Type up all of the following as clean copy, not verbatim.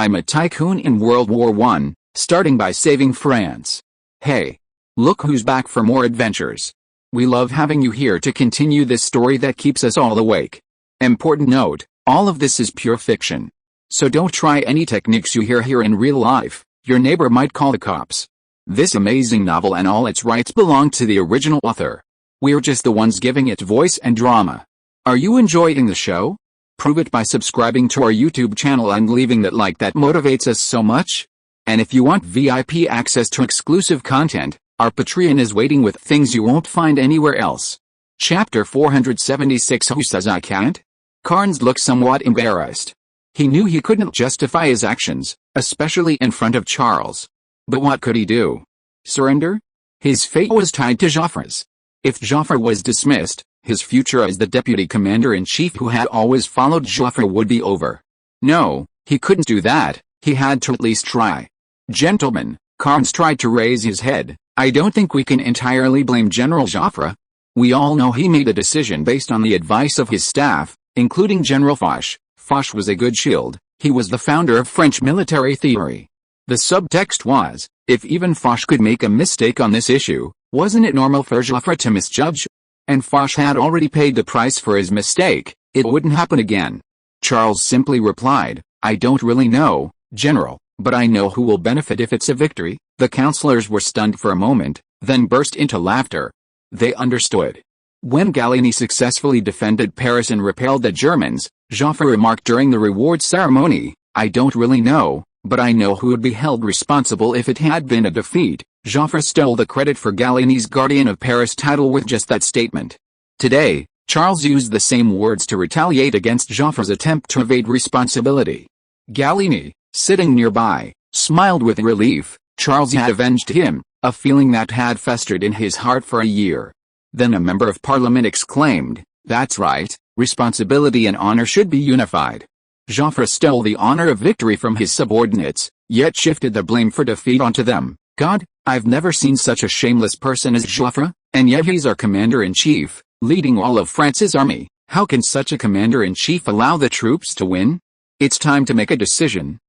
I'm a tycoon in World War I, starting by saving France. Hey! Look who's back for more adventures. We love having you here to continue this story that keeps us all awake. Important note, all of this is pure fiction. So don't try any techniques you hear here in real life, your neighbor might call the cops. This amazing novel and all its rights belong to the original author. We're just the ones giving it voice and drama. Are you enjoying the show? Prove it by subscribing to our YouTube channel and leaving that like that motivates us so much. And if you want VIP access to exclusive content, our Patreon is waiting with things you won't find anywhere else. Chapter 476. Who says I can't? Carnes looked somewhat embarrassed. He knew he couldn't justify his actions, especially in front of Charles. But what could he do? Surrender? His fate was tied to Joffre's. If Joffre was dismissed, his future as the deputy commander-in-chief who had always followed Joffre would be over. No, he couldn't do that. He had to at least try. Gentlemen, Carnes tried to raise his head. I don't think we can entirely blame General Joffre. We all know he made a decision based on the advice of his staff, including General Foch. Foch was a good shield. He was the founder of French military theory. The subtext was, if even Foch could make a mistake on this issue, wasn't it normal for Joffre to misjudge? And Foch had already paid the price for his mistake. It wouldn't happen again. Charles simply replied, I don't really know, General, but I know who will benefit if it's a victory. The counselors were stunned for a moment, then burst into laughter. They understood. When Gallieni successfully defended Paris and repelled the Germans, Joffre remarked during the reward ceremony, I don't really know, but I know who would be held responsible if it had been a defeat. Joffre stole the credit for Gallieni's Guardian of Paris title with just that statement. Today, Charles used the same words to retaliate against Joffre's attempt to evade responsibility. Gallieni, sitting nearby, smiled with relief. Charles had avenged him, a feeling that had festered in his heart for a year. Then a member of parliament exclaimed, that's right, responsibility and honor should be unified. Joffre stole the honor of victory from his subordinates, yet shifted the blame for defeat onto them. God, I've never seen such a shameless person as Joffre, and yet he's our commander-in-chief, leading all of France's army. How can such a commander-in-chief allow the troops to win? It's time to make a decision.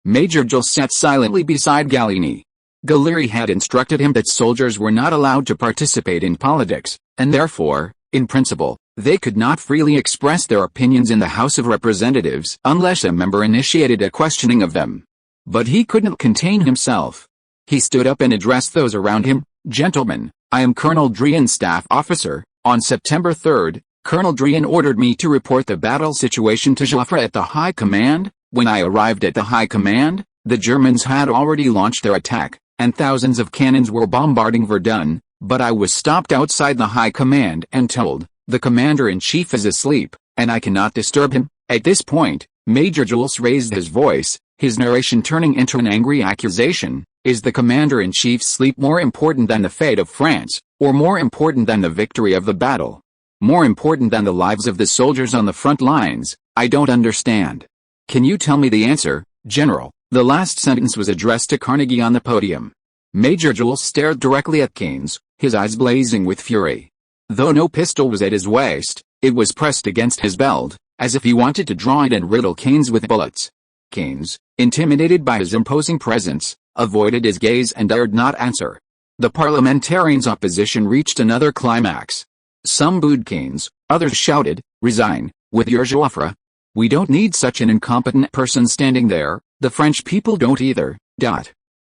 Major Jules sat silently beside Gallieni. Gallieni had instructed him that soldiers were not allowed to participate in politics, and therefore, in principle, they could not freely express their opinions in the House of Representatives unless a member initiated a questioning of them. But he couldn't contain himself. He stood up and addressed those around him. Gentlemen, I am Colonel Drian, staff officer. On September 3rd, Colonel Drian ordered me to report the battle situation to Joffre at the High Command. When I arrived at the High Command, the Germans had already launched their attack, and thousands of cannons were bombarding Verdun, but I was stopped outside the High Command and told, the commander-in-chief is asleep, and I cannot disturb him. At this point, Major Jules raised his voice, his narration turning into an angry accusation. Is the commander-in-chief's sleep more important than the fate of France, or more important than the victory of the battle? More important than the lives of the soldiers on the front lines? I don't understand. Can you tell me the answer, General? The last sentence was addressed to Carnegie on the podium. Major Jules stared directly at Keynes, his eyes blazing with fury. Though no pistol was at his waist, it was pressed against his belt, as if he wanted to draw it and riddle Keynes with bullets. Keynes, intimidated by his imposing presence, avoided his gaze and dared not answer. The parliamentarians' opposition reached another climax. Some booed Keynes, others shouted, resign, with your Joffre. We don't need such an incompetent person standing there, the French people don't either.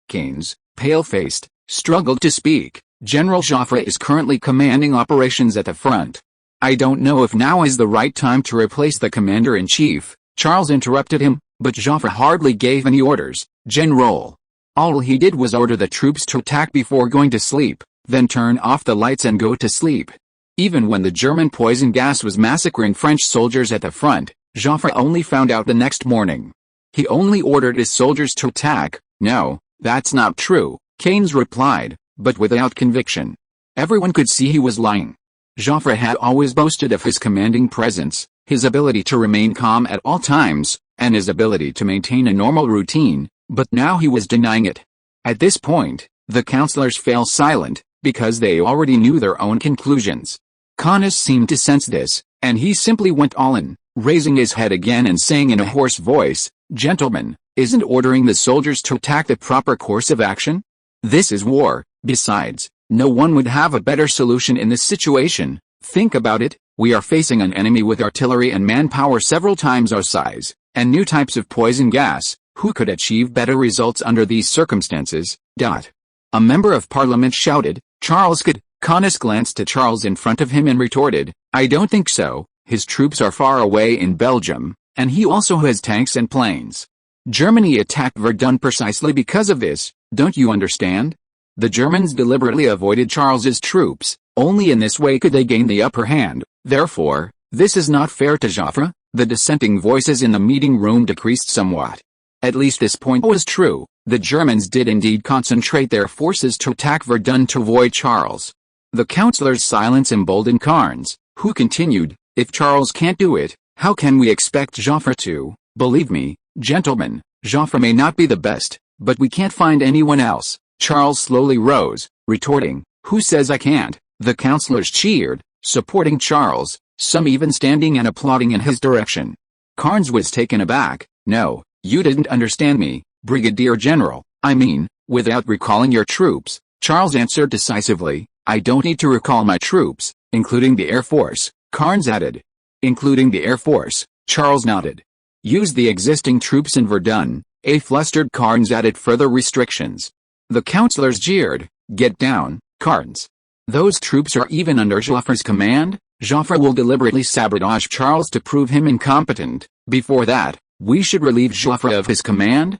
Keynes, pale-faced, struggled to speak. General Joffre is currently commanding operations at the front. I don't know if now is the right time to replace the commander-in-chief. Charles interrupted him, but Joffre hardly gave any orders. General. All he did was order the troops to attack before going to sleep, then turn off the lights and go to sleep. Even when the German poison gas was massacring French soldiers at the front, Joffre only found out the next morning. He only ordered his soldiers to attack. No, that's not true, Keynes replied, but without conviction. Everyone could see he was lying. Joffre had always boasted of his commanding presence, his ability to remain calm at all times, and his ability to maintain a normal routine, but now he was denying it. At this point, the counselors fell silent, because they already knew their own conclusions. Keynes seemed to sense this, and he simply went all in, raising his head again and saying in a hoarse voice, Gentlemen, Isn't ordering the soldiers to attack the proper course of action? This is war. Besides, no one would have a better solution in this situation. Think about it, we are facing an enemy with artillery and manpower several times our size, and new types of poison gas. Who could achieve better results under these circumstances? A member of parliament shouted, Charles could. Connus glanced at Charles in front of him and retorted, I don't think so, his troops are far away in Belgium, and he also has tanks and planes. Germany attacked Verdun precisely because of this, don't you understand? The Germans deliberately avoided Charles's troops, only in this way could they gain the upper hand, therefore, this is not fair to Joffre. The dissenting voices in the meeting room decreased somewhat. At least this point was true, the Germans did indeed concentrate their forces to attack Verdun to avoid Charles. The councillor's silence emboldened Carnes, who continued, if Charles can't do it, how can we expect Joffre to? Believe me, gentlemen, Joffre may not be the best, but we can't find anyone else. Charles slowly rose, retorting, who says I can't? The councillors cheered, supporting Charles, some even standing and applauding in his direction. Carnes was taken aback, no, you didn't understand me, Brigadier General, I mean, without recalling your troops, Charles answered decisively, I don't need to recall my troops, including the Air Force, Carnes added. Including the Air Force, Charles nodded. Use the existing troops in Verdun, a flustered Carnes added further restrictions. The councillors jeered, get down, Carnes. Those troops are even under Joffre's command, Joffre will deliberately sabotage Charles to prove him incompetent, before that, we should relieve Joffre of his command,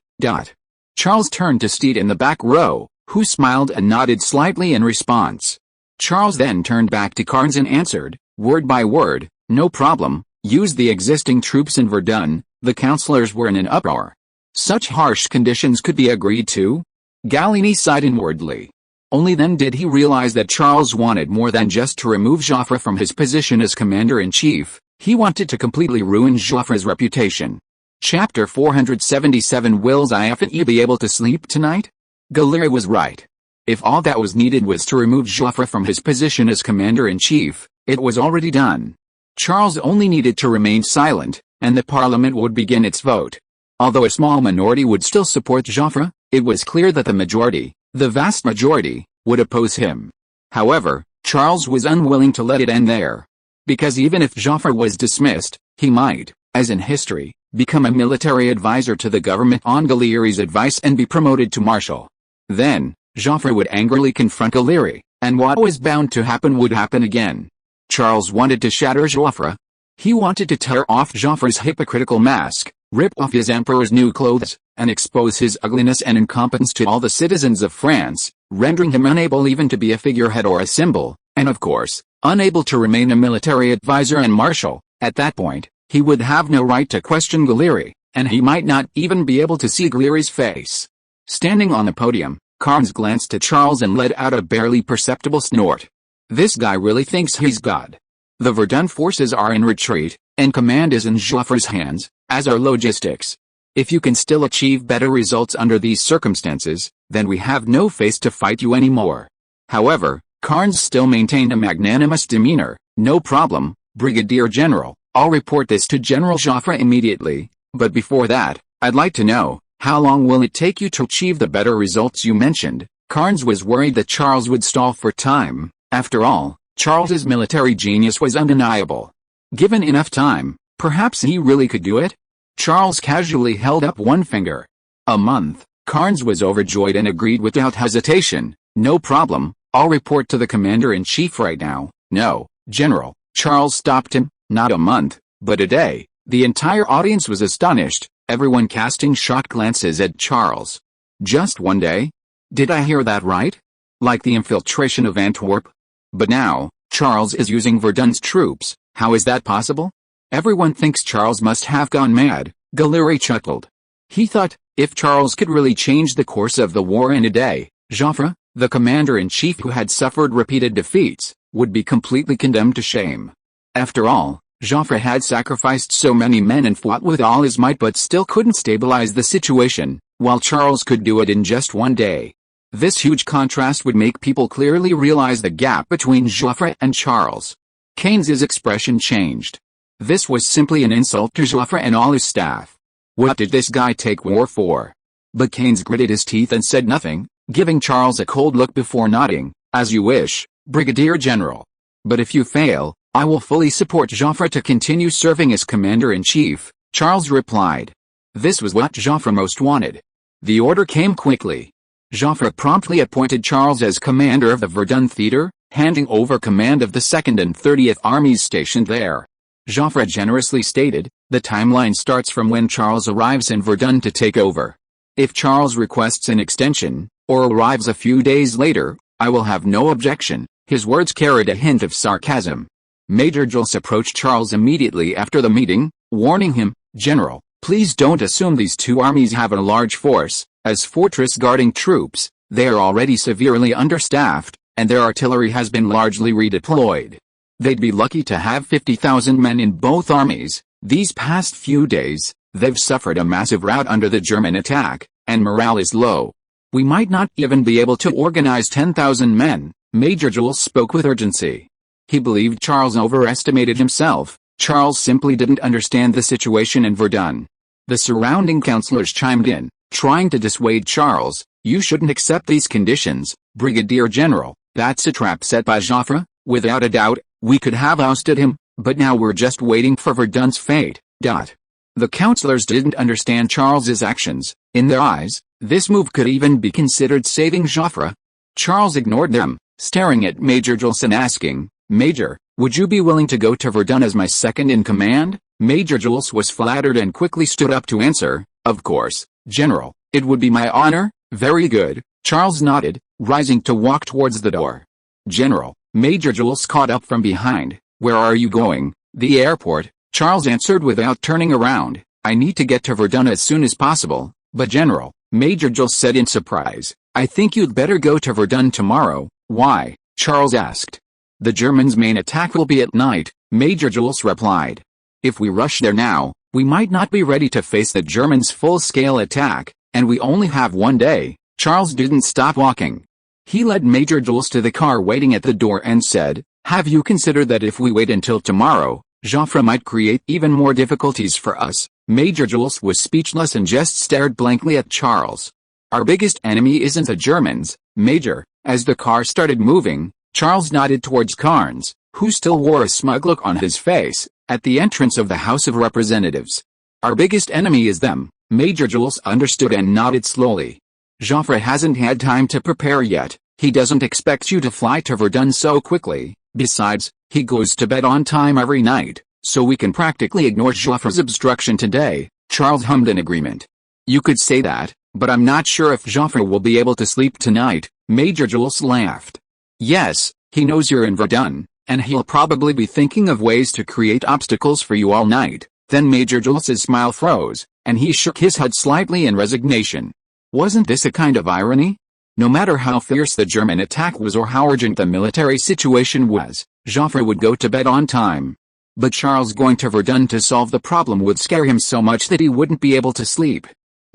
Charles turned to Steed in the back row, who smiled and nodded slightly in response. Charles then turned back to Carnes and answered, word by word, no problem, use the existing troops in Verdun. The councillors were in an uproar. Such harsh conditions could be agreed to? Gallieni sighed inwardly. Only then did he realize that Charles wanted more than just to remove Joffre from his position as commander-in-chief, he wanted to completely ruin Joffre's reputation. Chapter 477 Will I be able to sleep tonight? Gallieni was right. If all that was needed was to remove Joffre from his position as commander-in-chief, it was already done. Charles only needed to remain silent, and the parliament would begin its vote. Although a small minority would still support Joffre, it was clear that the majority, the vast majority, would oppose him. However, Charles was unwilling to let it end there. Because even if Joffre was dismissed, he might, as in history, become a military advisor to the government on Gallieni's advice and be promoted to marshal. Then, Joffre would angrily confront Gallieni, and what was bound to happen would happen again. Charles wanted to shatter Joffre. He wanted to tear off Joffre's hypocritical mask, rip off his emperor's new clothes, and expose his ugliness and incompetence to all the citizens of France, rendering him unable even to be a figurehead or a symbol, and of course, unable to remain a military advisor and marshal. At that point, he would have no right to question Gallieni, and he might not even be able to see Gallieni's face. Standing on the podium, Carnes glanced at Charles and let out a barely perceptible snort. This guy really thinks he's God. The Verdun forces are in retreat, and command is in Joffre's hands, as are logistics. If you can still achieve better results under these circumstances, then we have no face to fight you anymore. However, Carnes still maintained a magnanimous demeanor. No problem, Brigadier General, I'll report this to General Joffre immediately, but before that, I'd like to know, how long will it take you to achieve the better results you mentioned? Carnes was worried that Charles would stall for time. After all, Charles's military genius was undeniable. Given enough time, perhaps he really could do it? Charles casually held up one finger. A month. Carnes was overjoyed and agreed without hesitation. No problem, I'll report to the commander-in-chief right now. No, General, Charles stopped him, not a month, but a day. The entire audience was astonished, everyone casting shocked glances at Charles. Just one day? Did I hear that right? Like the infiltration of Antwerp? But now, Charles is using Verdun's troops, how is that possible? Everyone thinks Charles must have gone mad, Gallieni chuckled. He thought, if Charles could really change the course of the war in a day, Joffre, the commander-in-chief who had suffered repeated defeats, would be completely condemned to shame. After all, Joffre had sacrificed so many men and fought with all his might but still couldn't stabilize the situation, while Charles could do it in just one day. This huge contrast would make people clearly realize the gap between Joffre and Charles. Keynes's expression changed. This was simply an insult to Joffre and all his staff. What did this guy take war for? But Keynes gritted his teeth and said nothing, giving Charles a cold look before nodding. As you wish, Brigadier General. But if you fail, I will fully support Joffre to continue serving as Commander-in-Chief, Charles replied. This was what Joffre most wanted. The order came quickly. Joffre promptly appointed Charles as commander of the Verdun theater, handing over command of the 2nd and 30th Armies stationed there. Joffre generously stated, the timeline starts from when Charles arrives in Verdun to take over. If Charles requests an extension, or arrives a few days later, I will have no objection. His words carried a hint of sarcasm. Major Jules approached Charles immediately after the meeting, warning him, General, please don't assume these two armies have a large force. As fortress-guarding troops, they are already severely understaffed, and their artillery has been largely redeployed. They'd be lucky to have 50,000 men in both armies. These past few days, they've suffered a massive rout under the German attack, and morale is low. We might not even be able to organize 10,000 men. Major Jules spoke with urgency. He believed Charles overestimated himself. Charles simply didn't understand the situation in Verdun. The surrounding councillors chimed in, trying to dissuade Charles. You shouldn't accept these conditions, Brigadier General. That's a trap set by Joffre. Without a doubt, we could have ousted him, but now we're just waiting for Verdun's fate. The councillors didn't understand Charles's actions. In their eyes, this move could even be considered saving Joffre. Charles ignored them, staring at Major Jules and asking, Major, would you be willing to go to Verdun as my second-in-command? Major Jules was flattered and quickly stood up to answer, Of course, General, it would be my honor. Very good, Charles nodded, rising to walk towards the door. General, Major Jules caught up from behind. Where are you going? The airport, Charles answered without turning around. I need to get to Verdun as soon as possible. But General, Major Jules said in surprise, I think you'd better go to Verdun tomorrow. Why? Charles asked. The Germans' main attack will be at night, Major Jules replied. If we rush there now, we might not be ready to face the Germans' full-scale attack, and we only have one day. Charles didn't stop walking. He led Major Jules to the car waiting at the door and said, Have you considered that if we wait until tomorrow, Joffre might create even more difficulties for us? Major Jules was speechless and just stared blankly at Charles. Our biggest enemy isn't the Germans, Major. As the car started moving, Charles nodded towards Carnes, who still wore a smug look on his face, at the entrance of the House of Representatives. Our biggest enemy is them. Major Jules understood and nodded slowly. Joffre hasn't had time to prepare yet. He doesn't expect you to fly to Verdun so quickly. Besides, he goes to bed on time every night, so we can practically ignore Joffre's obstruction today. Charles hummed in agreement. You could say that, but I'm not sure if Joffre will be able to sleep tonight. Major Jules laughed. Yes, he knows you're in Verdun, and he'll probably be thinking of ways to create obstacles for you all night. Then Major Jules's smile froze, and he shook his head slightly in resignation. Wasn't this a kind of irony? No matter how fierce the German attack was or how urgent the military situation was, Joffre would go to bed on time. But Charles going to Verdun to solve the problem would scare him so much that he wouldn't be able to sleep.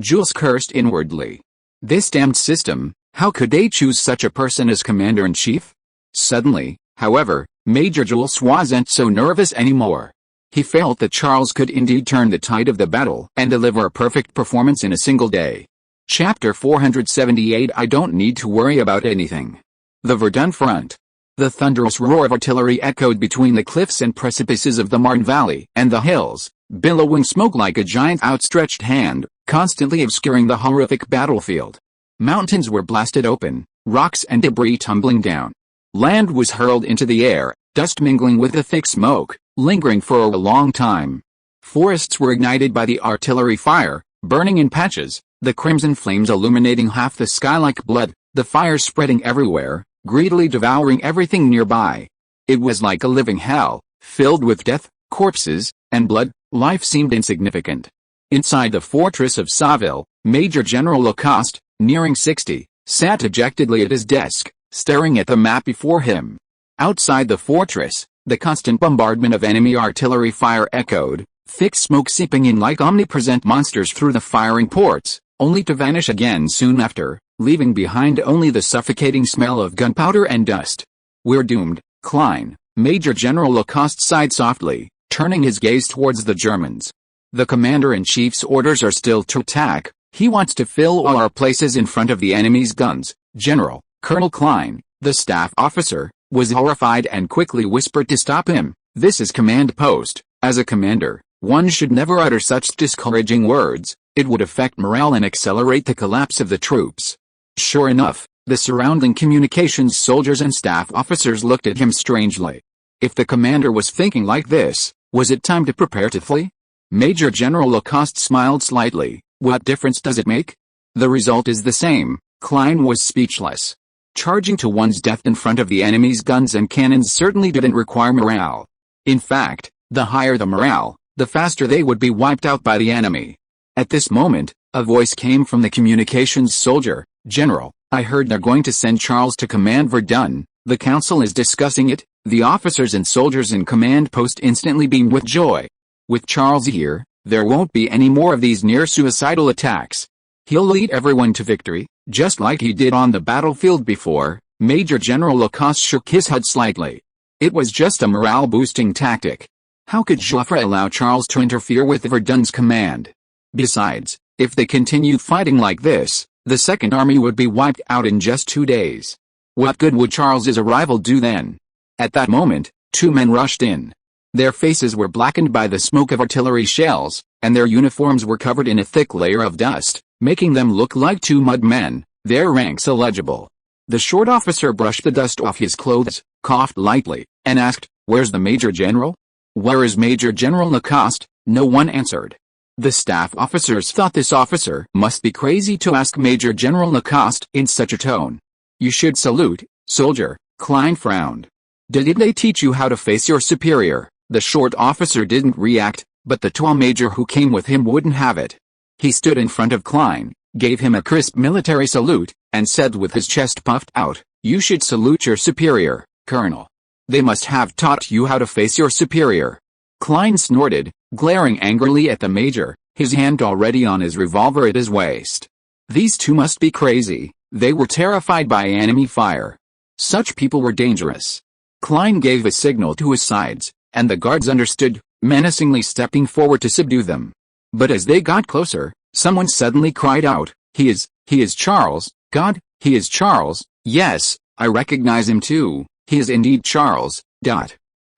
Jules cursed inwardly. This damned system, how could they choose such a person as commander-in-chief? Suddenly, however, Major Jules wasn't so nervous anymore. He felt that Charles could indeed turn the tide of the battle and deliver a perfect performance in a single day. Chapter 478 I don't need to worry about anything. The Verdun front. The thunderous roar of artillery echoed between the cliffs and precipices of the Marne Valley and the hills, billowing smoke like a giant outstretched hand, constantly obscuring the horrific battlefield. Mountains were blasted open, rocks and debris tumbling down. Land was hurled into the air, dust mingling with the thick smoke, lingering for a long time. Forests were ignited by the artillery fire, burning in patches, the crimson flames illuminating half the sky like blood, the fire spreading everywhere, greedily devouring everything nearby. It was like a living hell, filled with death, corpses, and blood. Life seemed insignificant. Inside the fortress of Saville, Major General Lacoste, nearing 60, sat dejectedly at his desk, staring at the map before him. Outside the fortress, the constant bombardment of enemy artillery fire echoed, thick smoke seeping in like omnipresent monsters through the firing ports, only to vanish again soon after, leaving behind only the suffocating smell of gunpowder and dust. We're doomed, Klein. Major General Lacoste sighed softly, turning his gaze towards the Germans. The commander-in-chief's orders are still to attack. He wants to fill all our places in front of the enemy's guns. General, Colonel Klein, the staff officer, was horrified and quickly whispered to stop him. This is command post. As a commander, one should never utter such discouraging words. It would affect morale and accelerate the collapse of the troops. Sure enough, the surrounding communications soldiers and staff officers looked at him strangely. If the commander was thinking like this, was it time to prepare to flee? Major General Lacoste smiled slightly. What difference does it make? The result is the same. Klein was speechless. Charging to one's death in front of the enemy's guns and cannons certainly didn't require morale. In fact, the higher the morale, the faster they would be wiped out by the enemy. At this moment, a voice came from the communications soldier. General, I heard they're going to send Charles to command Verdun. The council is discussing it. The officers and soldiers in command post instantly beamed with joy. With Charles here, there won't be any more of these near-suicidal attacks. He'll lead everyone to victory, just like he did on the battlefield before. Major General Lacoste shook his head slightly. It was just a morale-boosting tactic. How could Joffre allow Charles to interfere with Verdun's command? Besides, if they continued fighting like this, the Second Army would be wiped out in just 2 days. What good would Charles's arrival do then? At that moment, 2 men rushed in. Their faces were blackened by the smoke of artillery shells, and their uniforms were covered in a thick layer of dust, making them look like 2 mud men, their ranks illegible. The short officer brushed the dust off his clothes, coughed lightly, and asked, "Where's the Major General?" "Where is Major General Lacoste?" No one answered. The staff officers thought this officer must be crazy to ask Major General Lacoste in such a tone. "You should salute, soldier," Klein frowned. "Did they teach you how to face your superior?" The short officer didn't react, but the tall major who came with him wouldn't have it. He stood in front of Klein, gave him a crisp military salute, and said with his chest puffed out, "You should salute your superior, Colonel. They must have taught you how to face your superior." Klein snorted, glaring angrily at the major, his hand already on his revolver at his waist. These 2 must be crazy. They were terrified by enemy fire. Such people were dangerous. Klein gave a signal to his sides, and the guards understood, menacingly stepping forward to subdue them. But as they got closer, someone suddenly cried out, he is Charles, God, he is Charles, yes, I recognize him too, he is indeed Charles, ...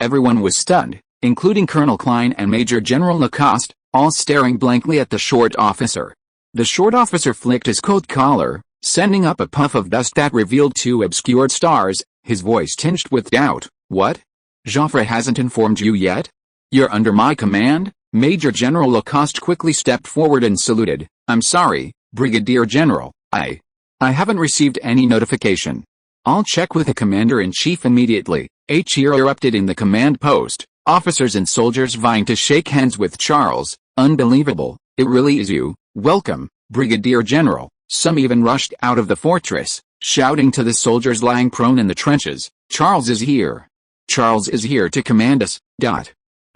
Everyone was stunned, including Colonel Klein and Major General Lacoste, all staring blankly at the short officer. The short officer flicked his coat collar, sending up a puff of dust that revealed 2 obscured stars, his voice tinged with doubt. "What? Joffre hasn't informed you yet? You're under my command?" Major General Lacoste quickly stepped forward and saluted. "I'm sorry, Brigadier General, I haven't received any notification. I'll check with the Commander-in-Chief immediately." A cheer erupted in the command post, officers and soldiers vying to shake hands with Charles. "Unbelievable, it really is you. Welcome, Brigadier General." Some even rushed out of the fortress, shouting to the soldiers lying prone in the trenches, "Charles is here. Charles is here to command us."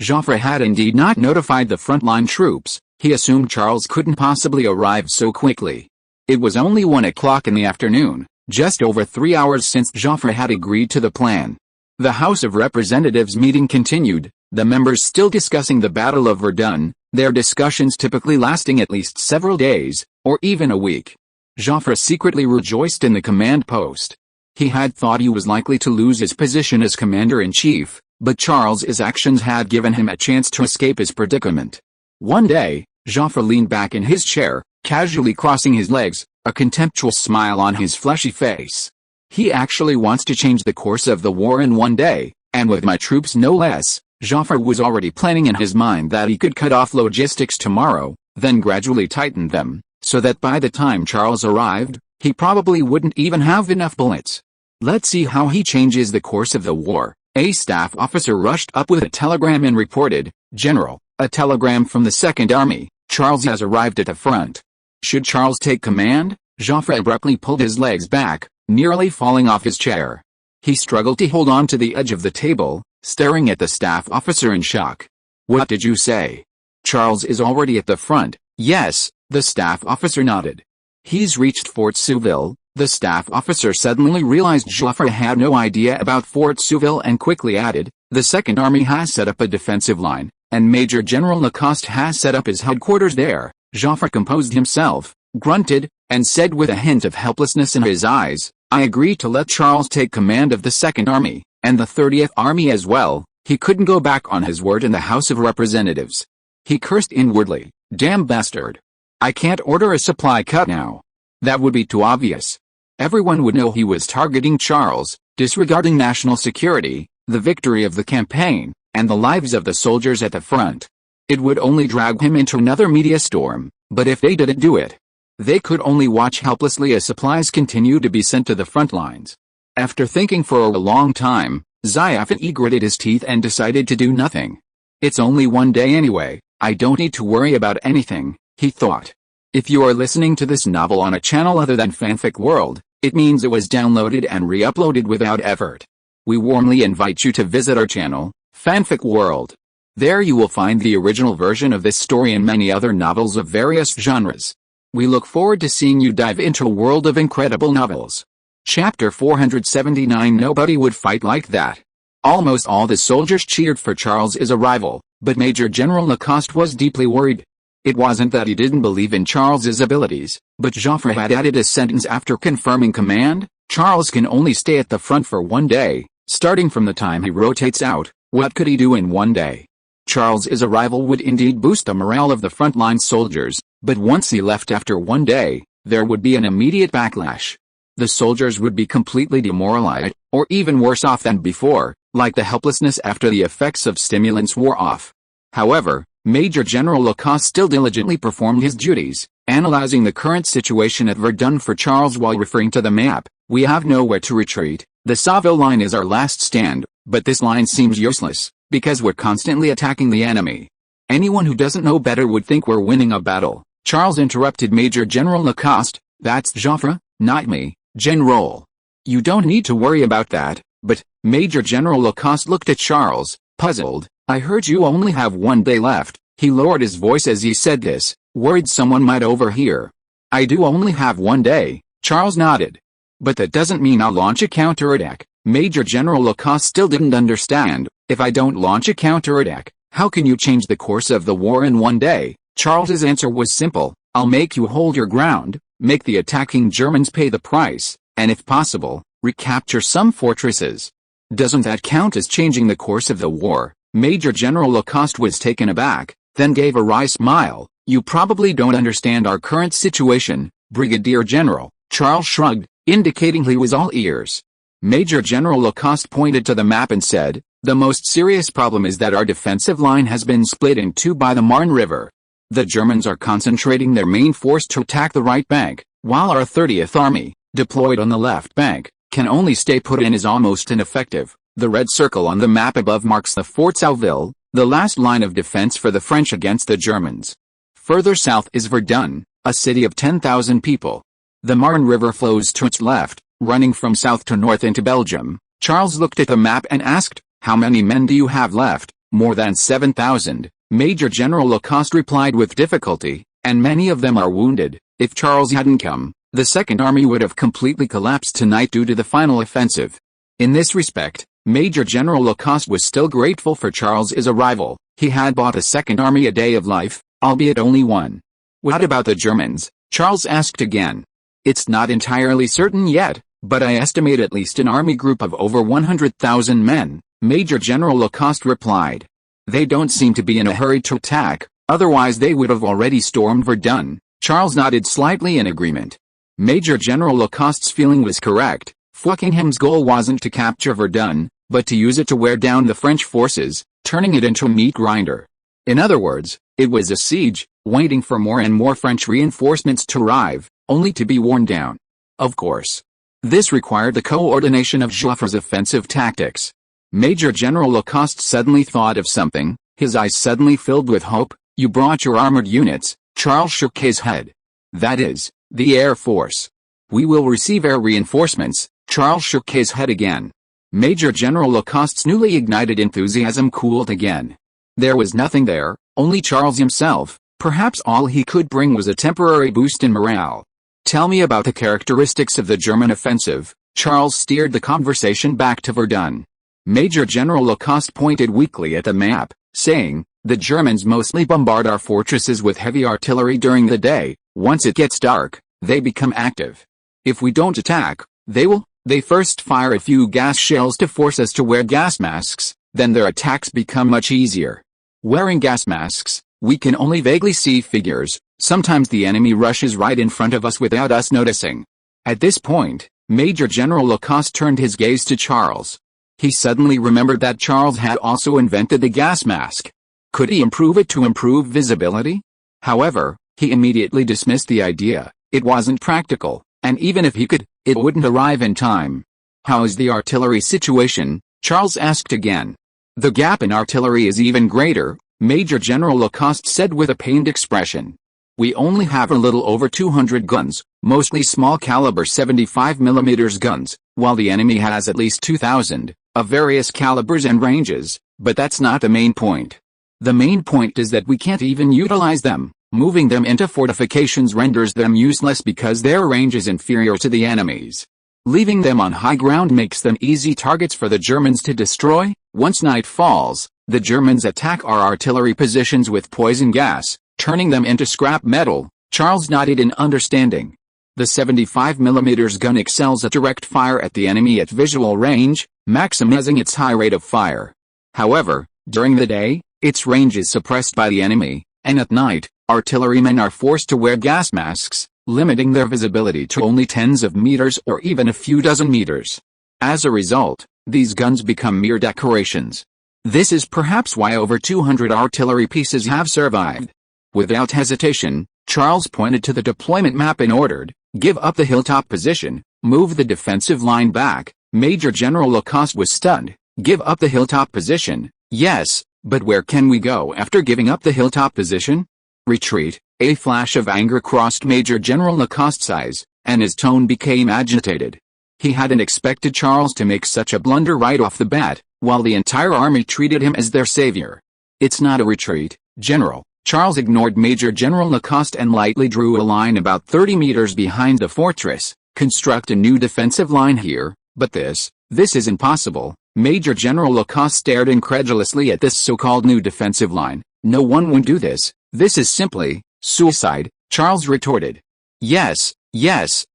Joffre had indeed not notified the frontline troops. He assumed Charles couldn't possibly arrive so quickly. It was only 1 o'clock in the afternoon, just over 3 hours since Joffre had agreed to the plan. The House of Representatives meeting continued, the members still discussing the Battle of Verdun, their discussions typically lasting at least several days, or even a week. Joffre secretly rejoiced in the command post. He had thought he was likely to lose his position as commander-in-chief, but Charles's actions had given him a chance to escape his predicament. One day, Joffre leaned back in his chair, casually crossing his legs, a contemptuous smile on his fleshy face. "He actually wants to change the course of the war in 1 day, and with my troops no less." Joffre was already planning in his mind that he could cut off logistics tomorrow, then gradually tighten them, so that by the time Charles arrived, he probably wouldn't even have enough bullets. "Let's see how he changes the course of the war." A staff officer rushed up with a telegram and reported, "General, a telegram from the Second Army. Charles has arrived at the front." Should Charles take command? Joffre abruptly pulled his legs back, nearly falling off his chair. He struggled to hold on to the edge of the table, staring at the staff officer in shock. "What did you say?" "Charles is already at the front." "Yes," the staff officer nodded. "He's reached Fort Souville." The staff officer suddenly realized Joffre had no idea about Fort Souville and quickly added, "The Second Army has set up a defensive line, and Major General Lacoste has set up his headquarters there. Joffre composed himself, grunted, and said with a hint of helplessness in his eyes, I agree to let Charles take command of the Second Army, and the 30th Army as well. He couldn't go back on his word in the House of Representatives. He cursed inwardly, damn bastard. I can't order a supply cut now. That would be too obvious. Everyone would know he was targeting Charles, disregarding national security, the victory of the campaign, and the lives of the soldiers at the front. It would only drag him into another media storm, but if they didn't do it, they could only watch helplessly as supplies continue to be sent to the front lines. After thinking for a long time, Ziafin gritted his teeth and decided to do nothing. It's only one day anyway, I don't need to worry about anything, he thought. If you are listening to this novel on a channel other than Fanfic World, it means it was downloaded and re-uploaded without effort. We warmly invite you to visit our channel, Fanfic World. There you will find the original version of this story and many other novels of various genres. We look forward to seeing you dive into a world of incredible novels. Chapter 479 Nobody would fight like that. Almost all the soldiers cheered for Charles's arrival, but Major General Lacoste was deeply worried. It wasn't that he didn't believe in Charles's abilities, but Joffre had added a sentence after confirming command, Charles can only stay at the front for one day, starting from the time he rotates out. What could he do in one day? Charles's arrival would indeed boost the morale of the frontline soldiers, but once he left after one day, there would be an immediate backlash. The soldiers would be completely demoralized, or even worse off than before, like the helplessness after the effects of stimulants wore off. However, Major General Lacoste still diligently performed his duties, analyzing the current situation at Verdun for Charles while referring to the map. We have nowhere to retreat. The Saville line is our last stand, but this line seems useless, because we're constantly attacking the enemy. Anyone who doesn't know better would think we're winning a battle. Charles interrupted Major General Lacoste. That's Joffre, not me, General. You don't need to worry about that, but, Major General Lacoste looked at Charles, puzzled. I heard you only have one day left. He lowered his voice as he said this, worried someone might overhear. I do only have one day, Charles nodded. But that doesn't mean I'll launch a counterattack. Major General Lacoste still didn't understand. If I don't launch a counterattack, how can you change the course of the war in one day? Charles's answer was simple. I'll make you hold your ground, make the attacking Germans pay the price, and if possible, recapture some fortresses. Doesn't that count as changing the course of the war? Major General Lacoste was taken aback, then gave a wry smile. You probably don't understand our current situation, Brigadier General. Charles shrugged, indicating he was all ears. Major General Lacoste pointed to the map and said, the most serious problem is that our defensive line has been split in two by the Marne River. The Germans are concentrating their main force to attack the right bank, while our 30th Army, deployed on the left bank, can only stay put and is almost ineffective. The red circle on the map above marks the Fort Salville, the last line of defense for the French against the Germans. Further south is Verdun, a city of 10,000 people. The Marne River flows to its left, running from south to north into Belgium. Charles looked at the map and asked, how many men do you have left? More than 7,000, Major General Lacoste replied with difficulty, and many of them are wounded. If Charles hadn't come, the Second Army would have completely collapsed tonight due to the final offensive. In this respect, Major General Lacoste was still grateful for Charles's arrival. He had bought a Second Army a day of life, albeit only one. What about the Germans? Charles asked again. It's not entirely certain yet, but I estimate at least an army group of over 100,000 men, Major General Lacoste replied. They don't seem to be in a hurry to attack, otherwise they would have already stormed Verdun. Charles nodded slightly in agreement. Major General Lacoste's feeling was correct. Buckingham's goal wasn't to capture Verdun, but to use it to wear down the French forces, turning it into a meat grinder. In other words, it was a siege, waiting for more and more French reinforcements to arrive, only to be worn down. Of course. This required the coordination of Joffre's offensive tactics. Major General Lacoste suddenly thought of something, his eyes suddenly filled with hope. You brought your armored units? Charles shook his head. That is, the Air Force. We will receive air reinforcements. Charles shook his head again. Major General Lacoste's newly ignited enthusiasm cooled again. There was nothing there, only Charles himself. Perhaps all he could bring was a temporary boost in morale. Tell me about the characteristics of the German offensive. Charles steered the conversation back to Verdun. Major General Lacoste pointed weakly at the map, saying, The Germans mostly bombard our fortresses with heavy artillery during the day. Once it gets dark, they become active. If we don't attack, they will. They first fire a few gas shells to force us to wear gas masks, then their attacks become much easier. Wearing gas masks, we can only vaguely see figures. Sometimes the enemy rushes right in front of us without us noticing. At this point, Major General Lacoste turned his gaze to Charles. He suddenly remembered that Charles had also invented the gas mask. Could he improve it to improve visibility? However, he immediately dismissed the idea. It wasn't practical, and even if he could, it wouldn't arrive in time. "How is the artillery situation?" Charles asked again. "The gap in artillery is even greater," Major General Lacoste said with a pained expression. "We only have a little over 200 guns, mostly small caliber 75mm guns, while the enemy has at least 2,000, of various calibers and ranges, but that's not the main point. The main point is that we can't even utilize them. Moving them into fortifications renders them useless because their range is inferior to the enemy's. Leaving them on high ground makes them easy targets for the Germans to destroy. Once night falls, the Germans attack our artillery positions with poison gas, turning them into scrap metal." Charles nodded in understanding. "The 75mm gun excels at direct fire at the enemy at visual range, maximizing its high rate of fire. However, during the day, its range is suppressed by the enemy, and at night, artillerymen are forced to wear gas masks, limiting their visibility to only tens of meters or even a few dozen meters. As a result, these guns become mere decorations. This is perhaps why over 200 artillery pieces have survived." Without hesitation, Charles pointed to the deployment map and ordered, "Give up the hilltop position, move the defensive line back." Major General Lacoste was stunned. "Give up the hilltop position? Yes, but where can we go after giving up the hilltop position?" "Retreat." A flash of anger crossed Major General Lacoste's eyes, and his tone became agitated. He hadn't expected Charles to make such a blunder right off the bat, while the entire army treated him as their savior. "It's not a retreat, General." Charles ignored Major General Lacoste and lightly drew a line about 30 meters behind the fortress. "Construct a new defensive line here, but this is impossible." Major General Lacoste stared incredulously at this so-called new defensive line. "No one would do this. This is simply suicide," Charles retorted. Yes,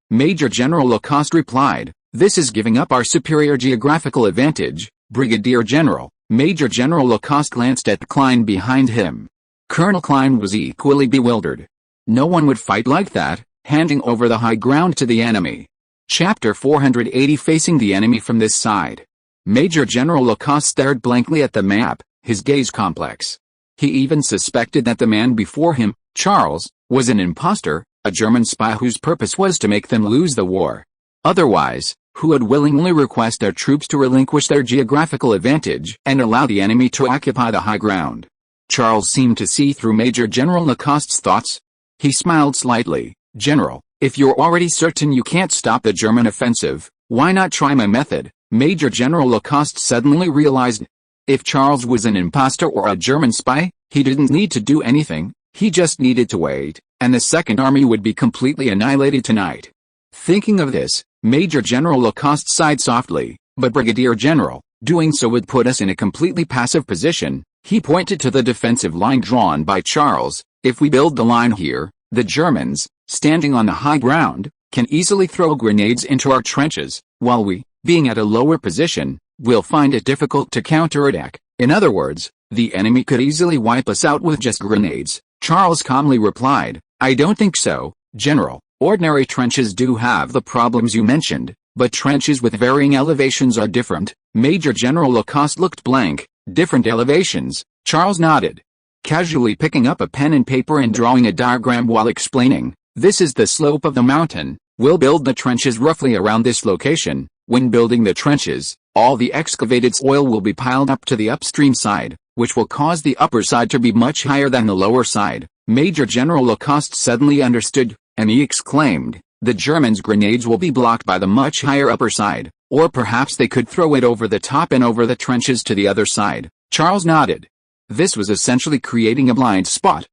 Major General Lacoste replied. "This is giving up our superior geographical advantage, Brigadier General." Major General Lacoste glanced at Klein behind him. Colonel Klein was equally bewildered. No one would fight like that, handing over the high ground to the enemy. Chapter 480 Facing the enemy from this side. Major General Lacoste stared blankly at the map, his gaze complex. He even suspected that the man before him, Charles, was an impostor, a German spy whose purpose was to make them lose the war. Otherwise, who would willingly request their troops to relinquish their geographical advantage and allow the enemy to occupy the high ground? Charles seemed to see through Major General Lacoste's thoughts. He smiled slightly. "General, if you're already certain you can't stop the German offensive, why not try my method?" Major General Lacoste suddenly realized. If Charles was an impostor or a German spy, he didn't need to do anything, he just needed to wait, and the Second Army would be completely annihilated tonight. Thinking of this, Major General Lacoste sighed softly. "But Brigadier General, doing so would put us in a completely passive position." He pointed to the defensive line drawn by Charles. "If we build the line here, the Germans, standing on the high ground, can easily throw grenades into our trenches, while we, being at a lower position, will find it difficult to counterattack. In other words, the enemy could easily wipe us out with just grenades." Charles calmly replied, "I don't think so, General. Ordinary trenches do have the problems you mentioned, but trenches with varying elevations are different." Major General Lacoste looked blank. "Different elevations?" Charles nodded, casually picking up a pen and paper and drawing a diagram while explaining. "This is the slope of the mountain. We'll build the trenches roughly around this location. When building the trenches, all the excavated soil will be piled up to the upstream side, which will cause the upper side to be much higher than the lower side." Major General Lacoste suddenly understood, and he exclaimed, "The Germans' grenades will be blocked by the much higher upper side, or perhaps they could throw it over the top and over the trenches to the other side." Charles nodded. This was essentially creating a blind spot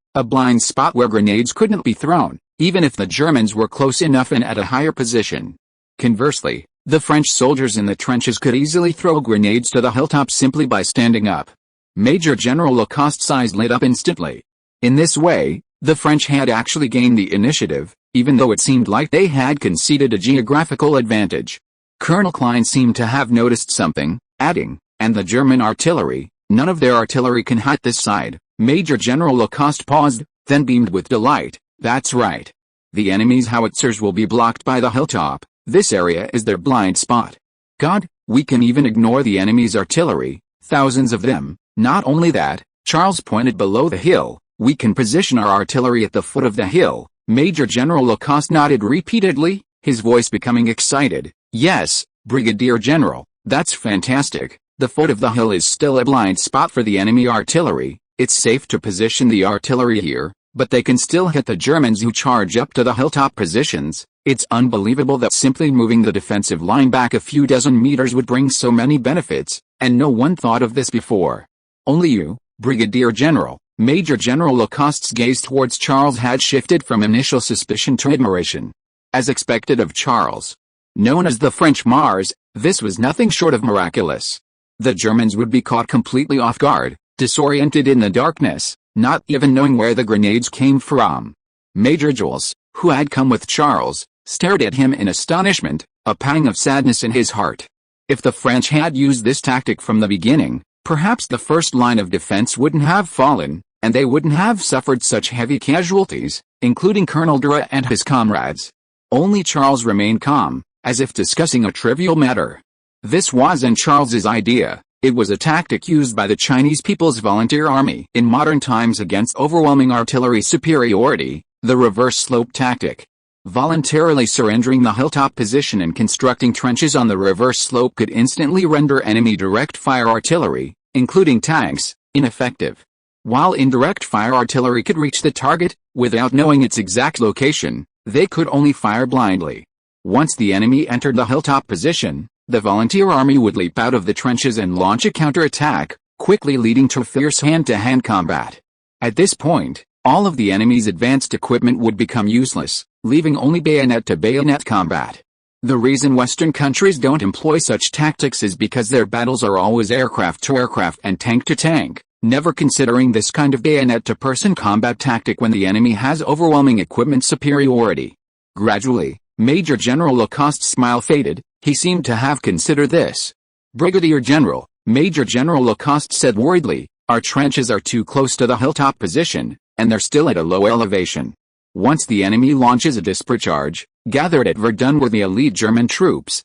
where grenades couldn't be thrown, even if the Germans were close enough and at a higher position. Conversely, the French soldiers in the trenches could easily throw grenades to the hilltop simply by standing up. Major General Lacoste's eyes lit up instantly. In this way, the French had actually gained the initiative, even though it seemed like they had conceded a geographical advantage. Colonel Klein seemed to have noticed something, adding, "And the German artillery, none of their artillery can hit this side." Major General Lacoste paused, then beamed with delight. "That's right. The enemy's howitzers will be blocked by the hilltop. This area is their blind spot. God, we can even ignore the enemy's artillery, thousands of them. Not only that," Charles pointed below the hill, "we can position our artillery at the foot of the hill." Major General Lacoste nodded repeatedly, his voice becoming excited. "Yes, Brigadier General, that's fantastic. The foot of the hill is still a blind spot for the enemy artillery. It's safe to position the artillery here, but they can still hit the Germans who charge up to the hilltop positions. It's unbelievable that simply moving the defensive line back a few dozen meters would bring so many benefits, and no one thought of this before. Only you, Brigadier General." Major General Lacoste's gaze towards Charles had shifted from initial suspicion to admiration. As expected of Charles, known as the French Mars, this was nothing short of miraculous. The Germans would be caught completely off guard, disoriented in the darkness, not even knowing where the grenades came from. Major Jules, who had come with Charles, stared at him in astonishment, a pang of sadness in his heart. If the French had used this tactic from the beginning, perhaps the first line of defense wouldn't have fallen, and they wouldn't have suffered such heavy casualties, including Colonel Dura and his comrades. Only Charles remained calm, as if discussing a trivial matter. This wasn't Charles's idea. It was a tactic used by the Chinese People's Volunteer Army in modern times against overwhelming artillery superiority, the reverse slope tactic. Voluntarily surrendering the hilltop position and constructing trenches on the reverse slope could instantly render enemy direct fire artillery, including tanks, ineffective. While indirect fire artillery could reach the target, without knowing its exact location, they could only fire blindly. Once the enemy entered the hilltop position, the volunteer army would leap out of the trenches and launch a counterattack, quickly leading to fierce hand-to-hand combat. At this point, all of the enemy's advanced equipment would become useless, leaving only bayonet-to-bayonet combat. The reason Western countries don't employ such tactics is because their battles are always aircraft-to-aircraft and tank-to-tank, never considering this kind of bayonet-to-person combat tactic when the enemy has overwhelming equipment superiority. Gradually, Major General Lacoste's smile faded. He seemed to have considered this. "Brigadier General," Major General Lacoste said worriedly, "our trenches are too close to the hilltop position, and they're still at a low elevation. Once the enemy launches a disparate charge, gathered at Verdun were the elite German troops,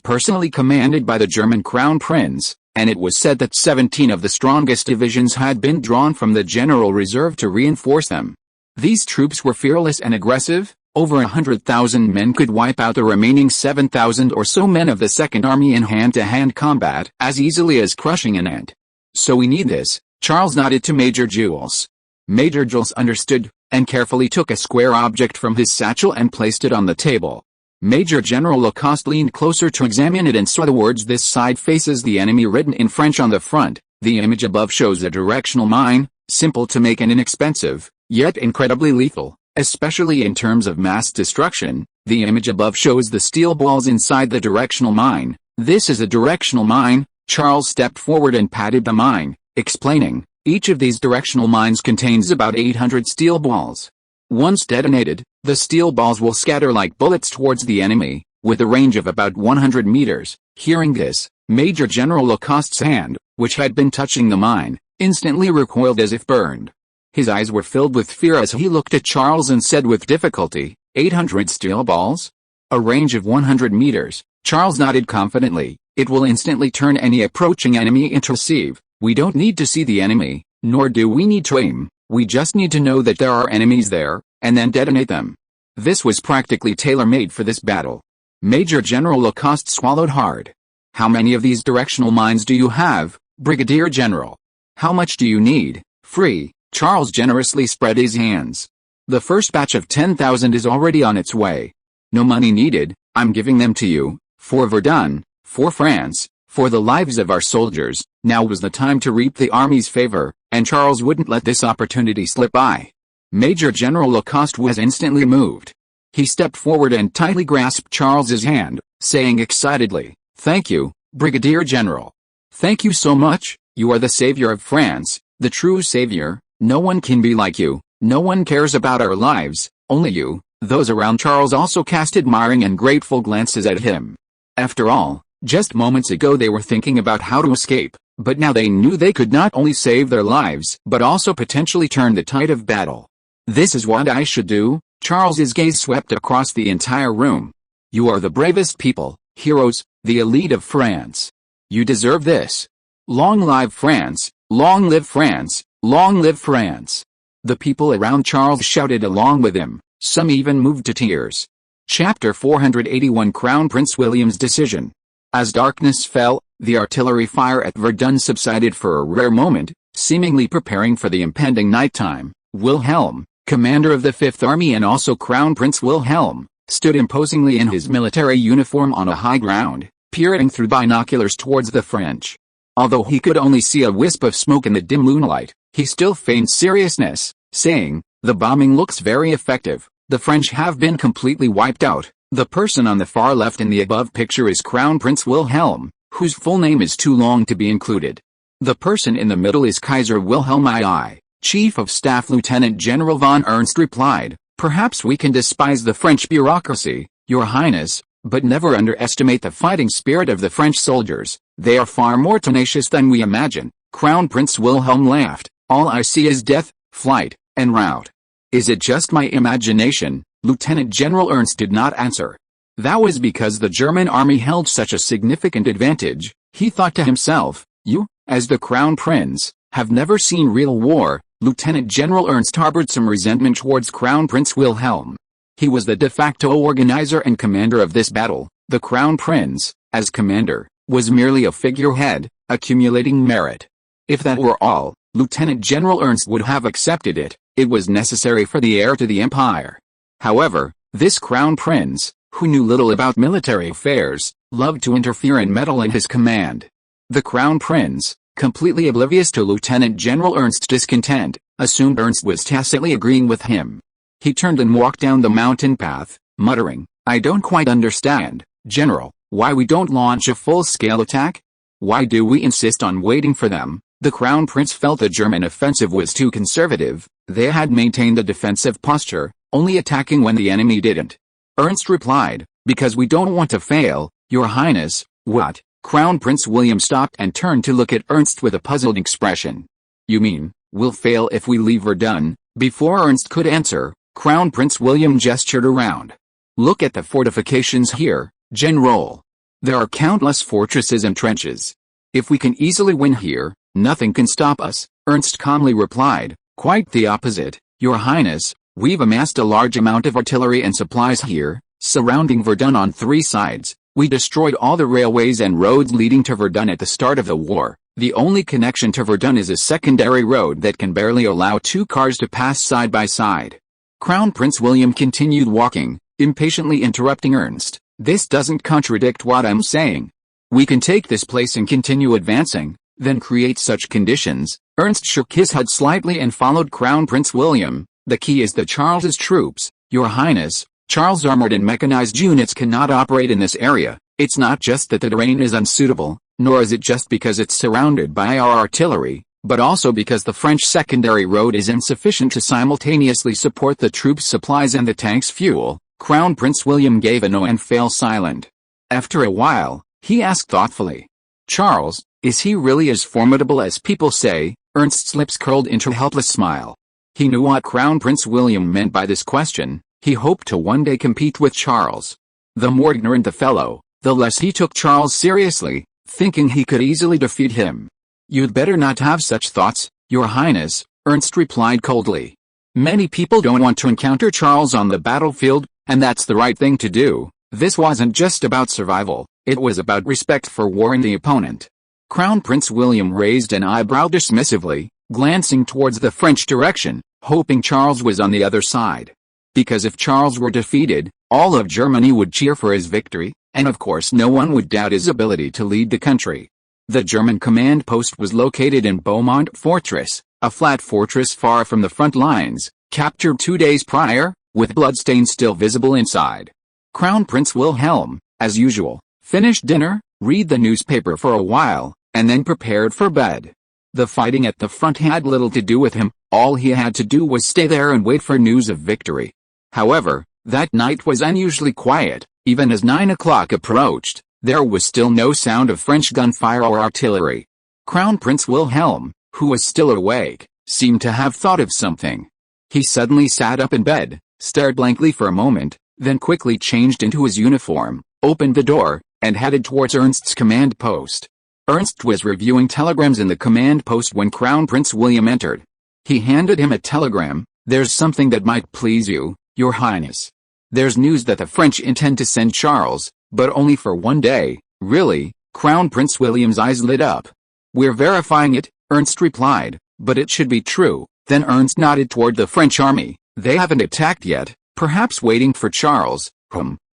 personally commanded by the German Crown Prince, and it was said that 17 of the strongest divisions had been drawn from the General Reserve to reinforce them. These troops were fearless and aggressive. Over 100,000 men could wipe out the remaining 7,000 or so men of the Second Army in hand-to-hand combat as easily as crushing an ant. So we need this." Charles nodded to Major Jules. Major Jules understood, and carefully took a square object from his satchel and placed it on the table. Major General Lacoste leaned closer to examine it and saw the words "This side faces the enemy" written in French on the front. The image above shows a directional mine, simple to make and inexpensive, yet incredibly lethal. Especially in terms of mass destruction. The image above shows the steel balls inside the directional mine. "This is a directional mine." Charles stepped forward and patted the mine, explaining, "Each of these directional mines contains about 800 steel balls. Once detonated, the steel balls will scatter like bullets towards the enemy, with a range of about 100 meters. Hearing this, Major General Lacoste's hand, which had been touching the mine, instantly recoiled as if burned. His eyes were filled with fear as he looked at Charles and said with difficulty, 800 steel balls? A range of 100 meters. Charles nodded confidently. "It will instantly turn any approaching enemy into a sieve. We don't need to see the enemy, nor do we need to aim. We just need to know that there are enemies there, and then detonate them." This was practically tailor-made for this battle. Major General Lacoste swallowed hard. "How many of these directional mines do you have, Brigadier General? How much do you need?" "Free." Charles generously spread his hands. "The first batch of 10,000 is already on its way. No money needed, I'm giving them to you, for Verdun, for France, for the lives of our soldiers." Now was the time to reap the army's favor, and Charles wouldn't let this opportunity slip by. Major General Lacoste was instantly moved. He stepped forward and tightly grasped Charles's hand, saying excitedly, "Thank you, Brigadier General. Thank you so much." You are the savior of France, the true savior. No one can be like you. No one cares about our lives, only you." Those around Charles also cast admiring and grateful glances at him. After all, just moments ago they were thinking about how to escape, but now they knew they could not only save their lives but also potentially turn the tide of battle. "This is what I should do." Charles's gaze swept across the entire room. "You are the bravest people, heroes, the elite of France. You deserve this. Long live France, long live France, long live France." The people around Charles shouted along with him, some even moved to tears. Chapter 481 Crown Prince William's Decision. As darkness fell, the artillery fire at Verdun subsided for a rare moment, seemingly preparing for the impending nighttime. Wilhelm, commander of the Fifth Army and also Crown Prince Wilhelm, stood imposingly in his military uniform on a high ground, peering through binoculars towards the French. Although he could only see a wisp of smoke in the dim moonlight, he still feigned seriousness, saying, "The bombing looks very effective. The French have been completely wiped out." The person on the far left in the above picture is Crown Prince Wilhelm, whose full name is too long to be included. The person in the middle is Kaiser Wilhelm II. Chief of Staff Lieutenant General von Ernst replied, "Perhaps we can despise the French bureaucracy, Your Highness, but never underestimate the fighting spirit of the French soldiers. They are far more tenacious than we imagine." Crown Prince Wilhelm laughed. "All I see is death, flight, and rout." "Is it just my imagination?" Lieutenant General Ernst did not answer. That was because the German army held such a significant advantage. He thought to himself, "You, as the Crown Prince, have never seen real war." Lieutenant General Ernst harbored some resentment towards Crown Prince Wilhelm. He was the de facto organizer and commander of this battle. The Crown Prince, as commander, was merely a figurehead, accumulating merit. If that were all, Lieutenant General Ernst would have accepted it. It was necessary for the heir to the empire. However, this Crown Prince, who knew little about military affairs, loved to interfere and meddle in his command. The Crown Prince, completely oblivious to Lieutenant General Ernst's discontent, assumed Ernst was tacitly agreeing with him. He turned and walked down the mountain path, muttering, "I don't quite understand, General, why we don't launch a full-scale attack? Why do we insist on waiting for them?" The Crown Prince felt the German offensive was too conservative. They had maintained a defensive posture, only attacking when the enemy didn't. Ernst replied, "Because we don't want to fail, Your Highness." "What?" Crown Prince William stopped and turned to look at Ernst with a puzzled expression. "You mean, we'll fail if we leave Verdun?" Before Ernst could answer, Crown Prince William gestured around. "Look at the fortifications here, General. There are countless fortresses and trenches. If we can easily win here, nothing can stop us." Ernst calmly replied, "Quite the opposite, Your Highness. We've amassed a large amount of artillery and supplies here, surrounding Verdun on 3 sides. We destroyed all the railways and roads leading to Verdun at the start of the war. The only connection to Verdun is a secondary road that can barely allow 2 cars to pass side by side." Crown Prince William continued walking, impatiently interrupting Ernst. "This doesn't contradict what I'm saying. We can take this place and continue advancing, then create such conditions." Ernst shook his head slightly and followed Crown Prince William. "The key is that Charles's troops, Your Highness, Charles' armored and mechanized units cannot operate in this area. It's not just that the terrain is unsuitable, nor is it just because it's surrounded by our artillery, but also because the French secondary road is insufficient to simultaneously support the troops' supplies and the tanks' fuel." Crown Prince William gave a no and fell silent. After a while, he asked thoughtfully, "Charles, is he really as formidable as people say?" Ernst's lips curled into a helpless smile. He knew what Crown Prince William meant by this question. He hoped to one day compete with Charles. The more ignorant the fellow, the less he took Charles seriously, thinking he could easily defeat him. "You'd better not have such thoughts, Your Highness," Ernst replied coldly. "Many people don't want to encounter Charles on the battlefield, and that's the right thing to do. This wasn't just about survival, it was about respect for war and the opponent." Crown Prince William raised an eyebrow dismissively, glancing towards the French direction, hoping Charles was on the other side. Because if Charles were defeated, all of Germany would cheer for his victory, and of course no one would doubt his ability to lead the country. The German command post was located in Beaumont Fortress, a flat fortress far from the front lines, captured 2 days prior, with bloodstains still visible inside. Crown Prince Wilhelm, as usual, finished dinner, read the newspaper for a while, and then prepared for bed. The fighting at the front had little to do with him, all he had to do was stay there and wait for news of victory. However, that night was unusually quiet. Even as 9 o'clock approached, there was still no sound of French gunfire or artillery. Crown Prince Wilhelm, who was still awake, seemed to have thought of something. He suddenly sat up in bed, stared blankly for a moment, then quickly changed into his uniform, opened the door, and headed towards Ernst's command post. Ernst was reviewing telegrams in the command post when Crown Prince William entered. He handed him a telegram. "There's something that might please you, Your Highness. There's news that the French intend to send Charles, but only for 1 day." "Really?" Crown Prince William's eyes lit up. "We're verifying it," Ernst replied, "but it should be true." Then Ernst nodded toward the French army. "They haven't attacked yet, perhaps waiting for Charles."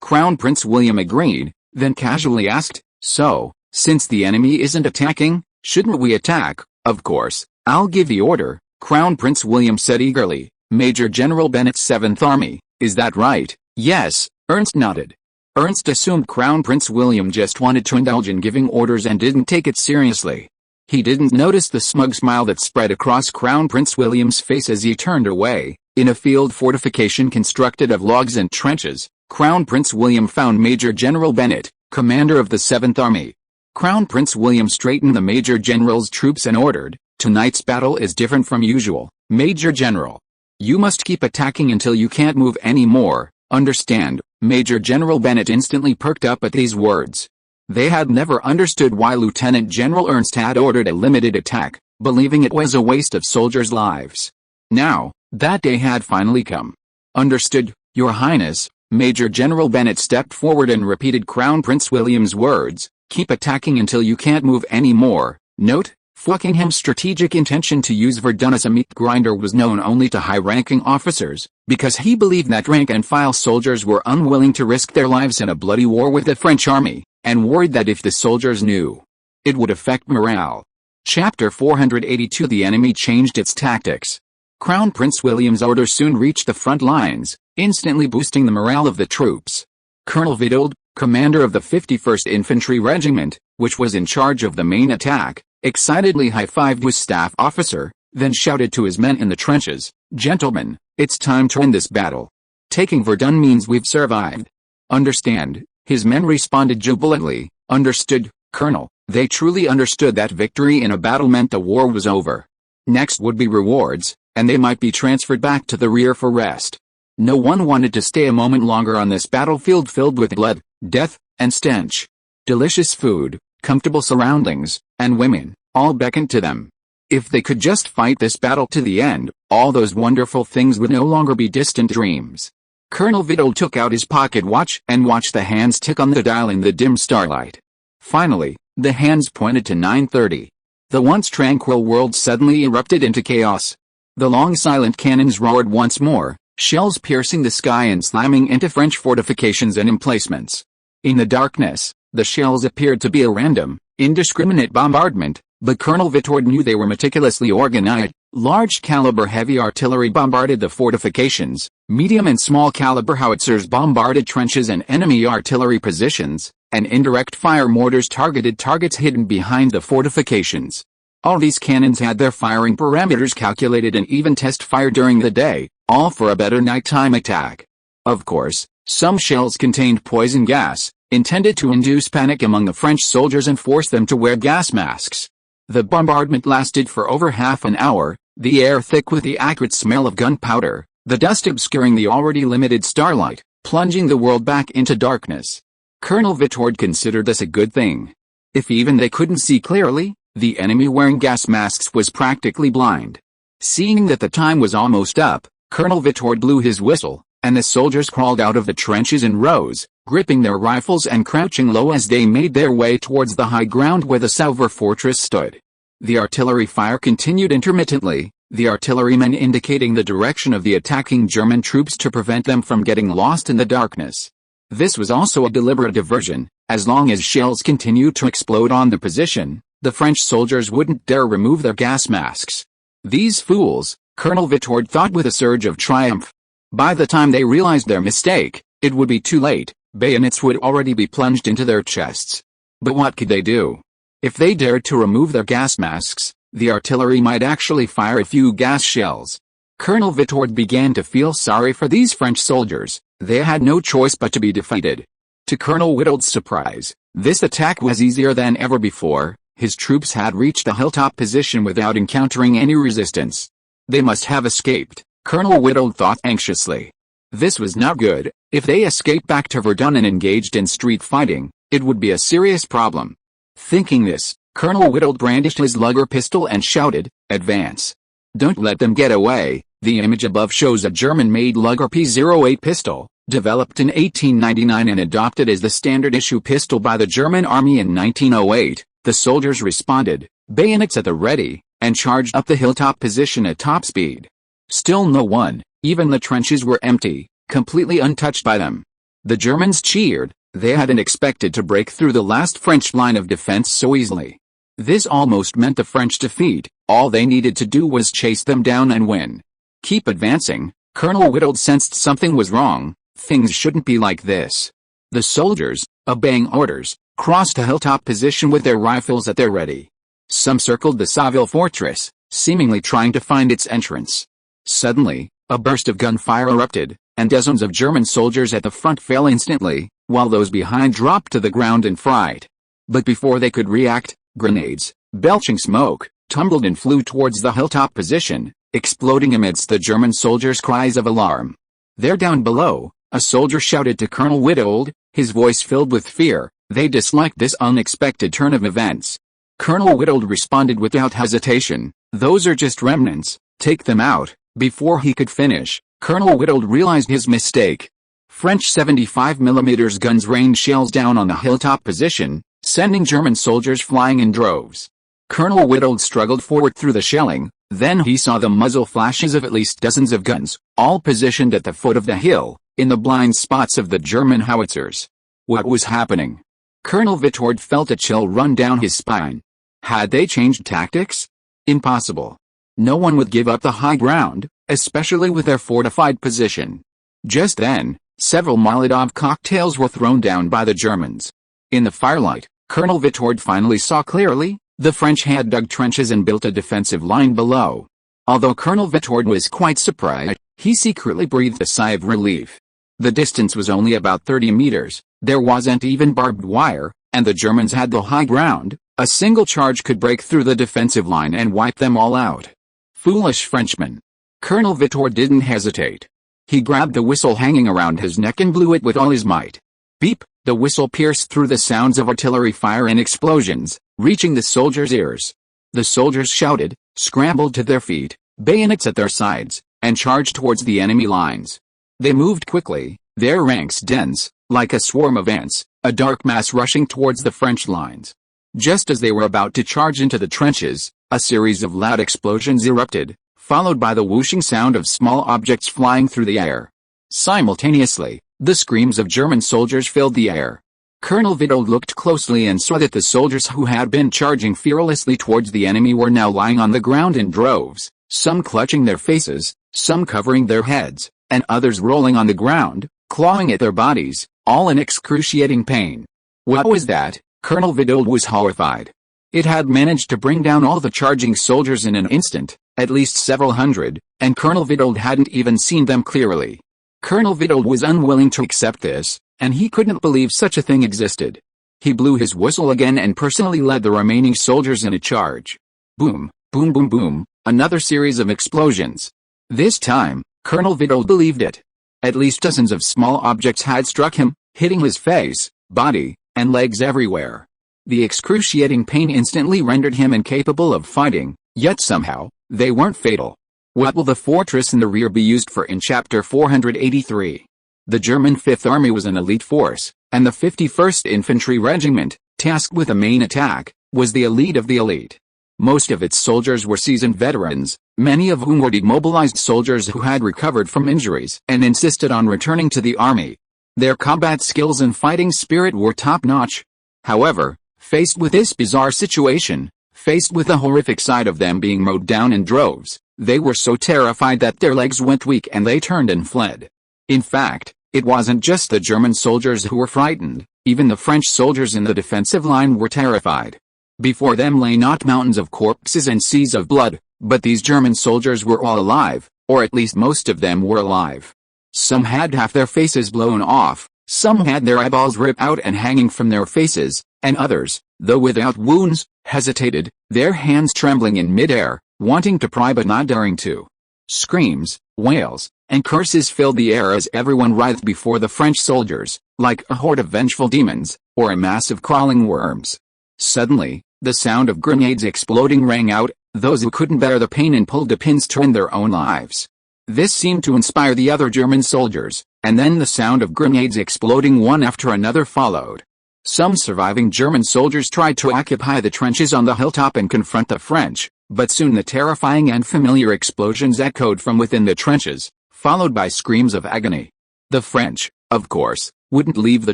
Crown Prince William agreed, then casually asked, "So, since the enemy isn't attacking, shouldn't we attack?" "Of course, I'll give the order," Crown Prince William said eagerly. "Major General Bennett's 7th Army, is that right?" "Yes," Ernst nodded. Ernst assumed Crown Prince William just wanted to indulge in giving orders and didn't take it seriously. He didn't notice the smug smile that spread across Crown Prince William's face as he turned away. In a field fortification constructed of logs and trenches, Crown Prince William found Major General Bennett, commander of the 7th Army. Crown Prince William straightened the Major General's troops and ordered, "Tonight's battle is different from usual, Major General. You must keep attacking until you can't move any more, understand?" Major General Bennett instantly perked up at these words. They had never understood why Lieutenant General Ernst had ordered a limited attack, believing it was a waste of soldiers' lives. Now, that day had finally come. "Understood, Your Highness." Major General Bennett stepped forward and repeated Crown Prince William's words, "Keep attacking until you can't move any more." Note, Buckingham's strategic intention to use Verdun as a meat grinder was known only to high-ranking officers, because he believed that rank-and-file soldiers were unwilling to risk their lives in a bloody war with the French army, and worried that if the soldiers knew, it would affect morale. Chapter 482 The enemy changed its tactics. Crown Prince William's orders soon reached the front lines, instantly boosting the morale of the troops. Colonel Witold, commander of the 51st Infantry Regiment, which was in charge of the main attack, excitedly high-fived his staff officer, then shouted to his men in the trenches, "Gentlemen, it's time to end this battle. Taking Verdun means we've survived. Understand?" His men responded jubilantly, "Understood, Colonel." They truly understood that victory in a battle meant the war was over. Next would be rewards, and they might be transferred back to the rear for rest. No one wanted to stay a moment longer on this battlefield filled with blood, death, and stench. Delicious food, comfortable surroundings, and women, all beckoned to them. If they could just fight this battle to the end, all those wonderful things would no longer be distant dreams. Colonel Witold took out his pocket watch and watched the hands tick on the dial in the dim starlight. Finally, the hands pointed to 9:30. The once tranquil world suddenly erupted into chaos. The long silent cannons roared once more, shells piercing the sky and slamming into French fortifications and emplacements. In the darkness, the shells appeared to be a random, indiscriminate bombardment, but Colonel Witold knew they were meticulously organized. Large-caliber heavy artillery bombarded the fortifications, medium and small-caliber howitzers bombarded trenches and enemy artillery positions, and indirect fire mortars targeted targets hidden behind the fortifications. All these cannons had their firing parameters calculated and even test fire during the day, all for a better nighttime attack. Of course, some shells contained poison gas, intended to induce panic among the French soldiers and force them to wear gas masks. The bombardment lasted for over half an hour, the air thick with the acrid smell of gunpowder, the dust obscuring the already limited starlight, plunging the world back into darkness. Colonel Witold considered this a good thing. If even they couldn't see clearly, the enemy wearing gas masks was practically blind. Seeing that the time was almost up, Colonel Witold blew his whistle, and the soldiers crawled out of the trenches in rows, gripping their rifles and crouching low as they made their way towards the high ground where the Sauver fortress stood. The artillery fire continued intermittently, the artillerymen indicating the direction of the attacking German troops to prevent them from getting lost in the darkness. This was also a deliberate diversion. As long as shells continued to explode on the position, the French soldiers wouldn't dare remove their gas masks. These fools, Colonel Witold thought with a surge of triumph. By the time they realized their mistake, it would be too late. Bayonets would already be plunged into their chests. But what could they do? If they dared to remove their gas masks, The artillery might actually fire a few gas shells. Colonel Vitord began to feel sorry for these French soldiers. They had no choice but to be defeated. To Colonel Witold's surprise, this attack was easier than ever before. His troops had reached the hilltop position without encountering any resistance. They must have escaped, Colonel Witold thought anxiously. This was not good. If they escaped back to Verdun and engaged in street fighting, it would be a serious problem. Thinking this, Colonel Witold brandished his Luger pistol and shouted, "Advance! Don't let them get away." The image above shows a German-made Luger P08 pistol, developed in 1899 and adopted as the standard issue pistol by the German army in 1908. The soldiers responded, bayonets at the ready, and charged up the hilltop position at top speed. Still no one, even the trenches were empty, completely untouched by them. The Germans cheered. They hadn't expected to break through the last French line of defense so easily. This almost meant the French defeat. All they needed to do was chase them down and win. Keep advancing. Colonel Witold sensed something was wrong. Things shouldn't be like this. The soldiers, obeying orders, crossed a hilltop position with their rifles at their ready. Some circled the Saville fortress, seemingly trying to find its entrance. Suddenly, a burst of gunfire erupted, and dozens of German soldiers at the front fell instantly, while those behind dropped to the ground in fright. But before they could react, grenades, belching smoke, tumbled and flew towards the hilltop position, exploding amidst the German soldiers' cries of alarm. "They're down below," a soldier shouted to Colonel Witold, his voice filled with fear. They disliked this unexpected turn of events. Colonel Witold responded without hesitation, "Those are just remnants, take them out." Before he could finish, Colonel Witold realized his mistake. French 75mm guns rained shells down on the hilltop position, sending German soldiers flying in droves. Colonel Witold struggled forward through the shelling, then he saw the muzzle flashes of at least dozens of guns, all positioned at the foot of the hill, in the blind spots of the German howitzers. What was happening? Colonel Vitord felt a chill run down his spine. Had they changed tactics? Impossible. No one would give up the high ground, especially with their fortified position. Just then, several Molotov cocktails were thrown down by the Germans. In the firelight, Colonel Vitord finally saw clearly. The French had dug trenches and built a defensive line below. Although Colonel Vitord was quite surprised, he secretly breathed a sigh of relief. The distance was only about 30 meters, there wasn't even barbed wire, and the Germans had the high ground. A single charge could break through the defensive line and wipe them all out. Foolish Frenchmen. Colonel Vitord didn't hesitate. He grabbed the whistle hanging around his neck and blew it with all his might. Beep! The whistle pierced through the sounds of artillery fire and explosions, reaching the soldiers' ears. The soldiers shouted, scrambled to their feet, bayonets at their sides, and charged towards the enemy lines. They moved quickly, their ranks dense, like a swarm of ants, a dark mass rushing towards the French lines. Just as they were about to charge into the trenches, a series of loud explosions erupted, followed by the whooshing sound of small objects flying through the air. Simultaneously, the screams of German soldiers filled the air. Colonel Witold looked closely and saw that the soldiers who had been charging fearlessly towards the enemy were now lying on the ground in droves, some clutching their faces, some covering their heads, and others rolling on the ground, clawing at their bodies, all in excruciating pain. What was that? Colonel Witold was horrified. It had managed to bring down all the charging soldiers in an instant, at least several hundred, and Colonel Witold hadn't even seen them clearly. Colonel Witold was unwilling to accept this, and he couldn't believe such a thing existed. He blew his whistle again and personally led the remaining soldiers in a charge. Boom, boom, boom, boom, another series of explosions. This time, Colonel Witold believed it. At least dozens of small objects had struck him, hitting his face, body, and legs everywhere. The excruciating pain instantly rendered him incapable of fighting, yet somehow, they weren't fatal. What will the fortress in the rear be used for in Chapter 483? The German Fifth Army was an elite force, and the 51st Infantry Regiment, tasked with the main attack, was the elite of the elite. Most of its soldiers were seasoned veterans, many of whom were demobilized soldiers who had recovered from injuries and insisted on returning to the army. Their combat skills and fighting spirit were top-notch. However, faced with this bizarre situation, faced with the horrific sight of them being mowed down in droves, they were so terrified that their legs went weak and they turned and fled. In fact, it wasn't just the German soldiers who were frightened, even the French soldiers in the defensive line were terrified. Before them lay not mountains of corpses and seas of blood, but these German soldiers were all alive, or at least most of them were alive. Some had half their faces blown off, some had their eyeballs ripped out and hanging from their faces, and others, though without wounds, hesitated, their hands trembling in mid-air, wanting to pry but not daring to. Screams, wails, and curses filled the air as everyone writhed before the French soldiers, like a horde of vengeful demons, or a mass of crawling worms. Suddenly, the sound of grenades exploding rang out. Those who couldn't bear the pain and pulled the pins to end their own lives. This seemed to inspire the other German soldiers, and then the sound of grenades exploding one after another followed. Some surviving German soldiers tried to occupy the trenches on the hilltop and confront the French, but soon the terrifying and familiar explosions echoed from within the trenches, followed by screams of agony. The French, of course, wouldn't leave the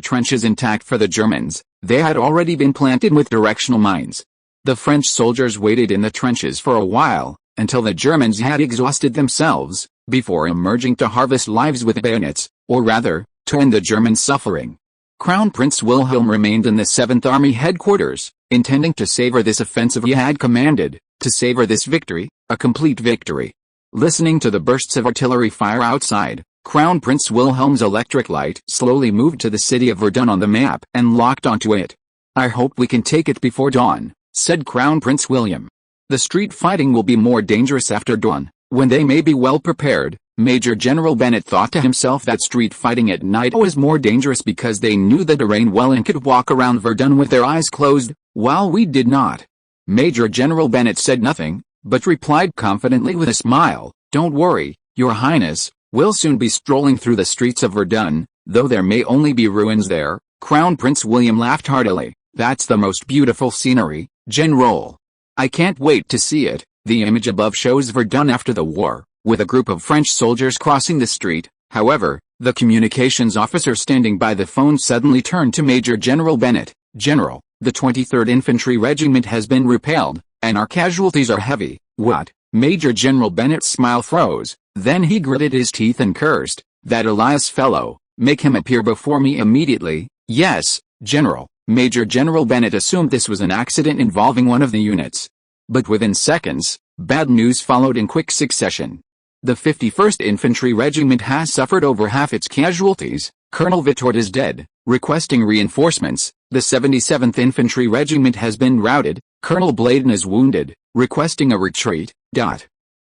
trenches intact for the Germans. They had already been planted with directional mines. The French soldiers waited in the trenches for a while, until the Germans had exhausted themselves, before emerging to harvest lives with bayonets, or rather, to end the German suffering. Crown Prince Wilhelm remained in the 7th Army headquarters, intending to savor this offensive he had commanded, to savor this victory, a complete victory. Listening to the bursts of artillery fire outside, Crown Prince Wilhelm's electric light slowly moved to the city of Verdun on the map and locked onto it. "I hope we can take it before dawn," said Crown Prince William. "The street fighting will be more dangerous after dawn, when they may be well prepared." Major General Bennett thought to himself that street fighting at night was more dangerous because they knew the terrain well and could walk around Verdun with their eyes closed, while we did not. Major General Bennett said nothing, but replied confidently with a smile, "Don't worry, Your Highness, we'll soon be strolling through the streets of Verdun, though there may only be ruins there." Crown Prince William laughed heartily. "That's the most beautiful scenery, General. I can't wait to see it." The image above shows Verdun after the war, with a group of French soldiers crossing the street. However, the communications officer standing by the phone suddenly turned to Major General Bennett. "General, the 23rd Infantry Regiment has been repelled, and our casualties are heavy." "What?" Major General Bennett's smile froze, then he gritted his teeth and cursed, "That Elias fellow, make him appear before me immediately." "Yes, General." Major General Bennett assumed this was an accident involving one of the units. But within seconds, bad news followed in quick succession. The 51st Infantry Regiment has suffered over half its casualties. Colonel Vittort is dead, requesting reinforcements. The 77th Infantry Regiment has been routed. Colonel Bladen is wounded, requesting a retreat.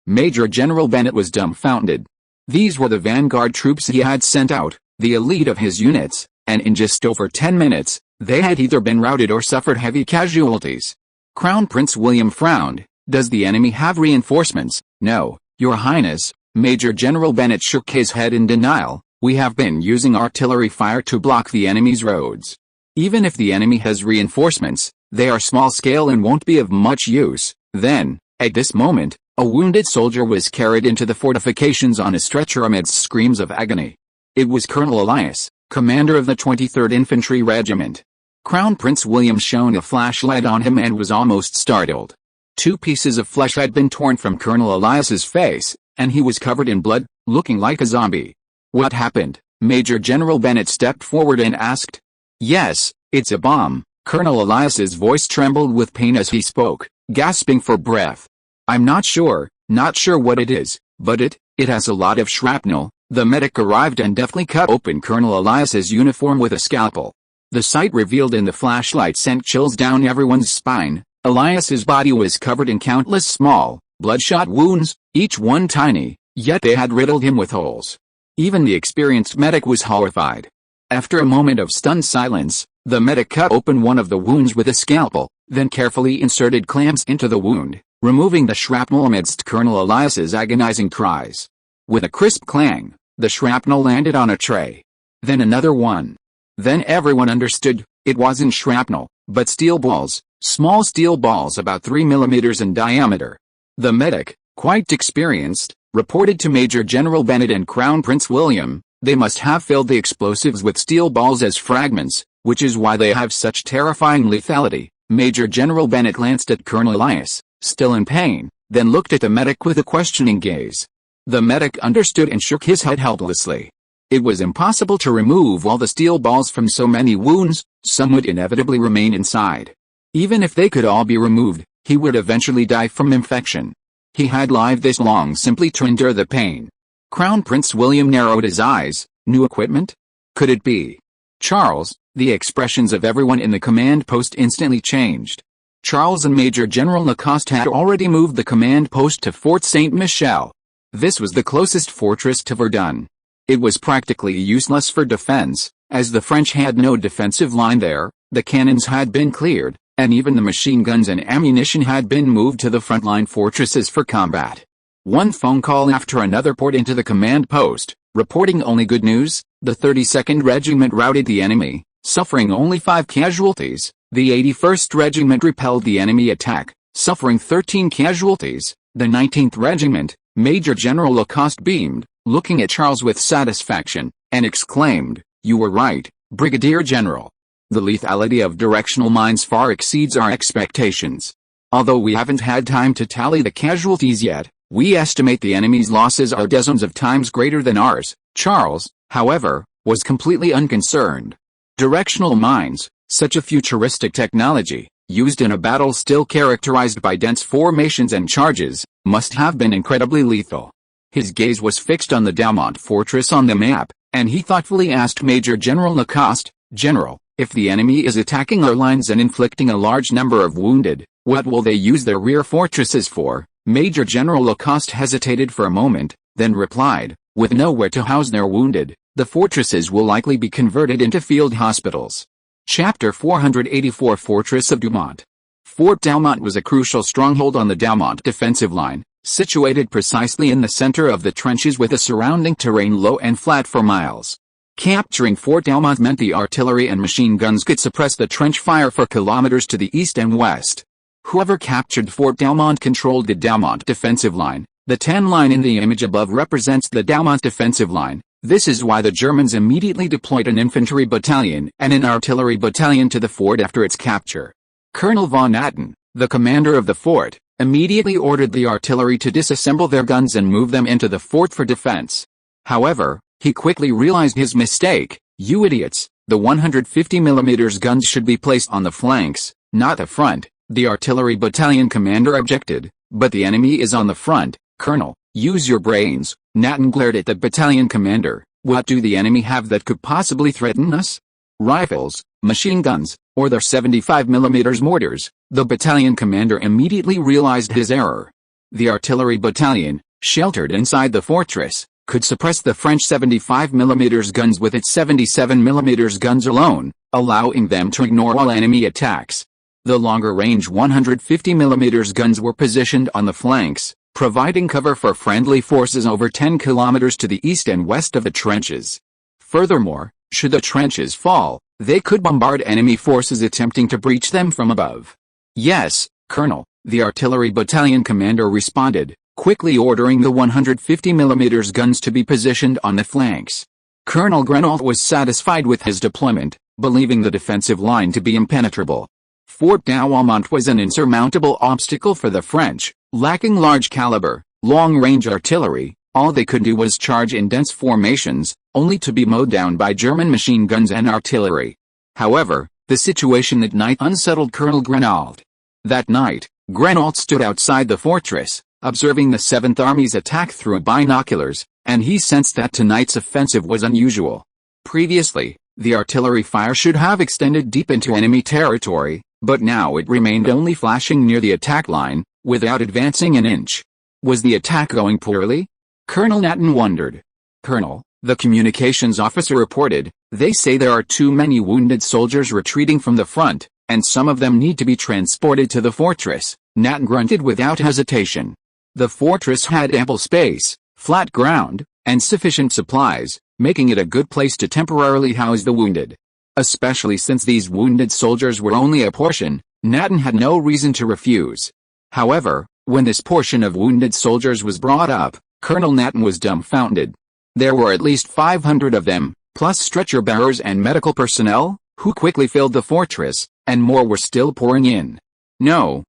Major General Bennett was dumbfounded. These were the vanguard troops he had sent out, the elite of his units, and in just over 10 minutes, they had either been routed or suffered heavy casualties. Crown Prince William frowned. "Does the enemy have reinforcements?" "No, Your Highness." Major General Bennett shook his head in denial. "We have been using artillery fire to block the enemy's roads. Even if the enemy has reinforcements, they are small scale and won't be of much use." Then, at this moment, a wounded soldier was carried into the fortifications on a stretcher amidst screams of agony. It was Colonel Elias, commander of the 23rd Infantry Regiment. Crown Prince William shone a flashlight on him and was almost startled. 2 pieces of flesh had been torn from Colonel Elias's face, and he was covered in blood, looking like a zombie. "What happened?" Major General Bennett stepped forward and asked. "Yes, it's a bomb." Colonel Elias's voice trembled with pain as he spoke, gasping for breath. "I'm not sure what it is, but it has a lot of shrapnel." The medic arrived and deftly cut open Colonel Elias's uniform with a scalpel. The sight revealed in the flashlight sent chills down everyone's spine. Elias's body was covered in countless small, bloodshot wounds, each one tiny, yet they had riddled him with holes. Even the experienced medic was horrified. After a moment of stunned silence, the medic cut open one of the wounds with a scalpel, then carefully inserted clamps into the wound, removing the shrapnel amidst Colonel Elias's agonizing cries. With a crisp clang, the shrapnel landed on a tray. Then another one. Then everyone understood, it wasn't shrapnel, but steel balls, small steel balls about 3 millimeters in diameter. The medic, quite experienced, reported to Major General Bennett and Crown Prince William, "They must have filled the explosives with steel balls as fragments, which is why they have such terrifying lethality." Major General Bennett glanced at Colonel Elias, still in pain, then looked at the medic with a questioning gaze. The medic understood and shook his head helplessly. It was impossible to remove all the steel balls from so many wounds. Some would inevitably remain inside. Even if they could all be removed, he would eventually die from infection. He had lived this long simply to endure the pain. Crown Prince William narrowed his eyes. New equipment? Could it be Charles? The expressions of everyone in the command post instantly changed. Charles and Major General Lacoste had already moved the command post to Fort Saint-Michel. This was the closest fortress to Verdun. It was practically useless for defense, as the French had no defensive line there, the cannons had been cleared, and even the machine guns and ammunition had been moved to the frontline fortresses for combat. One phone call after another poured into the command post, reporting only good news. The 32nd Regiment routed the enemy, suffering only 5 casualties. The 81st Regiment repelled the enemy attack, suffering 13 casualties. The 19th Regiment, Major General Lacoste beamed, looking at Charles with satisfaction, and exclaimed, "You were right, Brigadier General. The lethality of directional mines far exceeds our expectations. Although we haven't had time to tally the casualties yet, we estimate the enemy's losses are dozens of times greater than ours." Charles, however, was completely unconcerned. Directional mines, such a futuristic technology, used in a battle still characterized by dense formations and charges, must have been incredibly lethal. His gaze was fixed on the Daumont fortress on the map, and he thoughtfully asked Major General Lacoste, "General, if the enemy is attacking our lines and inflicting a large number of wounded, what will they use their rear fortresses for?" Major General Lacoste hesitated for a moment, then replied, "With nowhere to house their wounded, the fortresses will likely be converted into field hospitals." Chapter 484 Fortress of Daumont. Fort Daumont was a crucial stronghold on the Daumont defensive line, situated precisely in the center of the trenches with the surrounding terrain low and flat for miles. Capturing Fort Daumont meant the artillery and machine guns could suppress the trench fire for kilometers to the east and west. Whoever captured Fort Daumont controlled the Daumont defensive line. The tan line in the image above represents the Daumont defensive line. This is why the Germans immediately deployed an infantry battalion and an artillery battalion to the fort after its capture. Colonel von Atten, the commander of the fort, immediately ordered the artillery to disassemble their guns and move them into the fort for defense. However, he quickly realized his mistake. "You idiots, the 150mm guns should be placed on the flanks, not the front," the artillery battalion commander objected. "But the enemy is on the front, Colonel. Use your brains." Natten glared at the battalion commander. "What do the enemy have that could possibly threaten us? Rifles, machine guns, or their 75mm mortars?" The battalion commander immediately realized his error. The artillery battalion, sheltered inside the fortress, could suppress the French 75mm guns with its 77mm guns alone, allowing them to ignore all enemy attacks. The longer-range 150mm guns were positioned on the flanks, providing cover for friendly forces over 10 kilometers to the east and west of the trenches. Furthermore, should the trenches fall, they could bombard enemy forces attempting to breach them from above. "Yes, Colonel," the artillery battalion commander responded, quickly ordering the 150mm guns to be positioned on the flanks. Colonel Granault was satisfied with his deployment, believing the defensive line to be impenetrable. Fort Daumont was an insurmountable obstacle for the French. Lacking large-caliber, long-range artillery, all they could do was charge in dense formations, only to be mowed down by German machine guns and artillery. However, the situation that night unsettled Colonel Granault. That night, Granault stood outside the fortress, observing the 7th Army's attack through binoculars, and he sensed that tonight's offensive was unusual. Previously, the artillery fire should have extended deep into enemy territory, but now it remained only flashing near the attack line, without advancing an inch. Was the attack going poorly? Colonel Natten wondered. "Colonel," the communications officer reported, "they say there are too many wounded soldiers retreating from the front, and some of them need to be transported to the fortress." Natten grunted without hesitation. The fortress had ample space, flat ground, and sufficient supplies, making it a good place to temporarily house the wounded. Especially since these wounded soldiers were only a portion, Natten had no reason to refuse. However, when this portion of wounded soldiers was brought up, Colonel Natten was dumbfounded. There were at least 500 of them, plus stretcher-bearers and medical personnel, who quickly filled the fortress, and more were still pouring in. No,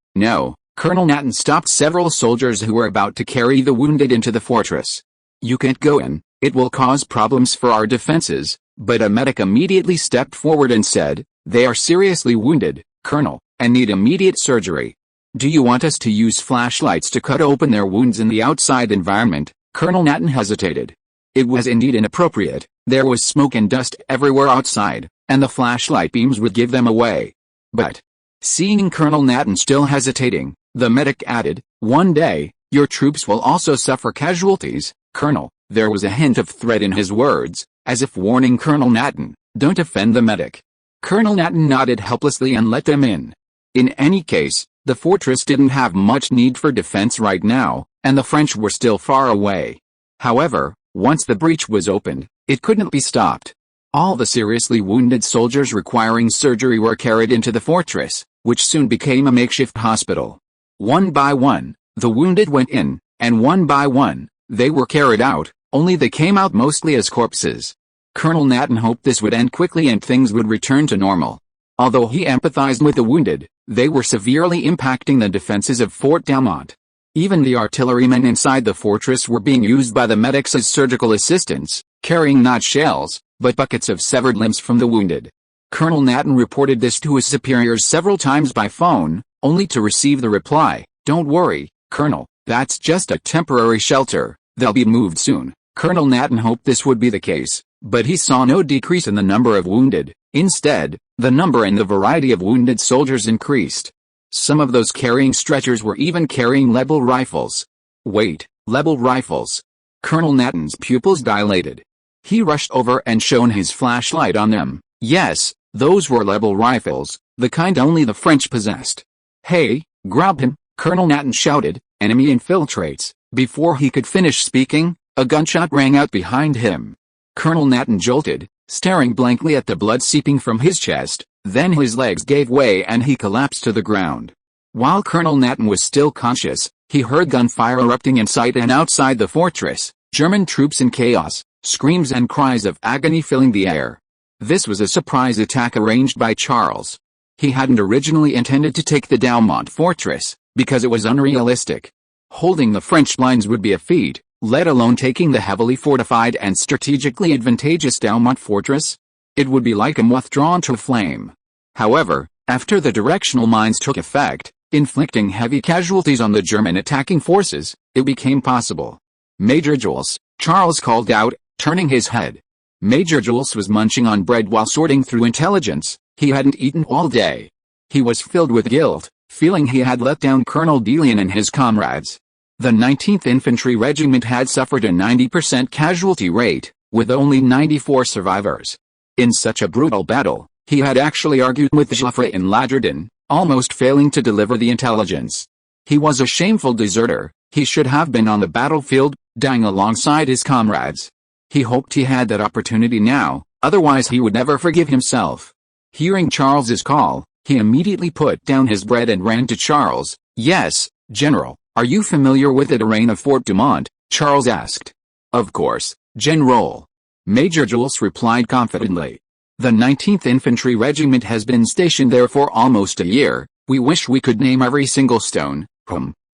Colonel Natten stopped several soldiers who were about to carry the wounded into the fortress. "You can't go in, it will cause problems for our defenses," but a medic immediately stepped forward and said, "They are seriously wounded, Colonel, and need immediate surgery. Do you want us to use flashlights to cut open their wounds in the outside environment? Colonel Natton hesitated. It was indeed inappropriate. There was smoke and dust everywhere outside, and the flashlight beams would give them away. But, seeing Colonel Natton still hesitating, the medic added, "One day, your troops will also suffer casualties, Colonel." There was a hint of threat in his words, as if warning Colonel Natton, "Don't offend the medic." Colonel Natton nodded helplessly and let them in. In any case, the fortress didn't have much need for defense right now, and the French were still far away. However, once the breach was opened, it couldn't be stopped. All the seriously wounded soldiers requiring surgery were carried into the fortress, which soon became a makeshift hospital. One by one, the wounded went in, and one by one, they were carried out, only they came out mostly as corpses. Colonel Natton hoped this would end quickly and things would return to normal. Although he empathized with the wounded, they were severely impacting the defenses of Fort Dalmont. Even the artillerymen inside the fortress were being used by the medics as surgical assistants, carrying not shells, but buckets of severed limbs from the wounded. Colonel Natton reported this to his superiors several times by phone, only to receive the reply, "Don't worry, Colonel, that's just a temporary shelter, they'll be moved soon." Colonel Natton hoped this would be the case, but he saw no decrease in the number of wounded. Instead, the number and the variety of wounded soldiers increased. Some of those carrying stretchers were even carrying level rifles. Wait, level rifles? Colonel Natton's pupils dilated. He rushed over and shone his flashlight on them. Yes, those were level rifles, the kind only the French possessed. "Hey, grab him!" Colonel Natton shouted, "Enemy infiltrates." Before he could finish speaking, a gunshot rang out behind him. Colonel Natton jolted, staring blankly at the blood seeping from his chest, then his legs gave way and he collapsed to the ground. While Colonel Natton was still conscious, he heard gunfire erupting inside and outside the fortress, German troops in chaos, screams and cries of agony filling the air. This was a surprise attack arranged by Charles. He hadn't originally intended to take the Dalmont fortress, because it was unrealistic. Holding the French lines would be a feat, let alone taking the heavily fortified and strategically advantageous Dalmont fortress. It would be like a moth drawn to a flame. However, after the directional mines took effect, inflicting heavy casualties on the German attacking forces, it became possible. "Major Jules," Charles called out, turning his head. Major Jules was munching on bread while sorting through intelligence. He hadn't eaten all day. He was filled with guilt, feeling he had let down Colonel Delian and his comrades. The 19th Infantry Regiment had suffered a 90% casualty rate, with only 94 survivors. In such a brutal battle, he had actually argued with Joffre in Ladredon, almost failing to deliver the intelligence. He was a shameful deserter. He should have been on the battlefield, dying alongside his comrades. He hoped he had that opportunity now, otherwise he would never forgive himself. Hearing Charles's call, he immediately put down his bread and ran to Charles. "Yes, General, are you familiar with the terrain of Fort Dumont?" Charles asked. "Of course, General," Major Jules replied confidently. "The 19th Infantry Regiment has been stationed there for almost a year. We wish we could name every single stone."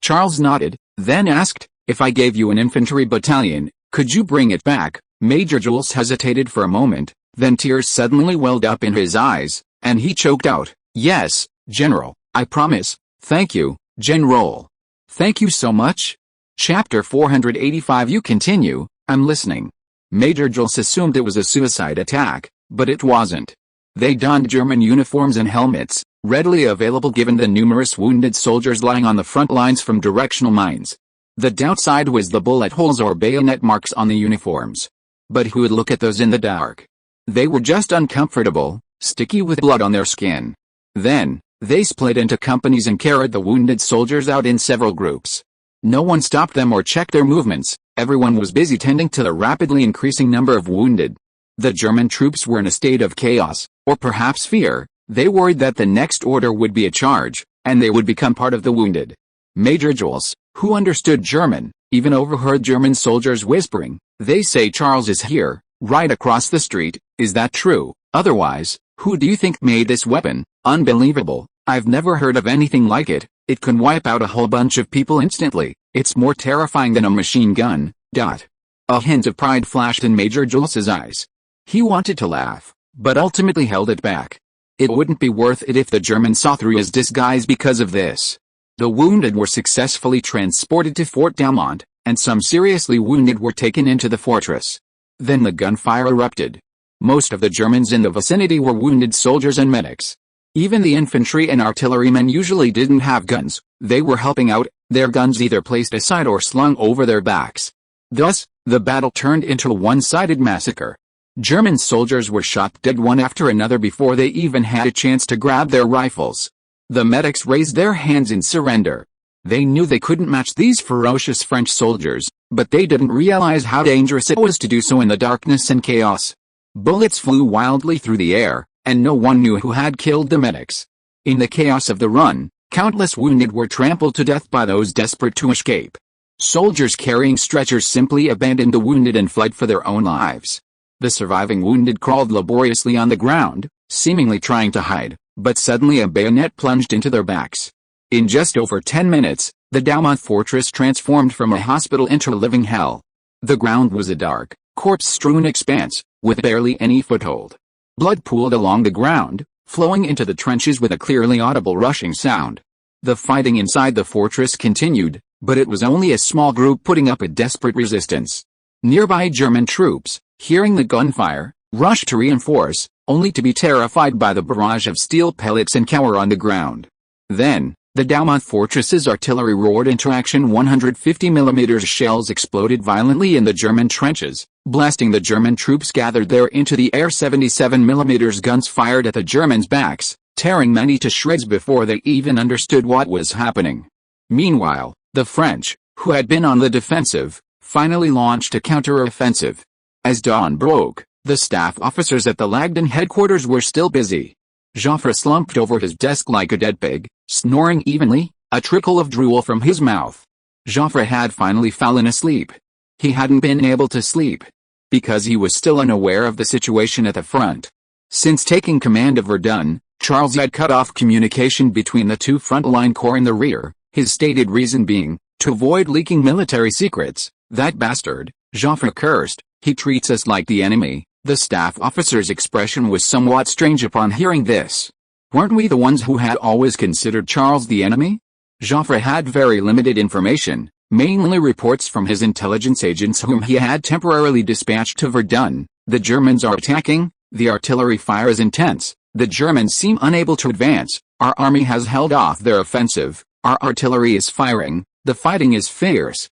Charles nodded, then asked, "If I gave you an infantry battalion, could you bring it back?" Major Jules hesitated for a moment, then tears suddenly welled up in his eyes, and he choked out, "Yes, General, I promise." "Thank you, General." "Thank you so much." Chapter 485. You continue, I'm listening. Major Jules assumed it was a suicide attack, but it wasn't. They donned German uniforms and helmets, readily available given the numerous wounded soldiers lying on the front lines from directional mines. The downside was the bullet holes or bayonet marks on the uniforms. But who would look at those in the dark? They were just uncomfortable, sticky with blood on their skin. Then, they split into companies and carried the wounded soldiers out in several groups. No one stopped them or checked their movements. Everyone was busy tending to the rapidly increasing number of wounded. The German troops were in a state of chaos, or perhaps fear. They worried that the next order would be a charge, and they would become part of the wounded. Major Jules, who understood German, even overheard German soldiers whispering, "They say Charles is here, right across the street. Is that true? Otherwise, who do you think made this weapon? Unbelievable. I've never heard of anything like it. It can wipe out a whole bunch of people instantly. It's more terrifying than a machine gun." A hint of pride flashed in Major Jules's eyes. He wanted to laugh, but ultimately held it back. It wouldn't be worth it if the Germans saw through his disguise because of this. The wounded were successfully transported to Fort Douaumont, and some seriously wounded were taken into the fortress. Then the gunfire erupted. Most of the Germans in the vicinity were wounded soldiers and medics. Even the infantry and artillerymen usually didn't have guns. They were helping out, their guns either placed aside or slung over their backs. Thus, the battle turned into a one-sided massacre. German soldiers were shot dead one after another before they even had a chance to grab their rifles. The medics raised their hands in surrender. They knew they couldn't match these ferocious French soldiers, but they didn't realize how dangerous it was to do so in the darkness and chaos. Bullets flew wildly through the air, and no one knew who had killed the medics. In the chaos of the run, countless wounded were trampled to death by those desperate to escape. Soldiers carrying stretchers simply abandoned the wounded and fled for their own lives. The surviving wounded crawled laboriously on the ground, seemingly trying to hide, but suddenly a bayonet plunged into their backs. In just over 10 minutes, the Douaumont fortress transformed from a hospital into a living hell. The ground was a dark, corpse-strewn expanse, with barely any foothold. Blood pooled along the ground, flowing into the trenches with a clearly audible rushing sound. The fighting inside the fortress continued, but it was only a small group putting up a desperate resistance. Nearby German troops, hearing the gunfire, rushed to reinforce, only to be terrified by the barrage of steel pellets and cower on the ground. Then, the Douaumont fortress's artillery roared into action. 150mm shells exploded violently in the German trenches, blasting the German troops gathered there into the air. 77mm guns fired at the Germans' backs, tearing many to shreds before they even understood what was happening. Meanwhile, the French, who had been on the defensive, finally launched a counter-offensive. As dawn broke, the staff officers at the Lagdon headquarters were still busy. Joffre slumped over his desk like a dead pig, snoring evenly, a trickle of drool from his mouth. Joffre had finally fallen asleep. He hadn't been able to sleep because he was still unaware of the situation at the front. Since taking command of Verdun, Charles had cut off communication between the two front-line corps in the rear, his stated reason being, to avoid leaking military secrets. That bastard, Joffre cursed, he treats us like the enemy. The staff officer's expression was somewhat strange upon hearing this. Weren't we the ones who had always considered Charles the enemy? Joffre had very limited information, mainly reports from his intelligence agents whom he had temporarily dispatched to Verdun. The Germans are attacking, the artillery fire is intense, the Germans seem unable to advance, our army has held off their offensive, our artillery is firing, the fighting is fierce.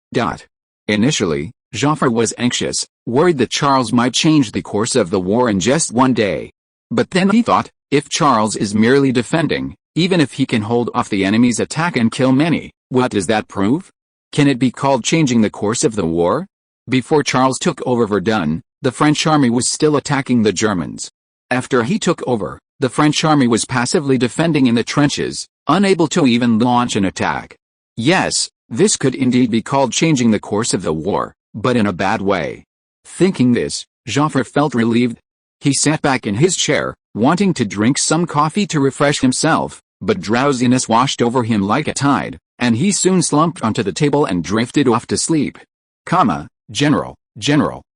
Initially, Joffre was anxious, worried that Charles might change the course of the war in just one day. But then he thought, if Charles is merely defending, even if he can hold off the enemy's attack and kill many, what does that prove? Can it be called changing the course of the war? Before Charles took over Verdun, the French army was still attacking the Germans. After he took over, the French army was passively defending in the trenches, unable to even launch an attack. Yes, this could indeed be called changing the course of the war, but in a bad way. Thinking this, Joffre felt relieved. He sat back in his chair, wanting to drink some coffee to refresh himself, but drowsiness washed over him like a tide, and he soon slumped onto the table and drifted off to sleep. General,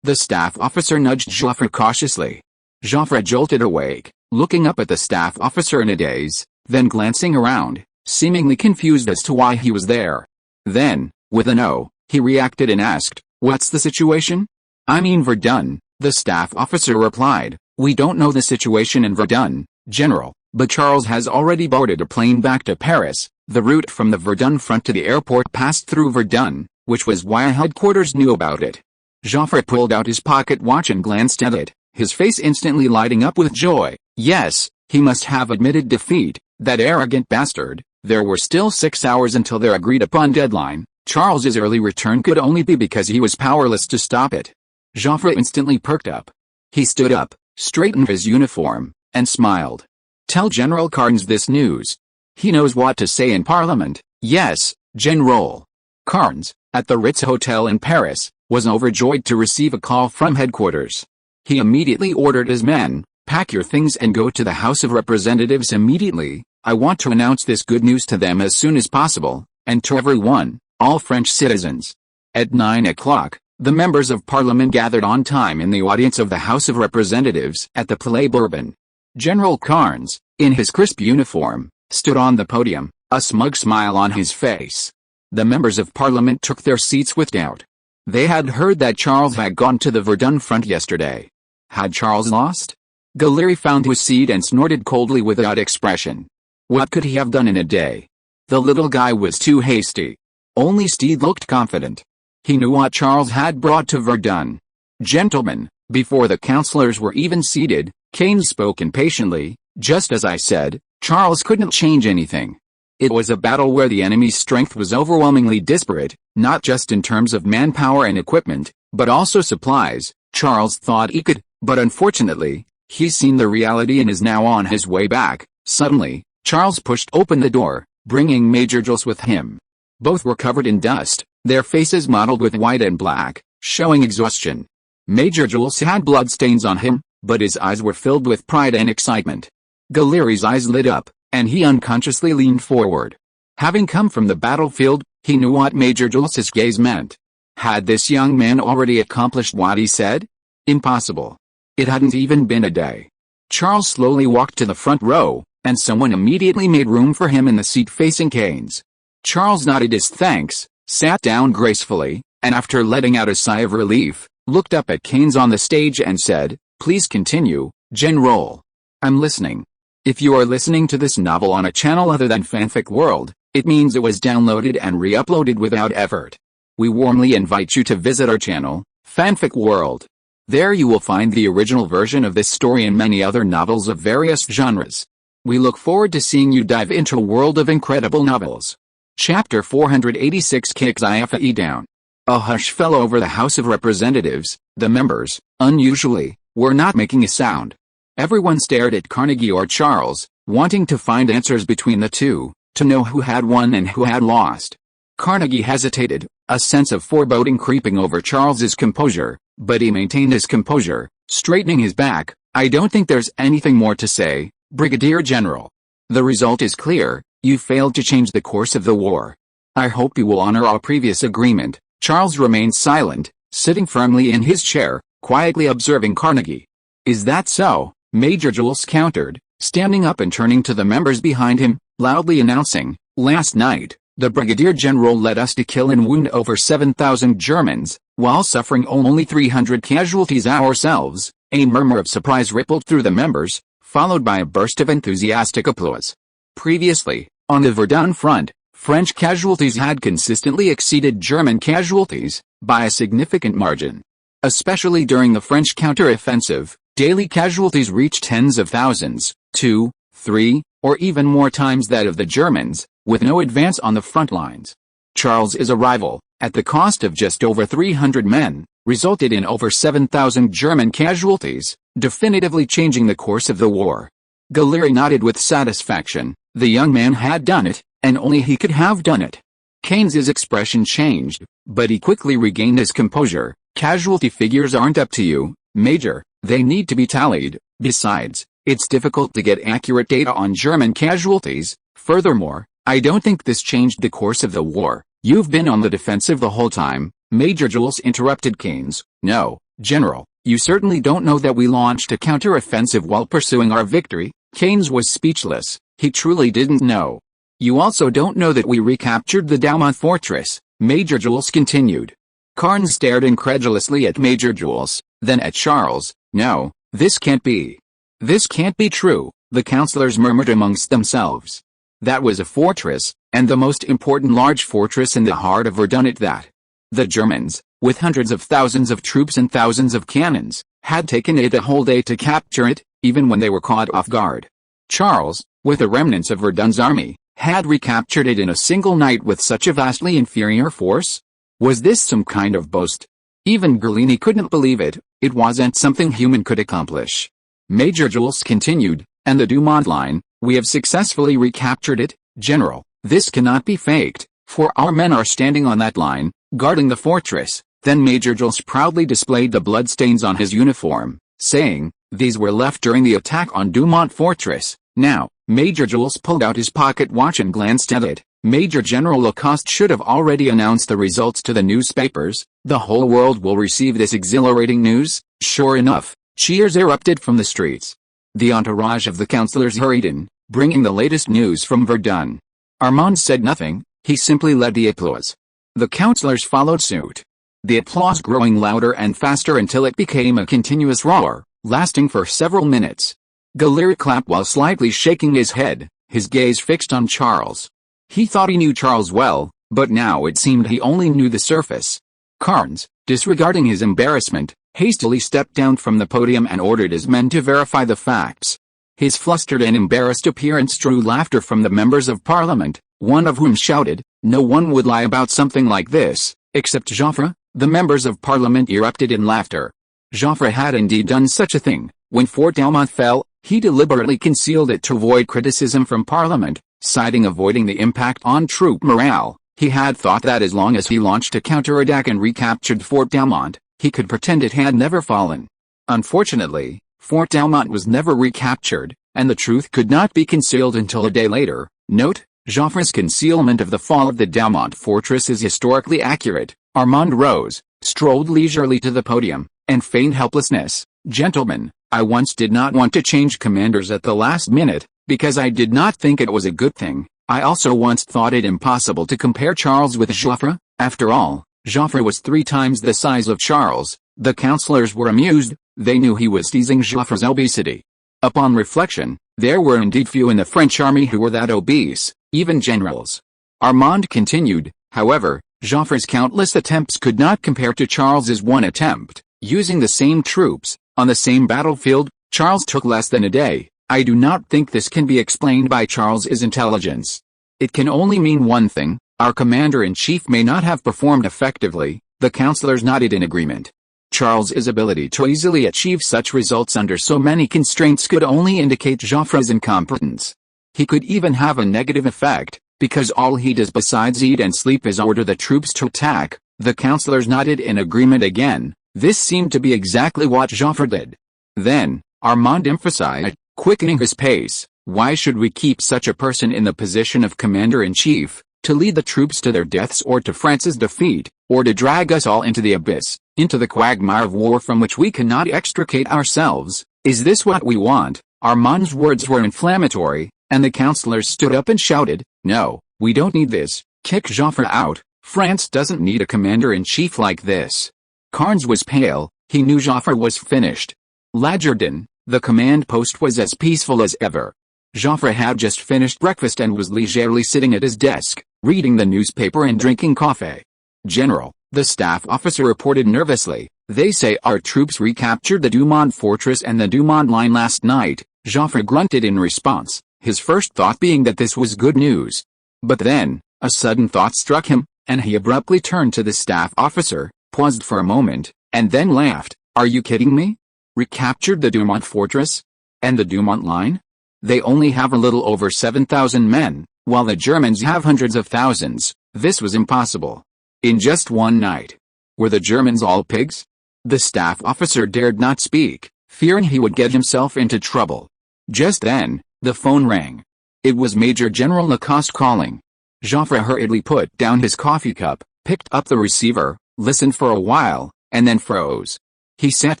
the staff officer nudged Joffre cautiously. Joffre jolted awake, looking up at the staff officer in a daze, then glancing around, seemingly confused as to why he was there. Then, with an "oh," he reacted and asked, "What's the situation?" "I mean Verdun," the staff officer replied. "We don't know the situation in Verdun, General, but Charles has already boarded a plane back to Paris. The route from the Verdun front to the airport passed through Verdun, which was why headquarters knew about it." Joffre pulled out his pocket watch and glanced at it, his face instantly lighting up with joy. Yes, he must have admitted defeat, that arrogant bastard. There were still 6 hours until their agreed-upon deadline. Charles's early return could only be because he was powerless to stop it. Joffre instantly perked up. He stood up, straightened his uniform, and smiled. "Tell General Carnes this news. He knows what to say in Parliament." "Yes, General." Carnes, at the Ritz Hotel in Paris, was overjoyed to receive a call from headquarters. He immediately ordered his men, "Pack your things and go to the House of Representatives immediately. I want to announce this good news to them as soon as possible, and to everyone, all French citizens." At 9 o'clock, the members of Parliament gathered on time in the audience of the House of Representatives at the Palais Bourbon. General Carnes, in his crisp uniform, stood on the podium, a smug smile on his face. The members of Parliament took their seats with doubt. They had heard that Charles had gone to the Verdun front yesterday. Had Charles lost? Galleri found his seat and snorted coldly without expression. What could he have done in a day? The little guy was too hasty. Only Steed looked confident. He knew what Charles had brought to Verdun. Gentlemen, before the councillors were even seated, Keynes spoke impatiently. Just as I said, Charles couldn't change anything. It was a battle where the enemy's strength was overwhelmingly disparate, not just in terms of manpower and equipment, but also supplies. Charles thought he could, but unfortunately, he's seen the reality and is now on his way back. Suddenly, Charles pushed open the door, bringing Major Jules with him. Both were covered in dust, their faces mottled with white and black, showing exhaustion. Major Jules had bloodstains on him, but his eyes were filled with pride and excitement. Galleri's eyes lit up, and he unconsciously leaned forward. Having come from the battlefield, he knew what Major Jules's gaze meant. Had this young man already accomplished what he said? Impossible. It hadn't even been a day. Charles slowly walked to the front row, and someone immediately made room for him in the seat facing Keynes. Charles nodded his thanks, sat down gracefully, and after letting out a sigh of relief, looked up at Keynes on the stage and said, "Please continue, General. I'm listening." If you are listening to this novel on a channel other than Fanfic World, it means it was downloaded and re-uploaded without effort. We warmly invite you to visit our channel, Fanfic World. There you will find the original version of this story and many other novels of various genres. We look forward to seeing you dive into a world of incredible novels. Chapter 486 kicks IFE down. A hush fell over the House of Representatives. The members, unusually, were not making a sound. Everyone stared at Carnegie or Charles, wanting to find answers between the two, to know who had won and who had lost. Carnegie hesitated, a sense of foreboding creeping over Charles's composure, but he maintained his composure, straightening his back. "I don't think there's anything more to say, Brigadier General. The result is clear, you failed to change the course of the war. I hope you will honor our previous agreement." Charles remained silent, sitting firmly in his chair, quietly observing Carnegie. "Is that so?" Major Jules countered, standing up and turning to the members behind him, loudly announcing, "Last night, the Brigadier General led us to kill and wound over 7,000 Germans, while suffering only 300 casualties ourselves." A murmur of surprise rippled through the members, followed by a burst of enthusiastic applause. Previously, on the Verdun front, French casualties had consistently exceeded German casualties, by a significant margin. Especially during the French counter-offensive, daily casualties reached tens of thousands, 2, 3, or even more times that of the Germans, with no advance on the front lines. Charles's arrival, at the cost of just over 300 men, resulted in over 7,000 German casualties, definitively changing the course of the war. Galleri nodded with satisfaction. The young man had done it, and only he could have done it. Keynes's expression changed, but he quickly regained his composure. "Casualty figures aren't up to you, Major, they need to be tallied. Besides, it's difficult to get accurate data on German casualties. Furthermore, I don't think this changed the course of the war. You've been on the defensive the whole time." Major Jules interrupted Keynes. "No, General, you certainly don't know that we launched a counter-offensive while pursuing our victory." Keynes was speechless. He truly didn't know. "You also don't know that we recaptured the Daumont fortress," Major Jules continued. Carnes stared incredulously at Major Jules, then at Charles. "No, this can't be. This can't be true," the councillors murmured amongst themselves. That was a fortress, and the most important large fortress in the heart of Verdun at that. The Germans, with hundreds of thousands of troops and thousands of cannons, had taken it a whole day to capture it, even when they were caught off guard. Charles, with the remnants of Verdun's army, had recaptured it in a single night with such a vastly inferior force? Was this some kind of boast? Even Gerlini couldn't believe it. It wasn't something human could accomplish. Major Jules continued, "And the Daumont line, we have successfully recaptured it, General. This cannot be faked, for our men are standing on that line, guarding the fortress." Then Major Jules proudly displayed the bloodstains on his uniform, saying, "These were left during the attack on Daumont fortress." Now, Major Jules pulled out his pocket watch and glanced at it. Major General Lacoste should have already announced the results to the newspapers. The whole world will receive this exhilarating news. Sure enough, cheers erupted from the streets. The entourage of the councillors hurried in, bringing the latest news from Verdun. Armand said nothing, he simply led the applause. The councillors followed suit. The applause growing louder and faster until it became a continuous roar, lasting for several minutes. Gallier clapped while slightly shaking his head, his gaze fixed on Charles. He thought he knew Charles well, but now it seemed he only knew the surface. Carnes, disregarding his embarrassment, hastily stepped down from the podium and ordered his men to verify the facts. His flustered and embarrassed appearance drew laughter from the members of parliament, one of whom shouted, "No one would lie about something like this, except Joffre." The members of parliament erupted in laughter. Joffre had indeed done such a thing. When Fort Douaumont fell, he deliberately concealed it to avoid criticism from parliament, citing avoiding the impact on troop morale. He had thought that as long as he launched a counterattack and recaptured Fort Douaumont, he could pretend it had never fallen. Unfortunately, Fort Douaumont was never recaptured, and the truth could not be concealed until a day later. Note: Joffre's concealment of the fall of the Douaumont fortress is historically accurate. Armand rose, strolled leisurely to the podium, and feigned helplessness. "Gentlemen, I once did not want to change commanders at the last minute, because I did not think it was a good thing. I also once thought it impossible to compare Charles with Joffre. After all, Joffre was 3 times the size of Charles." The councillors were amused, they knew he was teasing Joffre's obesity. Upon reflection, there were indeed few in the French army who were that obese, even generals. Armand continued, "However, Joffre's countless attempts could not compare to Charles's one attempt, using the same troops, on the same battlefield. Charles took less than a day. I do not think this can be explained by Charles's intelligence. It can only mean one thing: our commander-in-chief may not have performed effectively." The councillors nodded in agreement. Charles's ability to easily achieve such results under so many constraints could only indicate Joffre's incompetence. He could even have a negative effect, because all he does besides eat and sleep is order the troops to attack. The councillors nodded in agreement again. This seemed to be exactly what Joffre did. Then, Armand emphasized, quickening his pace, "Why should we keep such a person in the position of commander-in-chief, to lead the troops to their deaths or to France's defeat, or to drag us all into the abyss, into the quagmire of war from which we cannot extricate ourselves? Is this what we want?" Armand's words were inflammatory, and the councillors stood up and shouted, "No, we don't need this. Kick Joffre out. France doesn't need a commander-in-chief like this." Carnes was pale, he knew Joffre was finished. Lagerdon, the command post, was as peaceful as ever. Joffre had just finished breakfast and was leisurely sitting at his desk, reading the newspaper and drinking coffee. "General," the staff officer reported nervously, "they say our troops recaptured the Douaumont fortress and the Douaumont line last night." Joffre grunted in response, his first thought being that this was good news. But then, a sudden thought struck him, and he abruptly turned to the staff officer, paused for a moment, and then laughed. "Are you kidding me? Recaptured the Douaumont fortress? And the Douaumont line? They only have a little over 7,000 men, while the Germans have hundreds of thousands. This was impossible. In just one night. Were the Germans all pigs?" The staff officer dared not speak, fearing he would get himself into trouble. Just then, the phone rang. It was Major General Lacoste calling. Joffre hurriedly put down his coffee cup, picked up the receiver, listened for a while, and then froze. He sat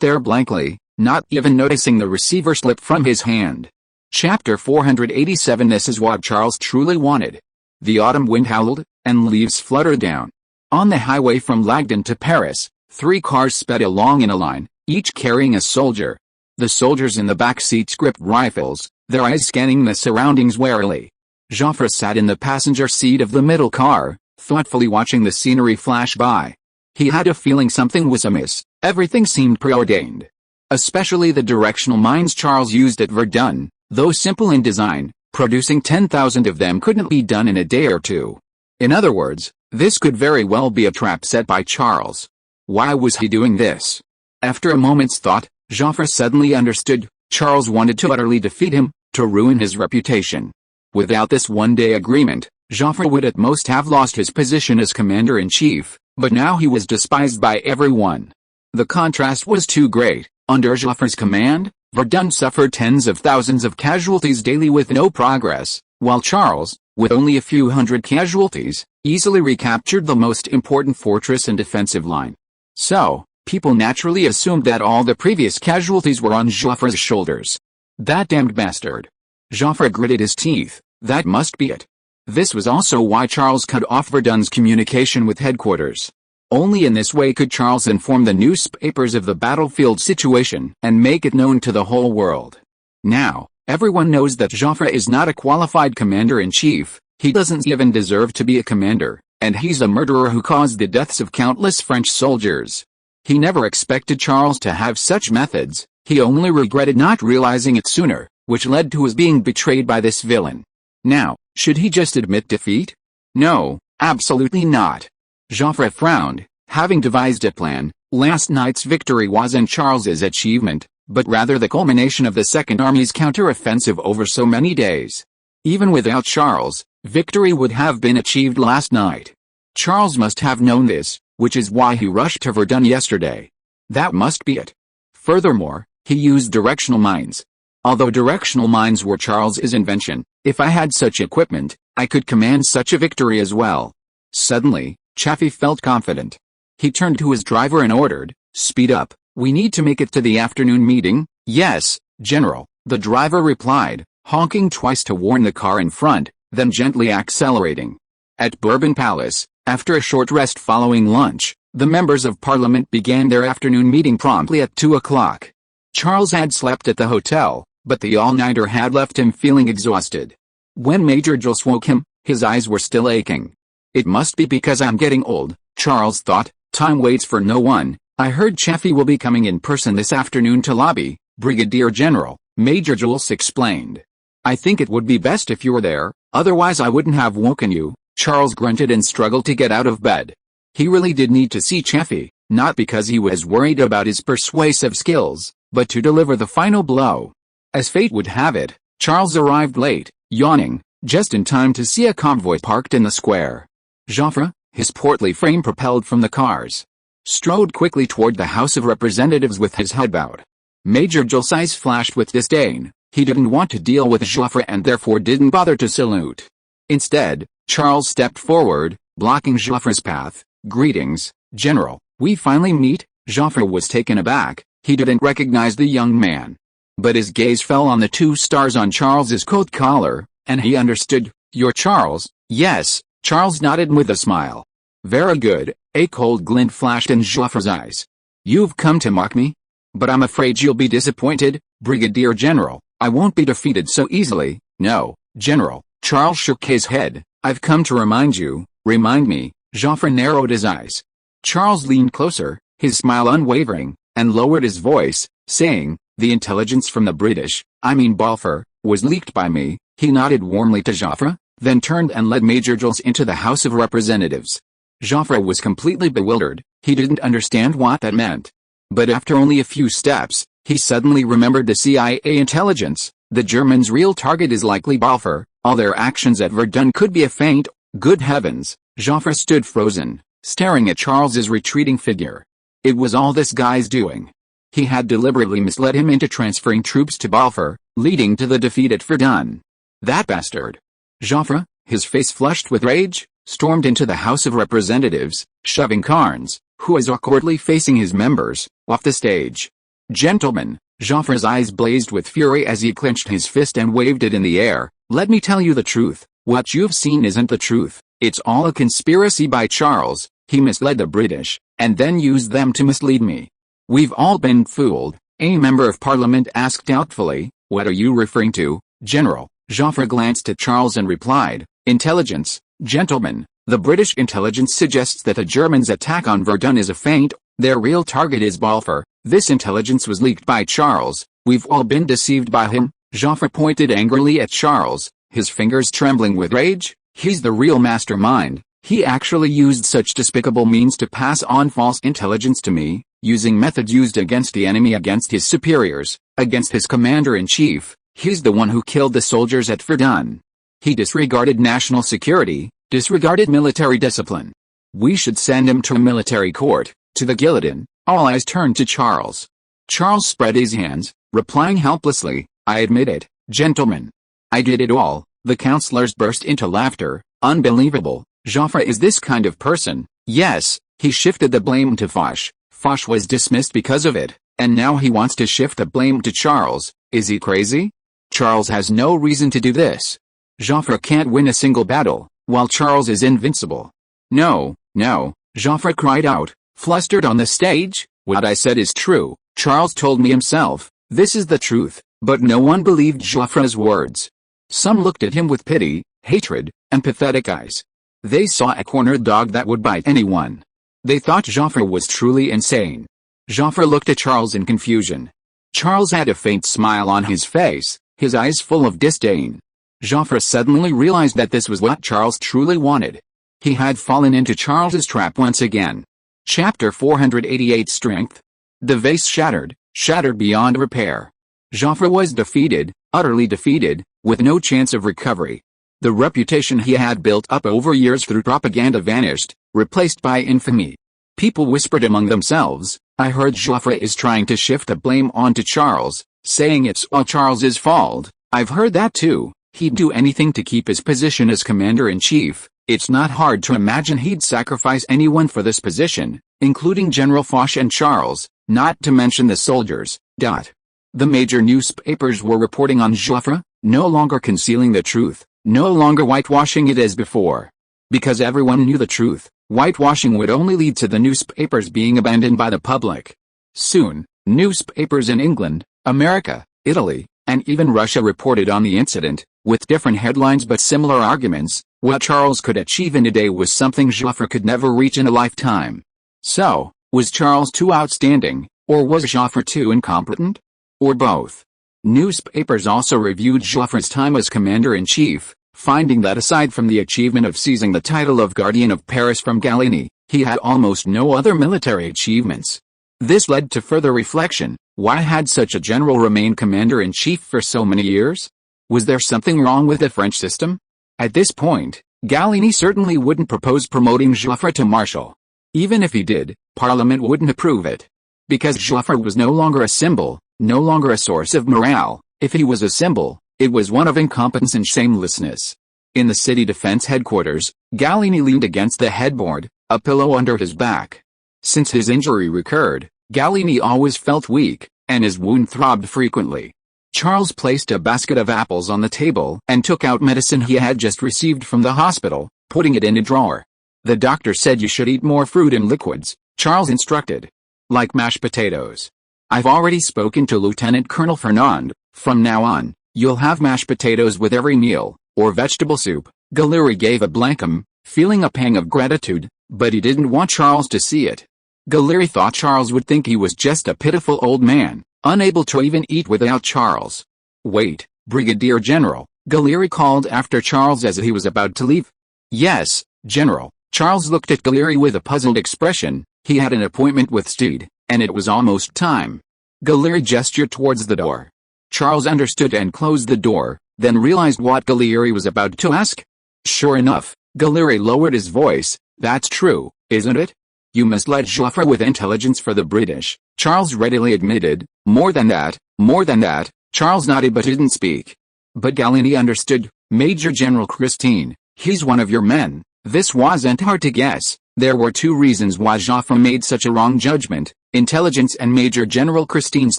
there blankly, not even noticing the receiver slip from his hand. Chapter 487. This is what Charles truly wanted. The autumn wind howled, and leaves fluttered down. On the highway from Lagden to Paris, 3 cars sped along in a line, each carrying a soldier. The soldiers in the back seats gripped rifles, their eyes scanning the surroundings warily. Joffre sat in the passenger seat of the middle car, thoughtfully watching the scenery flash by. He had a feeling something was amiss. Everything seemed preordained. Especially the directional mines Charles used at Verdun. Though simple in design, producing 10,000 of them couldn't be done in a day or two. In other words, this could very well be a trap set by Charles. Why was he doing this? After a moment's thought, Joffre suddenly understood. Charles wanted to utterly defeat him, to ruin his reputation. Without this one-day agreement, Joffre would at most have lost his position as commander-in-chief, but now he was despised by everyone. The contrast was too great. Under Joffre's command, Verdun suffered tens of thousands of casualties daily with no progress, while Charles, with only a few hundred casualties, easily recaptured the most important fortress and defensive line. So, people naturally assumed that all the previous casualties were on Joffre's shoulders. That damned bastard. Joffre gritted his teeth. That must be it. This was also why Charles cut off Verdun's communication with headquarters. Only in this way could Charles inform the newspapers of the battlefield situation and make it known to the whole world. Now, everyone knows that Joffre is not a qualified commander-in-chief, he doesn't even deserve to be a commander, and he's a murderer who caused the deaths of countless French soldiers. He never expected Charles to have such methods, he only regretted not realizing it sooner, which led to his being betrayed by this villain. Now, should he just admit defeat? No, absolutely not. Joffre frowned. Having devised a plan, last night's victory wasn't Charles's achievement, but rather the culmination of the Second Army's counter-offensive over so many days. Even without Charles, victory would have been achieved last night. Charles must have known this, which is why he rushed to Verdun yesterday. That must be it. Furthermore, he used directional mines. Although directional mines were Charles's invention, if I had such equipment, I could command such a victory as well. Suddenly, Chaffee felt confident. He turned to his driver and ordered, "Speed up, we need to make it to the afternoon meeting." "Yes, General," the driver replied, honking twice to warn the car in front, then gently accelerating. At Bourbon Palace, after a short rest following lunch, the members of Parliament began their afternoon meeting promptly at 2 o'clock. Charles had slept at the hotel, but the all-nighter had left him feeling exhausted. When Major Jules woke him, his eyes were still aching. "It must be because I'm getting old," Charles thought. "Time waits for no one. I heard Chaffee will be coming in person this afternoon to lobby." "Brigadier General," Major Jules explained. "I think it would be best if you were there, otherwise I wouldn't have woken you." Charles grunted and struggled to get out of bed. He really did need to see Chaffee, not because he was worried about his persuasive skills, but to deliver the final blow. As fate would have it, Charles arrived late, yawning, just in time to see a convoy parked in the square. Joffre, his portly frame propelled from the cars, strode quickly toward the House of Representatives with his head bowed. Major Jules' eyes flashed with disdain. He didn't want to deal with Joffre and therefore didn't bother to salute. Instead, Charles stepped forward, blocking Joffre's path. "Greetings, General, we finally meet." Joffre was taken aback. He didn't recognize the young man. But his gaze fell on the 2 stars on Charles's coat collar, and he understood. "You're Charles?" "Yes," Charles nodded with a smile. "Very good." A cold glint flashed in Joffre's eyes. "You've come to mock me? But I'm afraid you'll be disappointed, Brigadier General. I won't be defeated so easily." "No, General." Charles shook his head. "I've come to remind you." "Remind me?" Joffre narrowed his eyes. Charles leaned closer, his smile unwavering, and lowered his voice, saying, "The intelligence from the British, I mean Balfour, was leaked by me." He nodded warmly to Joffre, then turned and led Major Jules into the House of Representatives. Joffre was completely bewildered. He didn't understand what that meant. But after only a few steps, he suddenly remembered the CIA intelligence. The Germans' real target is likely Balfour. All their actions at Verdun could be a feint. Good heavens! Joffre stood frozen, staring at Charles's retreating figure. It was all this guy's doing. He had deliberately misled him into transferring troops to Balfour, leading to the defeat at Verdun. That bastard! Joffre, his face flushed with rage, stormed into the House of Representatives, shoving Carnes, who was awkwardly facing his members, off the stage. "Gentlemen," Joffre's eyes blazed with fury as he clenched his fist and waved it in the air, "let me tell you the truth. What you've seen isn't the truth. It's all a conspiracy by Charles. He misled the British, and then used them to mislead me. We've all been fooled." A member of Parliament asked doubtfully, "What are you referring to, General?" Joffre glanced at Charles and replied, "Intelligence, gentlemen. The British intelligence suggests that the Germans' attack on Verdun is a feint. Their real target is Balfour. This intelligence was leaked by Charles. We've all been deceived by him." Joffre pointed angrily at Charles, his fingers trembling with rage. "He's the real mastermind. He actually used such despicable means to pass on false intelligence to me, using methods used against the enemy, against his superiors, against his commander-in-chief. He's the one who killed the soldiers at Verdun. He disregarded national security, disregarded military discipline. We should send him to a military court, to the guillotine." All eyes turned to Charles. Charles spread his hands, replying helplessly, "I admit it, gentlemen. I did it all." The councillors burst into laughter. "Unbelievable. Joffre is this kind of person." "Yes, he shifted the blame to Foch. Foch was dismissed because of it, and now he wants to shift the blame to Charles. Is he crazy? Charles has no reason to do this. Joffre can't win a single battle, while Charles is invincible. No, no, Joffre cried out, flustered on the stage. What I said is true, Charles told me himself. This is the truth. But no one believed Joffre's words. Some looked at him with pity, hatred, and pathetic eyes. They saw a cornered dog that would bite anyone. They thought Joffre was truly insane. Joffre looked at Charles in confusion. Charles had a faint smile on his face, his eyes full of disdain. Joffre suddenly realized that this was what Charles truly wanted. He had fallen into Charles's trap once again. Chapter 488 Strength. The vase shattered beyond repair. Joffre was defeated, utterly defeated, with no chance of recovery. The reputation he had built up over years through propaganda vanished, replaced by infamy. People whispered among themselves, I heard Joffre is trying to shift the blame onto Charles, saying it's all Charles's fault. I've heard that too. He'd do anything to keep his position as commander-in-chief. It's not hard to imagine he'd sacrifice anyone for this position, including General Foch and Charles, not to mention the soldiers. The major newspapers were reporting on Joffre, no longer concealing the truth, no longer whitewashing it as before. Because everyone knew the truth, whitewashing would only lead to the newspapers being abandoned by the public. Soon, newspapers in England, America, Italy, and even Russia reported on the incident, with different headlines but similar arguments. What Charles could achieve in a day was something Joffre could never reach in a lifetime. So, was Charles too outstanding, or was Joffre too incompetent? Or both. Newspapers also reviewed Joffre's time as commander-in-chief, finding that aside from the achievement of seizing the title of Guardian of Paris from Gallieni, he had almost no other military achievements. This led to further reflection. Why had such a general remained commander-in-chief for so many years? Was there something wrong with the French system? At this point, Gallieni certainly wouldn't propose promoting Joffre to marshal. Even if he did, Parliament wouldn't approve it. Because Joffre was no longer a symbol, no longer a source of morale. If he was a symbol, it was one of incompetence and shamelessness. In the city defense headquarters, Gallieni leaned against the headboard, a pillow under his back. Since his injury recurred, Gallieni always felt weak, and his wound throbbed frequently. Charles placed a basket of apples on the table and took out medicine he had just received from the hospital, putting it in a drawer. The doctor said you should eat more fruit and liquids, Charles instructed. Like mashed potatoes. I've already spoken to Lieutenant Colonel Fernand. From now on, you'll have mashed potatoes with every meal, or vegetable soup. Gallieni gave a blank feeling a pang of gratitude, but he didn't want Charles to see it. Gallieni thought Charles would think he was just a pitiful old man, unable to even eat without Charles. Wait, Brigadier General, Gallieni called after Charles as he was about to leave. Yes, General. Charles looked at Gallieni with a puzzled expression. He had an appointment with Steed, and it was almost time. Gallieni gestured towards the door. Charles understood and closed the door, then realized what Gallieni was about to ask. Sure enough, Gallieni lowered his voice. That's true, isn't it? You must let Joffre with intelligence for the British, Charles readily admitted. More than that, Charles nodded but didn't speak. But Gallieni understood. Major General Christine, he's one of your men. This wasn't hard to guess. There were two reasons why Joffre made such a wrong judgment, intelligence and Major General Christine's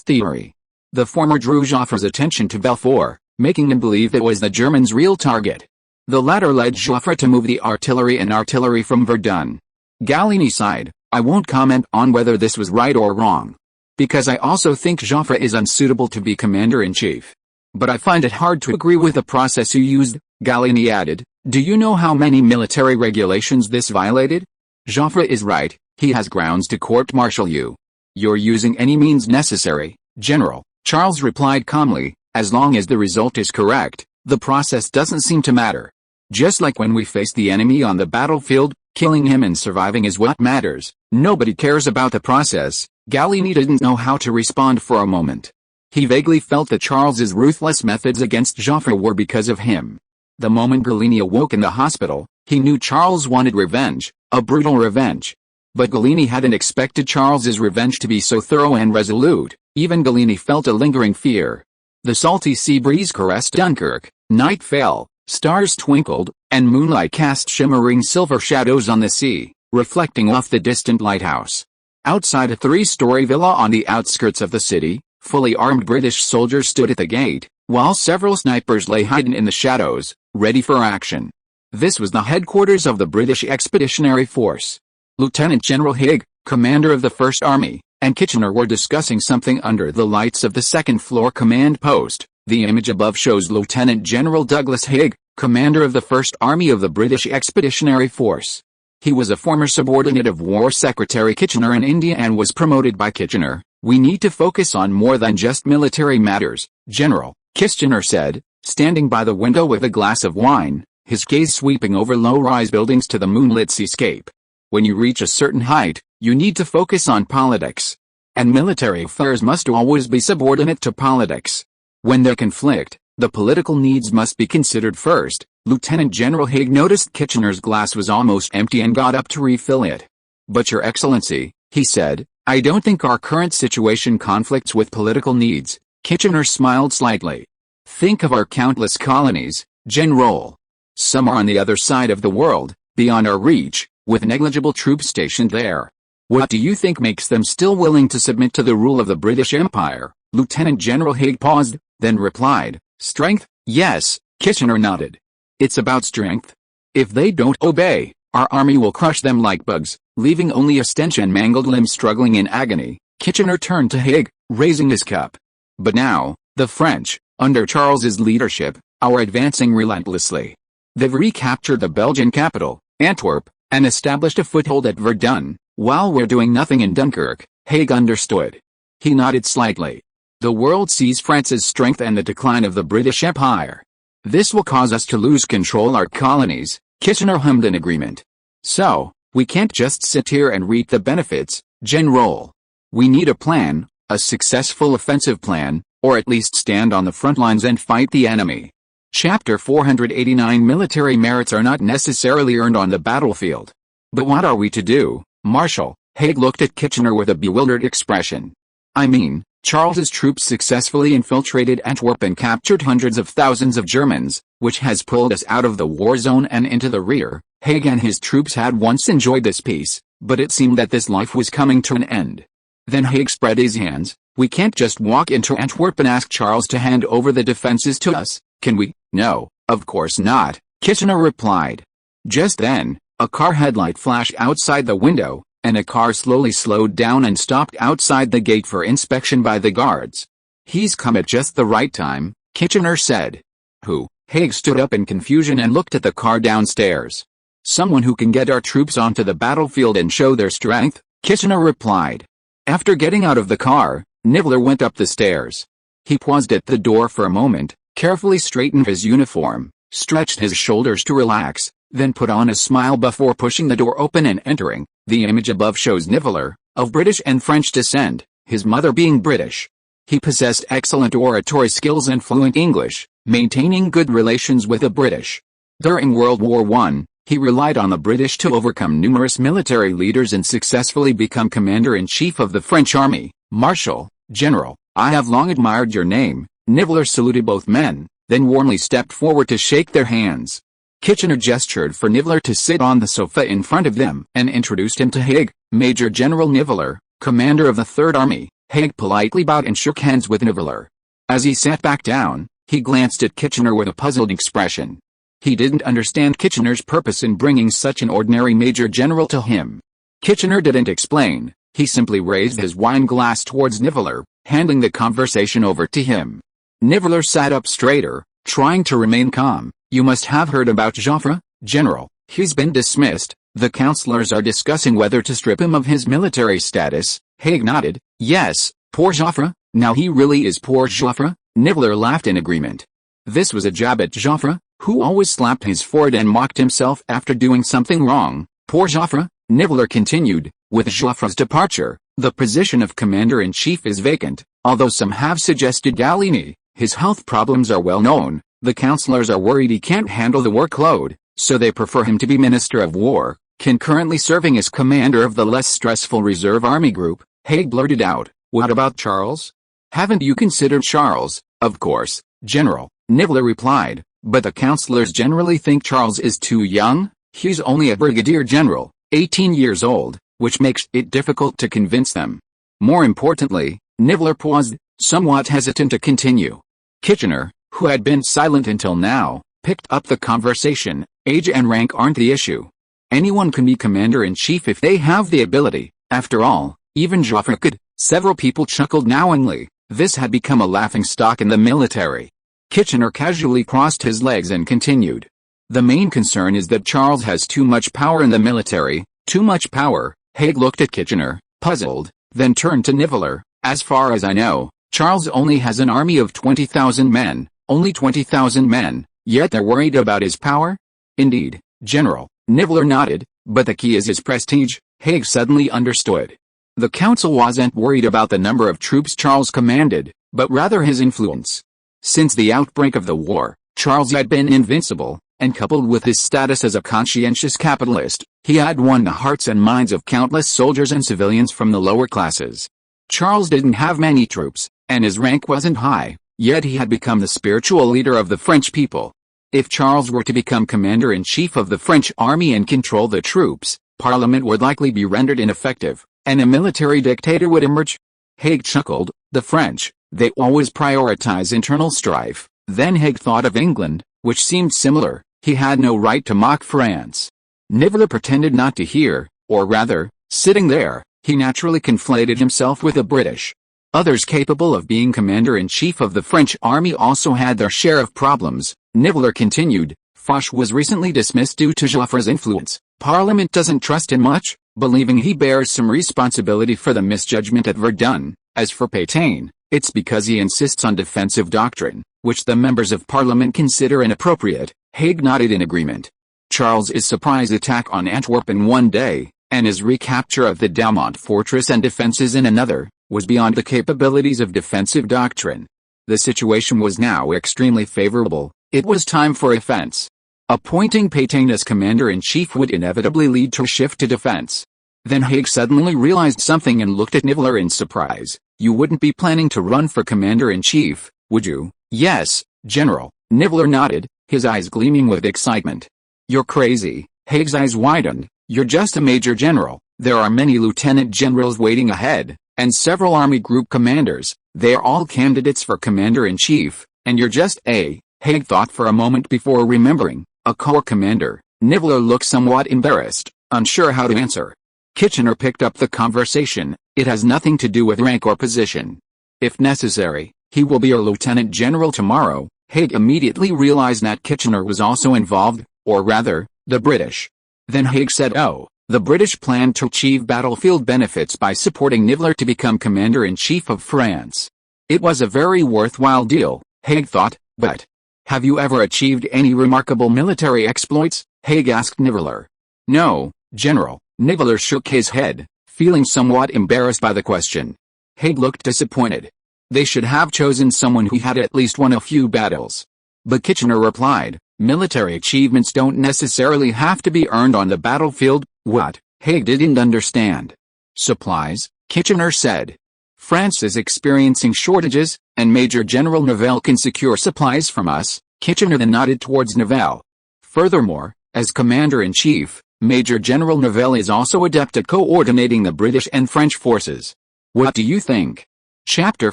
theory. The former drew Joffre's attention to Belfort, making him believe it was the Germans' real target. The latter led Joffre to move the artillery from Verdun. Gallieni sighed. I won't comment on whether this was right or wrong. Because I also think Joffre is unsuitable to be commander-in-chief. But I find it hard to agree with the process you used, Gallieni added. Do you know how many military regulations this violated? Joffre is right, he has grounds to court-martial you. You're using any means necessary, General, Charles replied calmly. As long as the result is correct, the process doesn't seem to matter. Just like when we face the enemy on the battlefield, killing him and surviving is what matters. Nobody cares about the process. Gallieni didn't know how to respond for a moment. He vaguely felt that Charles's ruthless methods against Joffre were because of him. The moment Gallieni awoke in the hospital, he knew Charles wanted revenge, a brutal revenge. But Gallieni hadn't expected Charles's revenge to be so thorough and resolute. Even Gallieni felt a lingering fear. The salty sea breeze caressed Dunkirk, night fell, stars twinkled, and moonlight cast shimmering silver shadows on the sea, reflecting off the distant lighthouse. Outside a three-story villa on the outskirts of the city, Fully armed British soldiers stood at the gate, while several snipers lay hidden in the shadows, ready for action. This was the headquarters of the British Expeditionary Force. Lieutenant General Haig, commander of the First Army, and Kitchener were discussing something under the lights of the second-floor command post. The image above shows Lieutenant General Douglas Haig, commander of the First Army of the British Expeditionary Force. He was a former subordinate of War Secretary Kitchener in India and was promoted by Kitchener. "We need to focus on more than just military matters, General," Kitchener said, standing by the window with a glass of wine, his gaze sweeping over low-rise buildings to the moonlit seascape. "When you reach a certain height, you need to focus on politics. And military affairs must always be subordinate to politics. When they conflict, the political needs must be considered first." Lieutenant General Haig noticed Kitchener's glass was almost empty and got up to refill it. "But Your Excellency," he said, "I don't think our current situation conflicts with political needs." Kitchener smiled slightly. "Think of our countless colonies, General. Some are on the other side of the world, beyond our reach, with negligible troops stationed there. What do you think makes them still willing to submit to the rule of the British Empire?" Lieutenant General Haig paused, then replied, "Strength." "Yes," Kitchener nodded. "It's about strength. If they don't obey, our army will crush them like bugs, leaving only a stench and mangled limbs struggling in agony." Kitchener turned to Haig, raising his cup. "But now, the French, under Charles's leadership, are advancing relentlessly. They've recaptured the Belgian capital, Antwerp, and established a foothold at Verdun, while we're doing nothing in Dunkirk." Haig understood. He nodded slightly. "The world sees France's strength and the decline of the British Empire. This will cause us to lose control our colonies." Kitchener hummed in agreement. "So, we can't just sit here and reap the benefits, General. We need a plan, a successful offensive plan, or at least stand on the front lines and fight the enemy." Chapter 489 Military merits are not necessarily earned on the battlefield. "But what are we to do, Marshal?" Haig looked at Kitchener with a bewildered expression. "I mean, Charles's troops successfully infiltrated Antwerp and captured hundreds of thousands of Germans, which has pulled us out of the war zone and into the rear. Haig and his troops had once enjoyed this peace, but it seemed that this life was coming to an end." Then Haig spread his hands. "We can't just walk into Antwerp and ask Charles to hand over the defenses to us, can we?" "No, of course not," Kitchener replied. Just then, a car headlight flashed outside the window, and a car slowly slowed down and stopped outside the gate for inspection by the guards. "He's come at just the right time," Kitchener said. "Who?" Haig stood up in confusion and looked at the car downstairs. "Someone who can get our troops onto the battlefield and show their strength," Kitchener replied. After getting out of the car, Nibbler went up the stairs. He paused at the door for a moment, carefully straightened his uniform, stretched his shoulders to relax, then put on a smile before pushing the door open and entering. The image above shows Nibbler, of British and French descent, his mother being British. He possessed excellent oratory skills and fluent English, maintaining good relations with the British. During World War I, he relied on the British to overcome numerous military leaders and successfully become Commander-in-Chief of the French Army. "Marshal, General, I have long admired your name." Nibbler saluted both men, then warmly stepped forward to shake their hands. Kitchener gestured for Nibbler to sit on the sofa in front of them and introduced him to Haig, Major General Nibbler, commander of the Third Army. Haig politely bowed and shook hands with Nibbler. As he sat back down, he glanced at Kitchener with a puzzled expression. He didn't understand Kitchener's purpose in bringing such an ordinary major general to him. Kitchener didn't explain, he simply raised his wine glass towards Nibbler, handing the conversation over to him. Nibbler sat up straighter, trying to remain calm. "You must have heard about Joffre, General. He's been dismissed. The councillors are discussing whether to strip him of his military status." Haig nodded. "Yes, poor Joffre. Now he really is poor Joffre." Nibbler laughed in agreement. This was a jab at Joffre, who always slapped his forehead and mocked himself after doing something wrong. "Poor Joffre," Nibbler continued. "With Joffre's departure, the position of Commander-in-Chief is vacant, although some have suggested Gallieni. His health problems are well known. The councillors are worried he can't handle the workload, so they prefer him to be Minister of War, concurrently serving as commander of the less stressful Reserve Army Group." Haig blurted out, "What about Charles?" "Haven't you considered Charles?" "Of course, General," Nibbler replied, "but the councillors generally think Charles is too young. He's only a brigadier general, 18 years old, which makes it difficult to convince them." More importantly, Nibbler paused, Somewhat hesitant to continue, Kitchener, who had been silent until now, picked up the conversation. Age and rank aren't the issue. Anyone can be commander-in-chief if they have the ability. After all, even Joffre could. Several people chuckled knowingly. This had become a laughingstock in the military. Kitchener casually crossed his legs and continued. The main concern is that Charles has too much power in the military. Too much power. Haig looked at Kitchener, puzzled, then turned to Niveler. As far as I know, Charles only has an army of 20,000 men. Only 20,000 men, yet they're worried about his power? Indeed, General. Niveler nodded, but the key is his prestige. Haig suddenly understood. The council wasn't worried about the number of troops Charles commanded, but rather his influence. Since the outbreak of the war, Charles had been invincible, and coupled with his status as a conscientious capitalist, he had won the hearts and minds of countless soldiers and civilians from the lower classes. Charles didn't have many troops, and his rank wasn't high, yet he had become the spiritual leader of the French people. If Charles were to become commander-in-chief of the French army and control the troops, Parliament would likely be rendered ineffective, and a military dictator would emerge. Haig chuckled. The French, they always prioritize internal strife. Then Haig thought of England, which seemed similar. He had no right to mock France. Niveler pretended not to hear, or rather, sitting there, he naturally conflated himself with the British. Others capable of being commander-in-chief of the French army also had their share of problems. Niveler continued. Foch was recently dismissed due to Joffre's influence. Parliament doesn't trust him much, believing he bears some responsibility for the misjudgment at Verdun. As for Pétain, it's because he insists on defensive doctrine, which the members of Parliament consider inappropriate. Haig nodded in agreement. Charles's surprise attack on Antwerp in one day, and his recapture of the Daumont fortress and defenses in another, was beyond the capabilities of defensive doctrine. The situation was now extremely favorable. It was time for offense. Appointing Pétain as commander-in-chief would inevitably lead to a shift to defense. Then Haig suddenly realized something and looked at Niveler in surprise. You wouldn't be planning to run for commander-in-chief, would you? Yes, General. Niveler nodded, his eyes gleaming with excitement. You're crazy. Haig's eyes widened. You're just a major general. There are many lieutenant generals waiting ahead, and several army group commanders. They are all candidates for commander-in-chief, and you're just a... Haig thought for a moment before remembering. A corps commander. Niveler looked somewhat embarrassed, unsure how to answer. Kitchener picked up the conversation. It has nothing to do with rank or position. If necessary, he will be a lieutenant general tomorrow. Haig immediately realized that Kitchener was also involved, or rather, the British. Then Haig said, oh, the British planned to achieve battlefield benefits by supporting Niveler to become commander-in-chief of France. It was a very worthwhile deal, Haig thought, but... Have you ever achieved any remarkable military exploits? Haig asked Niveler. No, General. Niveler shook his head, feeling somewhat embarrassed by the question. Haig looked disappointed. They should have chosen someone who had at least won a few battles. But Kitchener replied, military achievements don't necessarily have to be earned on the battlefield. What? Haig didn't understand. Supplies, Kitchener said. France is experiencing shortages, and Major General Nivelle can secure supplies from us. Kitchener then nodded towards Nivelle. Furthermore, as commander-in-chief, Major General Nivelle is also adept at coordinating the British and French forces. What do you think? Chapter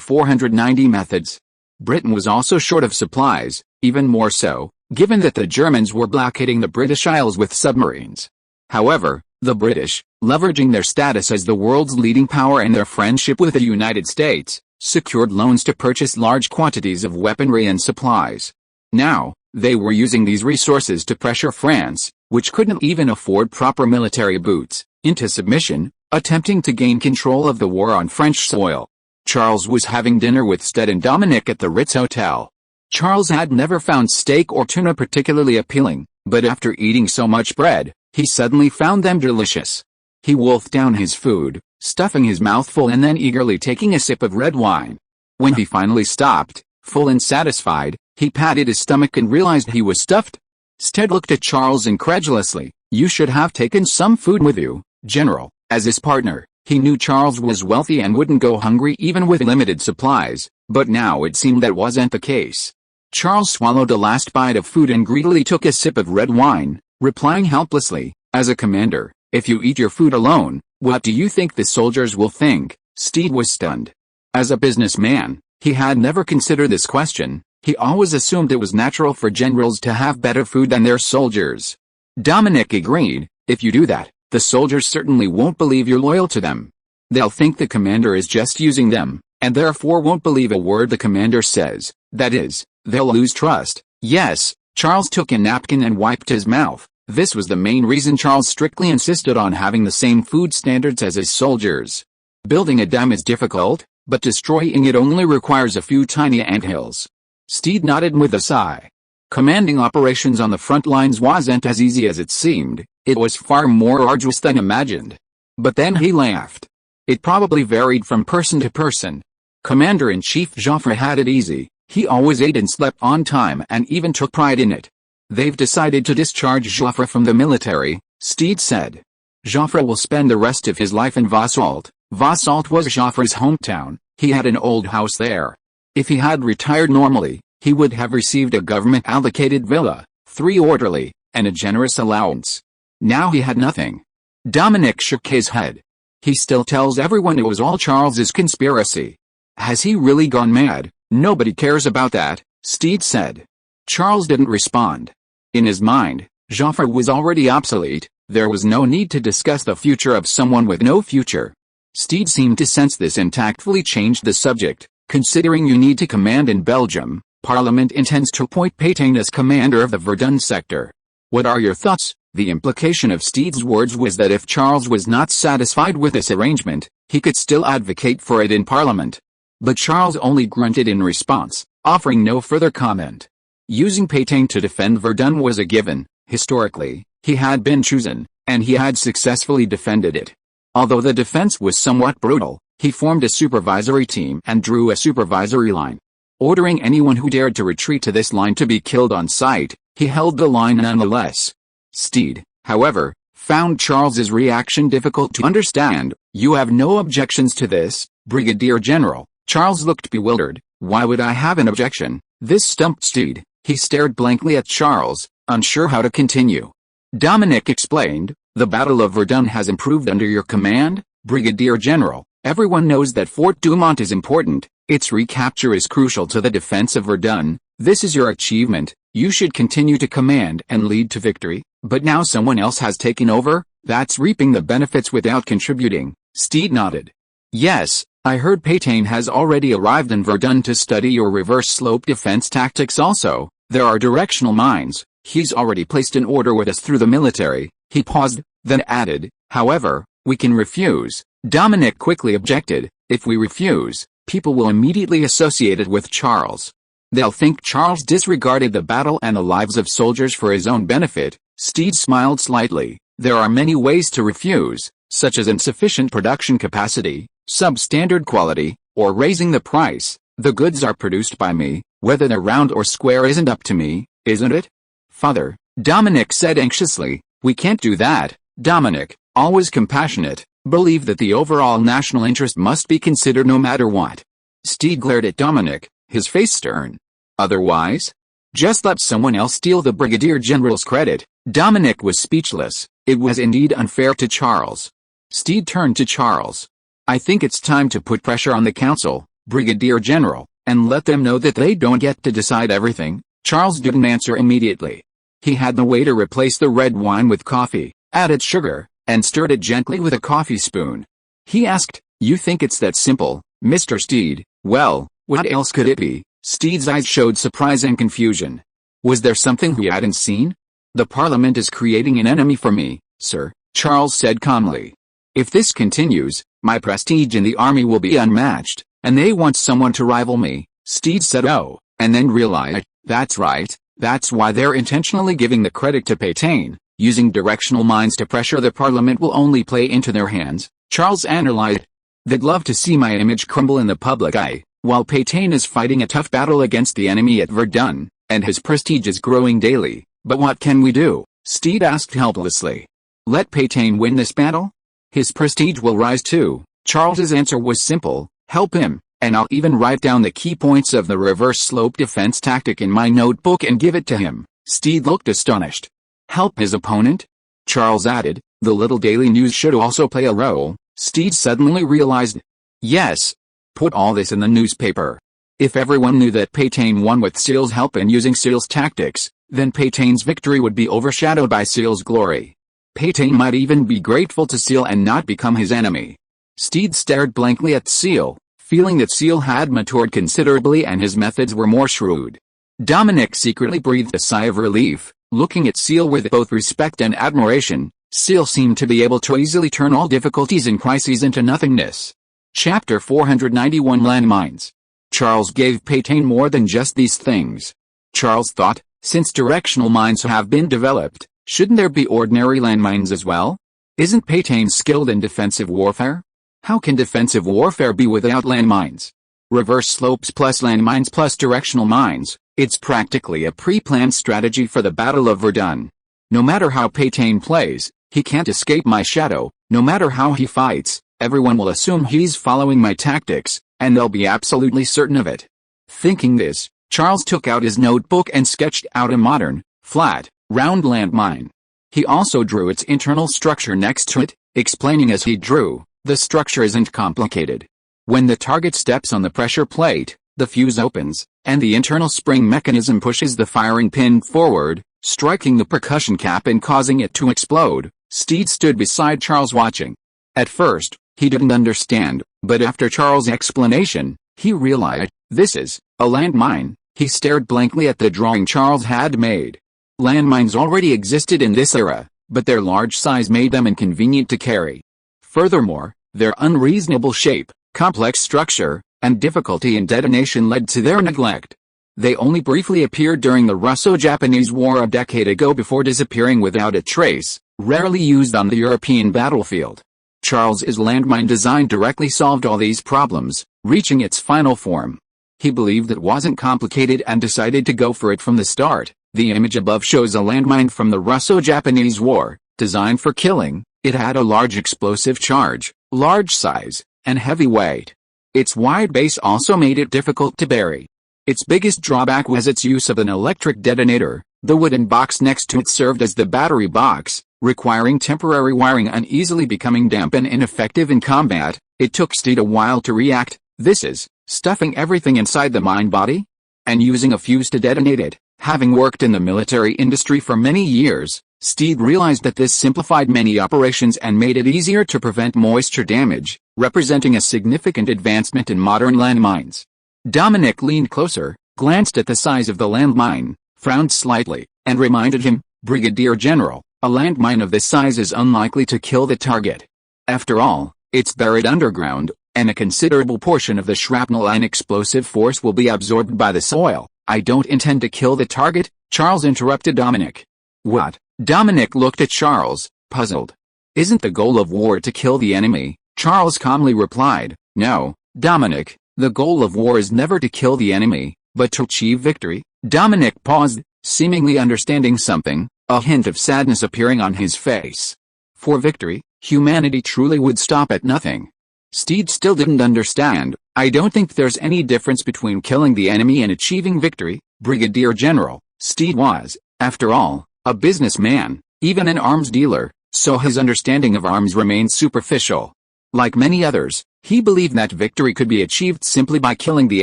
490 Methods. Britain was also short of supplies, even more so, given that the Germans were blockading the British Isles with submarines. However, the British, leveraging their status as the world's leading power and their friendship with the United States, secured loans to purchase large quantities of weaponry and supplies. Now, they were using these resources to pressure France, which couldn't even afford proper military boots, into submission, attempting to gain control of the war on French soil. Charles was having dinner with Stead and Dominic at the Ritz Hotel. Charles had never found steak or tuna particularly appealing, but after eating so much bread, he suddenly found them delicious. He wolfed down his food, stuffing his mouth full and then eagerly taking a sip of red wine. When he finally stopped, full and satisfied, he patted his stomach and realized he was stuffed. Stead looked at Charles incredulously. You should have taken some food with you, General. As his partner, he knew Charles was wealthy and wouldn't go hungry even with limited supplies, but now it seemed that wasn't the case. Charles swallowed a last bite of food and greedily took a sip of red wine, replying helplessly, as a commander, if you eat your food alone, what do you think the soldiers will think? Stead was stunned. As a businessman, He had never considered this question. He always assumed it was natural for generals to have better food than their soldiers. Dominic agreed. If you do that, the soldiers certainly won't believe you're loyal to them. They'll think the commander is just using them, and therefore won't believe a word the commander says. That is, they'll lose trust. Yes, Charles took a napkin and wiped his mouth. This was the main reason Charles strictly insisted on having the same food standards as his soldiers. Building a dam is difficult, but destroying it only requires a few tiny anthills. Steed nodded with a sigh. Commanding operations on the front lines wasn't as easy as it seemed. It was far more arduous than imagined. But then he laughed. It probably varied from person to person. Commander-in-Chief Joffre had it easy. He always ate and slept on time and even took pride in it. They've decided to discharge Joffre from the military, Steed said. Joffre will spend the rest of his life in Vassalt. Vassalt was Joffre's hometown. He had an old house there. If he had retired normally, he would have received a government-allocated villa, 3 orderly, and a generous allowance. Now he had nothing. Dominic shook his head. He still tells everyone it was all Charles's conspiracy. Has he really gone mad? Nobody cares about that, Steed said. Charles didn't respond. In his mind, Joffre was already obsolete. There was no need to discuss the future of someone with no future. Steed seemed to sense this and tactfully changed the subject. Considering you need to command in Belgium, Parliament intends to appoint Pétain as commander of the Verdun sector. What are your thoughts? The implication of Steed's words was that if Charles was not satisfied with this arrangement, he could still advocate for it in Parliament. But Charles only grunted in response, offering no further comment. Using Pétain to defend Verdun was a given. Historically, he had been chosen, and he had successfully defended it. Although the defense was somewhat brutal, he formed a supervisory team and drew a supervisory line. Ordering anyone who dared to retreat to this line to be killed on sight, he held the line nonetheless. Steed, however, found Charles's reaction difficult to understand. You have no objections to this, Brigadier General? Charles looked bewildered. Why would I have an objection? This stumped Steed. He stared blankly at Charles, unsure how to continue. Dominic explained, the Battle of Verdun has improved under your command, Brigadier General. Everyone knows that Fort Douaumont is important. Its recapture is crucial to the defense of Verdun. This is your achievement. You should continue to command and lead to victory. But now someone else has taken over? That's reaping the benefits without contributing. Steed nodded. Yes, I heard Pétain has already arrived in Verdun to study your reverse slope defense tactics also. There are directional mines. He's already placed an order with us through the military. He paused, then added, however, we can refuse. Dominic quickly objected. If we refuse, people will immediately associate it with Charles. They'll think Charles disregarded the battle and the lives of soldiers for his own benefit. Steed smiled slightly. There are many ways to refuse, such as insufficient production capacity, substandard quality, or raising the price. The goods are produced by me. Whether they're round or square isn't up to me, isn't it? Father, Dominic said anxiously. We can't do that. Dominic, always compassionate, believed that the overall national interest must be considered no matter what. Steed glared at Dominic, his face stern. Otherwise? Just let someone else steal the Brigadier General's credit. Dominic was speechless. It was indeed unfair to Charles. Steed turned to Charles. I think it's time to put pressure on the council, Brigadier General, and let them know that they don't get to decide everything. Charles didn't answer immediately. He had the waiter replace the red wine with coffee, added sugar, and stirred it gently with a coffee spoon. He asked, you think it's that simple, Mr. Steed? Well, what else could it be? Steed's eyes showed surprise and confusion. Was there something he hadn't seen? The Parliament is creating an enemy for me, sir, Charles said calmly. If this continues, my prestige in the army will be unmatched, and they want someone to rival me. Steed said oh, and then realized, that's right, that's why they're intentionally giving the credit to Pétain. Using directional mines to pressure the Parliament will only play into their hands. Charles analyzed. They'd love to see my image crumble in the public eye, while Pétain is fighting a tough battle against the enemy at Verdun, and his prestige is growing daily. But what can we do? Steed asked helplessly. Let Pétain win this battle? His prestige will rise too. Charles's answer was simple, help him, and I'll even write down the key points of the reverse slope defense tactic in my notebook and give it to him. Steed looked astonished. Help his opponent? Charles added, the little daily news should also play a role. Steed suddenly realized. Yes. Put all this in the newspaper. If everyone knew that Pétain won with Seal's help and using Seal's tactics, then Pétain's victory would be overshadowed by Seal's glory. Pétain might even be grateful to Seal and not become his enemy. Steed stared blankly at Seal, feeling that Seal had matured considerably and his methods were more shrewd. Dominic secretly breathed a sigh of relief, looking at Seal with both respect and admiration. Seal seemed to be able to easily turn all difficulties and crises into nothingness. Chapter 491 Landmines. Charles gave Pétain more than just these things. Charles thought, since directional mines have been developed, shouldn't there be ordinary landmines as well? Isn't Pétain skilled in defensive warfare? How can defensive warfare be without landmines? Reverse slopes plus landmines plus directional mines, it's practically a pre-planned strategy for the Battle of Verdun. No matter how Pétain plays, he can't escape my shadow. No matter how he fights, everyone will assume he's following my tactics, and they'll be absolutely certain of it. Thinking this, Charles took out his notebook and sketched out a modern, flat, round landmine. He also drew its internal structure next to it, explaining as he drew, the structure isn't complicated. When the target steps on the pressure plate, the fuse opens, and the internal spring mechanism pushes the firing pin forward, striking the percussion cap and causing it to explode. Steed stood beside Charles watching. At first, he didn't understand, but after Charles' explanation, he realized, this is a landmine. He stared blankly at the drawing Charles had made. Landmines already existed in this era, but their large size made them inconvenient to carry. Furthermore, their unreasonable shape, complex structure, and difficulty in detonation led to their neglect. They only briefly appeared during the Russo-Japanese War a decade ago before disappearing without a trace, rarely used on the European battlefield. Charles's landmine design directly solved all these problems, reaching its final form. He believed it wasn't complicated and decided to go for it from the start. The image above shows a landmine from the Russo-Japanese War, designed for killing. It had a large explosive charge, large size, and heavy weight. Its wide base also made it difficult to bury. Its biggest drawback was its use of an electric detonator. The wooden box next to it served as the battery box, requiring temporary wiring and easily becoming damp and ineffective in combat. It took Steed a while to react. This is stuffing everything inside the mine body and using a fuse to detonate it. Having worked in the military industry for many years, Steed realized that this simplified many operations and made it easier to prevent moisture damage, representing a significant advancement in modern landmines. Dominic leaned closer, glanced at the size of the landmine, frowned slightly, and reminded him, Brigadier General, a landmine of this size is unlikely to kill the target. After all, it's buried underground, and a considerable portion of the shrapnel and explosive force will be absorbed by the soil. I don't intend to kill the target, Charles interrupted Dominic. What? Dominic looked at Charles, puzzled. Isn't the goal of war to kill the enemy? Charles calmly replied, No, Dominic, the goal of war is never to kill the enemy, but to achieve victory. Dominic paused, seemingly understanding something, a hint of sadness appearing on his face. For victory, humanity truly would stop at nothing. Steed still didn't understand. I don't think there's any difference between killing the enemy and achieving victory, Brigadier General. Steed was, after all, a businessman, even an arms dealer, so his understanding of arms remained superficial. Like many others, he believed that victory could be achieved simply by killing the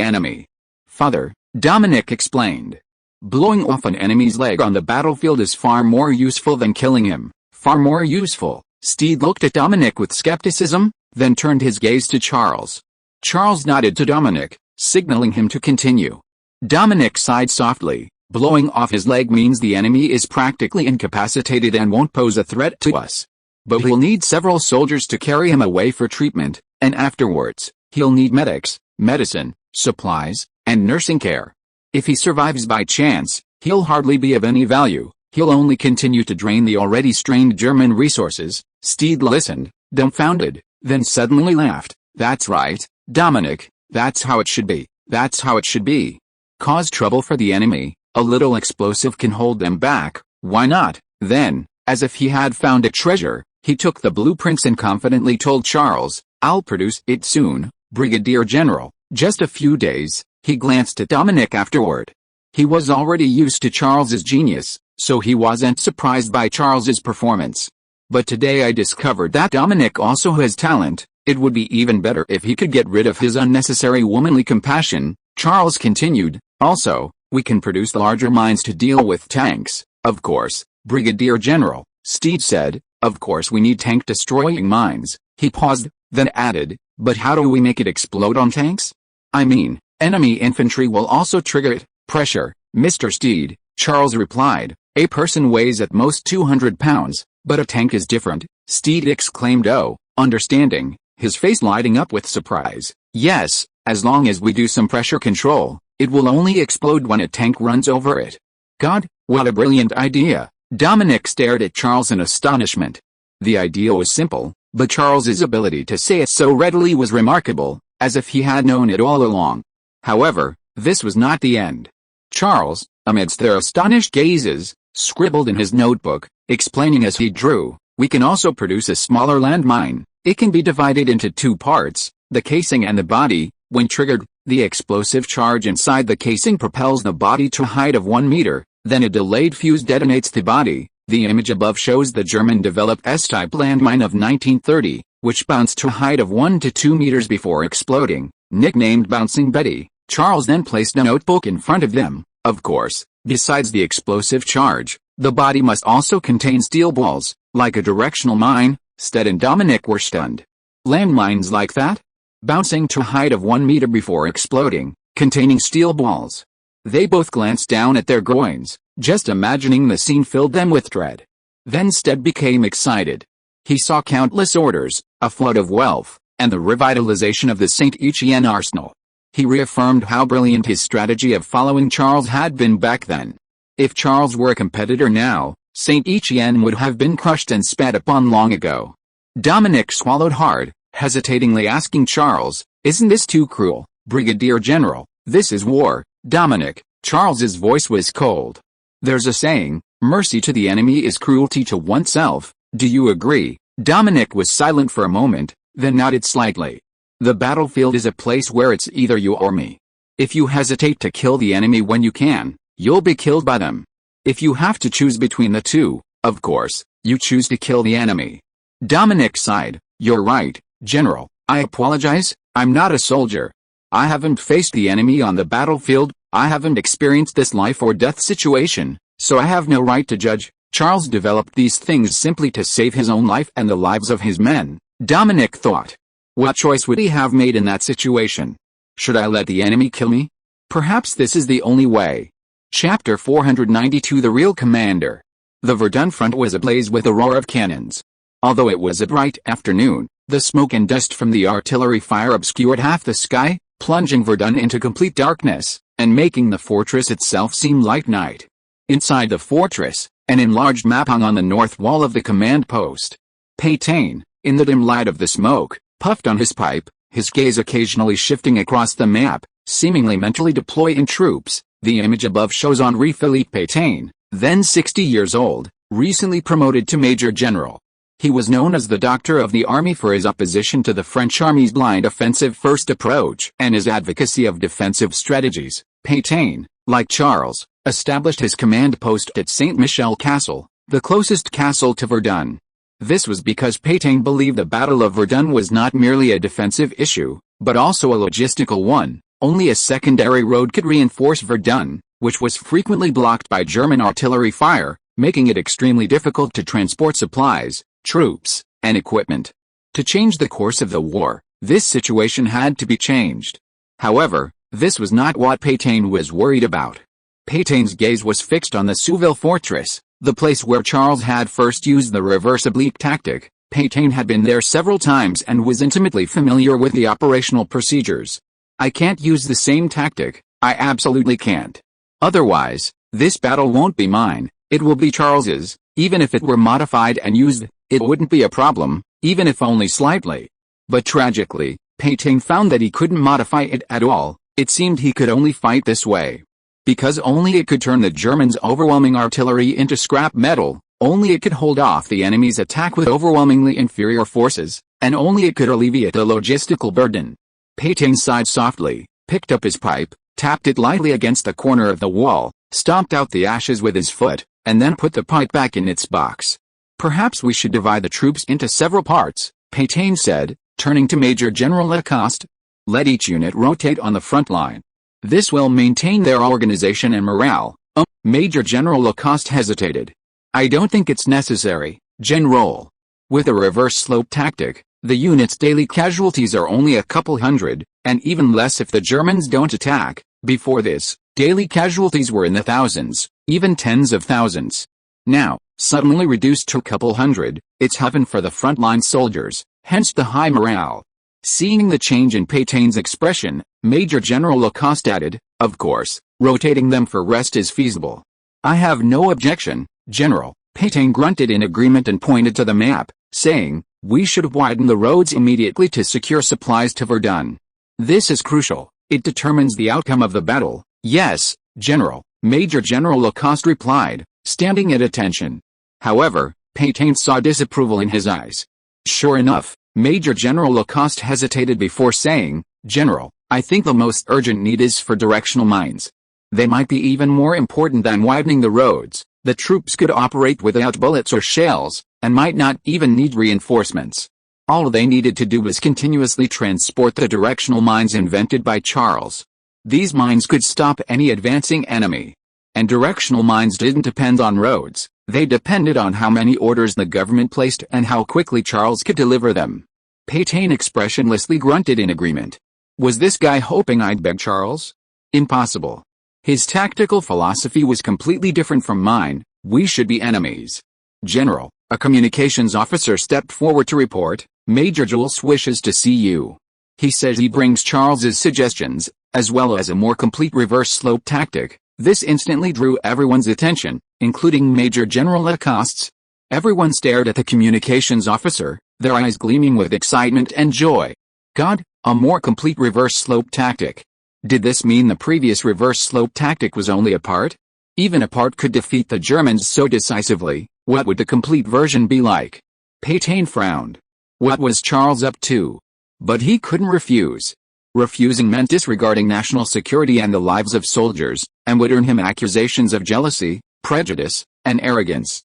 enemy. Father, Dominic explained. Blowing off an enemy's leg on the battlefield is far more useful than killing him. Far more useful. Steed looked at Dominic with skepticism, then turned his gaze to Charles. Charles nodded to Dominic, signaling him to continue. Dominic sighed softly. Blowing off his leg means the enemy is practically incapacitated and won't pose a threat to us. But he'll need several soldiers to carry him away for treatment, and afterwards, he'll need medics, medicine, supplies, and nursing care. If he survives by chance, he'll hardly be of any value. He'll only continue to drain the already strained German resources. Steed listened, dumbfounded, then suddenly laughed. That's right, Dominic, that's how it should be. That's how it should be. Cause trouble for the enemy. A little explosive can hold them back. Why not? Then, as if he had found a treasure, he took the blueprints and confidently told Charles, I'll produce it soon, Brigadier General. Just a few days. He glanced at Dominic afterward. He was already used to Charles's genius, so he wasn't surprised by Charles's performance. But today I discovered that Dominic also has talent. It would be even better if he could get rid of his unnecessary womanly compassion. Charles continued, also, we can produce larger mines to deal with tanks, of course, Brigadier General, Steed said, of course we need tank-destroying mines. He paused, then added, but how do we make it explode on tanks? I mean, enemy infantry will also trigger it. Pressure, Mr. Steed, Charles replied. A person weighs at most 200 pounds, but a tank is different, Steed exclaimed. Oh, understanding, his face lighting up with surprise. Yes, as long as we do some pressure control, it will only explode when a tank runs over it. God, what a brilliant idea. Dominic stared at Charles in astonishment. The idea was simple, but Charles's ability to say it so readily was remarkable, as if he had known it all along. However, this was not the end. Charles, amidst their astonished gazes, scribbled in his notebook, explaining as he drew, we can also produce a smaller landmine. It can be divided into two parts, the casing and the body. When triggered, the explosive charge inside the casing propels the body to a height of 1 meter, then a delayed fuse detonates the body. The image above shows the German-developed S-type landmine of 1930, which bounced to a height of 1 to 2 meters before exploding, nicknamed Bouncing Betty. Charles then placed a notebook in front of them. Of course, besides the explosive charge, the body must also contain steel balls, like a directional mine. Stead and Dominic were stunned. Landmines like that? Bouncing to a height of 1 meter before exploding, containing steel balls. They both glanced down at their groins. Just imagining the scene filled them with dread. Then Stead became excited. He saw countless orders, a flood of wealth, and the revitalization of the St. Etienne arsenal. He reaffirmed how brilliant his strategy of following Charles had been back then. If Charles were a competitor now, St. Etienne would have been crushed and spat upon long ago. Dominic swallowed hard, hesitatingly asking Charles, isn't this too cruel, Brigadier General? This is war, Dominic. Charles's voice was cold. There's a saying, mercy to the enemy is cruelty to oneself. Do you agree? Dominic was silent for a moment, then nodded slightly. The battlefield is a place where it's either you or me. If you hesitate to kill the enemy when you can, you'll be killed by them. If you have to choose between the two, of course, you choose to kill the enemy. Dominic sighed. You're right, General. I apologize, I'm not a soldier. I haven't faced the enemy on the battlefield. I haven't experienced this life or death situation, so I have no right to judge. Charles developed these things simply to save his own life and the lives of his men, Dominic thought. What choice would he have made in that situation? Should I let the enemy kill me? Perhaps this is the only way. Chapter 492 The Real Commander. The Verdun front was ablaze with a roar of cannons. Although it was a bright afternoon, the smoke and dust from the artillery fire obscured half the sky, plunging Verdun into complete darkness, and making the fortress itself seem like night. Inside the fortress, an enlarged map hung on the north wall of the command post. Pétain, in the dim light of the smoke, puffed on his pipe, his gaze occasionally shifting across the map, seemingly mentally deploying troops. The image above shows Henri-Philippe Pétain, then 60 years old, recently promoted to Major General. He was known as the Doctor of the Army for his opposition to the French Army's blind offensive first approach and his advocacy of defensive strategies. Pétain, like Charles, established his command post at Saint-Michel Castle, the closest castle to Verdun. This was because Pétain believed the Battle of Verdun was not merely a defensive issue, but also a logistical one. Only a secondary road could reinforce Verdun, which was frequently blocked by German artillery fire, making it extremely difficult to transport supplies, troops, and equipment. To change the course of the war, this situation had to be changed. However, this was not what Pétain was worried about. Pétain's gaze was fixed on the Souville fortress, the place where Charles had first used the reverse oblique tactic. Pétain had been there several times and was intimately familiar with the operational procedures. I can't use the same tactic, I absolutely can't. Otherwise, this battle won't be mine, it will be Charles's. Even if it were modified and used, it wouldn't be a problem, even if only slightly. But tragically, Pétain found that he couldn't modify it at all. It seemed he could only fight this way. Because only it could turn the Germans' overwhelming artillery into scrap metal, only it could hold off the enemy's attack with overwhelmingly inferior forces, and only it could alleviate the logistical burden. Pétain sighed softly, picked up his pipe, tapped it lightly against the corner of the wall, stomped out the ashes with his foot, and then put the pipe back in its box. Perhaps we should divide the troops into several parts, Pétain said, turning to Major General Lacoste. Let each unit rotate on the front line. This will maintain their organization and morale. Major General Lacoste hesitated. I don't think it's necessary, General. With a reverse slope tactic, the unit's daily casualties are only a couple hundred, and even less if the Germans don't attack. Before this, daily casualties were in the thousands, even tens of thousands. Now, suddenly reduced to a couple hundred, it's heaven for the frontline soldiers, hence the high morale. Seeing the change in Peytain's expression, Major General Lacoste added, of course, rotating them for rest is feasible. I have no objection, General. Peytain grunted in agreement and pointed to the map, saying, we should widen the roads immediately to secure supplies to Verdun. This is crucial, it determines the outcome of the battle. Yes, General, Major General Lacoste replied, standing at attention. However, Peytain saw disapproval in his eyes. Sure enough, Major General Lacoste hesitated before saying, General, I think the most urgent need is for directional mines. They might be even more important than widening the roads. The troops could operate without bullets or shells, and might not even need reinforcements. All they needed to do was continuously transport the directional mines invented by Charles. These mines could stop any advancing enemy. And directional mines didn't depend on roads, they depended on how many orders the government placed and how quickly Charles could deliver them. Peytain expressionlessly grunted in agreement. Was this guy hoping I'd beg Charles? Impossible. His tactical philosophy was completely different from mine. We should be enemies. General, a communications officer stepped forward to report, Major Jules wishes to see you. He says he brings Charles's suggestions, as well as a more complete reverse slope tactic. This instantly drew everyone's attention, including Major General Lacoste's. Everyone stared at the communications officer, their eyes gleaming with excitement and joy. God, a more complete reverse slope tactic. Did this mean the previous reverse slope tactic was only a part? Even a part could defeat the Germans so decisively. What would the complete version be like? Peytain frowned. What was Charles up to? But he couldn't refuse. Refusing meant disregarding national security and the lives of soldiers, and would earn him accusations of jealousy, prejudice, and arrogance.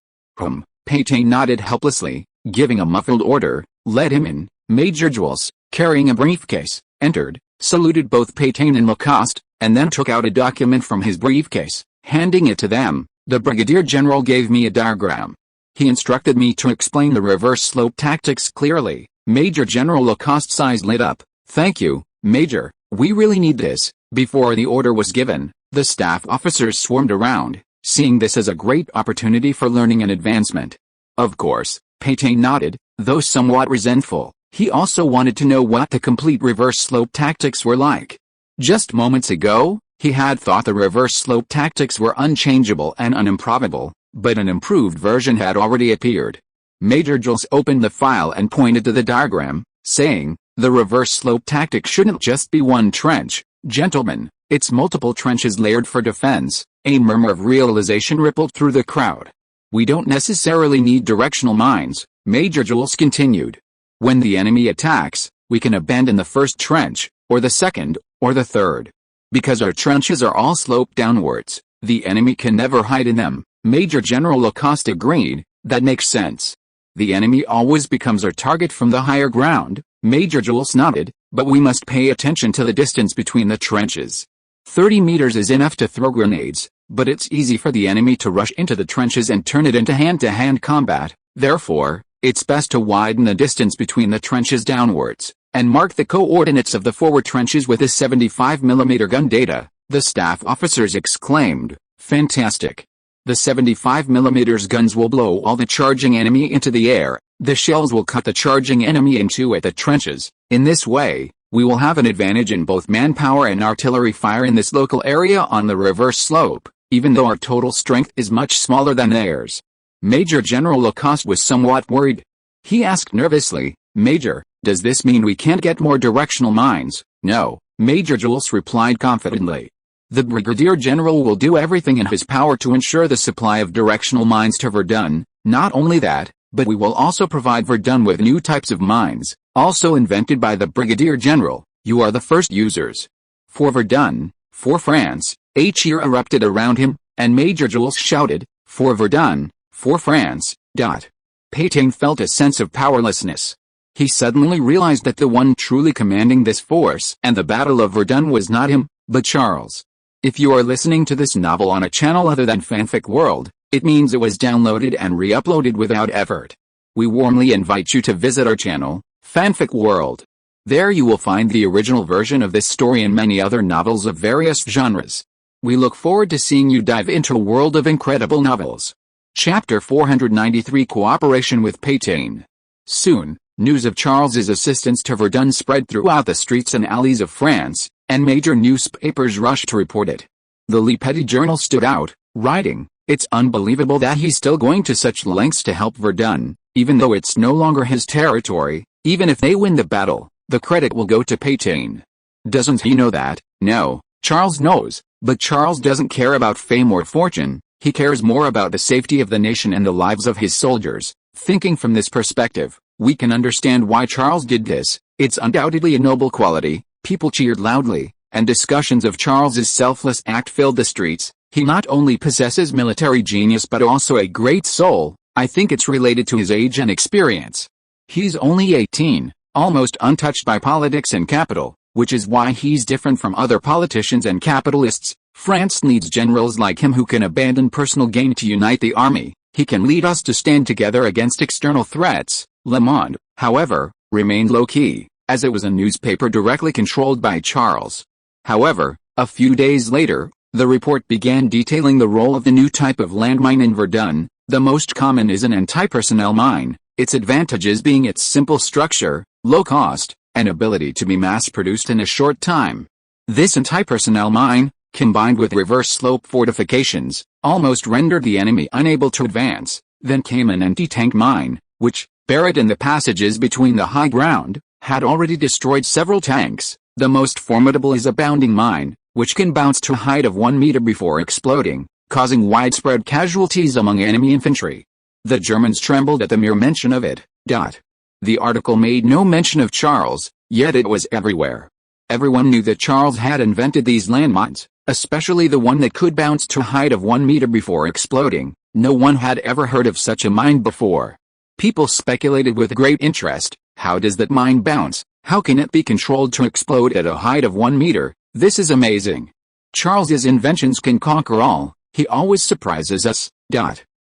Peytain nodded helplessly, giving a muffled order, led him in. Major Jules, carrying a briefcase, entered, saluted both Peytain and Lacoste, and then took out a document from his briefcase, handing it to them. The Brigadier General gave me a diagram. He instructed me to explain the reverse slope tactics clearly. Major General Lacoste's eyes lit up. Thank you, Major, we really need this. Before the order was given, the staff officers swarmed around, seeing this as a great opportunity for learning and advancement. Of course, Peytain nodded, though somewhat resentful. He also wanted to know what the complete reverse slope tactics were like. Just moments ago, he had thought the reverse slope tactics were unchangeable and unimprobable, but an improved version had already appeared. Major Jules opened the file and pointed to the diagram, saying, the reverse slope tactic shouldn't just be one trench, gentlemen, it's multiple trenches layered for defense. A murmur of realization rippled through the crowd. We don't necessarily need directional mines, Major Jules continued. When the enemy attacks, we can abandon the first trench, or the second, or the third. Because our trenches are all sloped downwards, the enemy can never hide in them. Major General Lacoste agreed, that makes sense. The enemy always becomes our target from the higher ground. Major Jules nodded, but we must pay attention to the distance between the trenches. 30 meters is enough to throw grenades, but it's easy for the enemy to rush into the trenches and turn it into hand-to-hand combat. Therefore, it's best to widen the distance between the trenches downwards, and mark the coordinates of the forward trenches with a 75mm gun data. The staff officers exclaimed, fantastic. The 75mm guns will blow all the charging enemy into the air. The shells will cut the charging enemy in two at the trenches. In this way, we will have an advantage in both manpower and artillery fire in this local area on the reverse slope, even though our total strength is much smaller than theirs. Major General Lacoste was somewhat worried. He asked nervously, Major, does this mean we can't get more directional mines? No, Major Jules replied confidently. The Brigadier General will do everything in his power to ensure the supply of directional mines to Verdun. Not only that, but we will also provide Verdun with new types of mines, also invented by the Brigadier General. You are the first users. For Verdun, for France. A cheer erupted around him, and Major Jules shouted, for Verdun, for France. Peytain felt a sense of powerlessness. He suddenly realized that the one truly commanding this force and the Battle of Verdun was not him, But Charles. If you are listening to this novel on a channel other than Fanfic World, it means it was downloaded and re-uploaded without effort. We warmly invite you to visit our channel, Fanfic World. There you will find the original version of this story and many other novels of various genres. We look forward to seeing you dive into a world of incredible novels. Chapter 493 Cooperation with Pétain. Soon, news of Charles's assistance to Verdun spread throughout the streets and alleys of France, and major newspapers rushed to report it. The Le Petit Journal stood out, writing, "It's unbelievable that he's still going to such lengths to help Verdun, even though it's no longer his territory. Even if they win the battle, the credit will go to Pétain. Doesn't he know that?" No, Charles knows, but Charles doesn't care about fame or fortune. He cares more about the safety of the nation and the lives of his soldiers. Thinking from this perspective, we can understand why Charles did this. It's undoubtedly a noble quality. People cheered loudly, and discussions of Charles's selfless act filled the streets. He not only possesses military genius but also a great soul. I think it's related to his age and experience. He's only 18, almost untouched by politics and capital, which is why he's different from other politicians and capitalists. France needs generals like him who can abandon personal gain to unite the army. He can lead us to stand together against external threats. Le Monde, however, remained low-key, as it was a newspaper directly controlled by Charles. However, a few days later, the report began detailing the role of the new type of landmine in Verdun. The most common is an anti-personnel mine, its advantages being its simple structure, low cost, and ability to be mass-produced in a short time. This anti-personnel mine, combined with reverse slope fortifications, almost rendered the enemy unable to advance. Then came an anti-tank mine, which, buried in the passages between the high ground, had already destroyed several tanks. The most formidable is a bounding mine, which can bounce to a height of 1 meter before exploding, causing widespread casualties among enemy infantry. The Germans trembled at the mere mention of it. The article made no mention of Charles, yet it was everywhere. Everyone knew that Charles had invented these landmines, especially the one that could bounce to a height of 1 meter before exploding. No one had ever heard of such a mine before. People speculated with great interest, how does that mine bounce? How can it be controlled to explode at a height of 1 meter? This is amazing. Charles's inventions can conquer all. He always surprises us.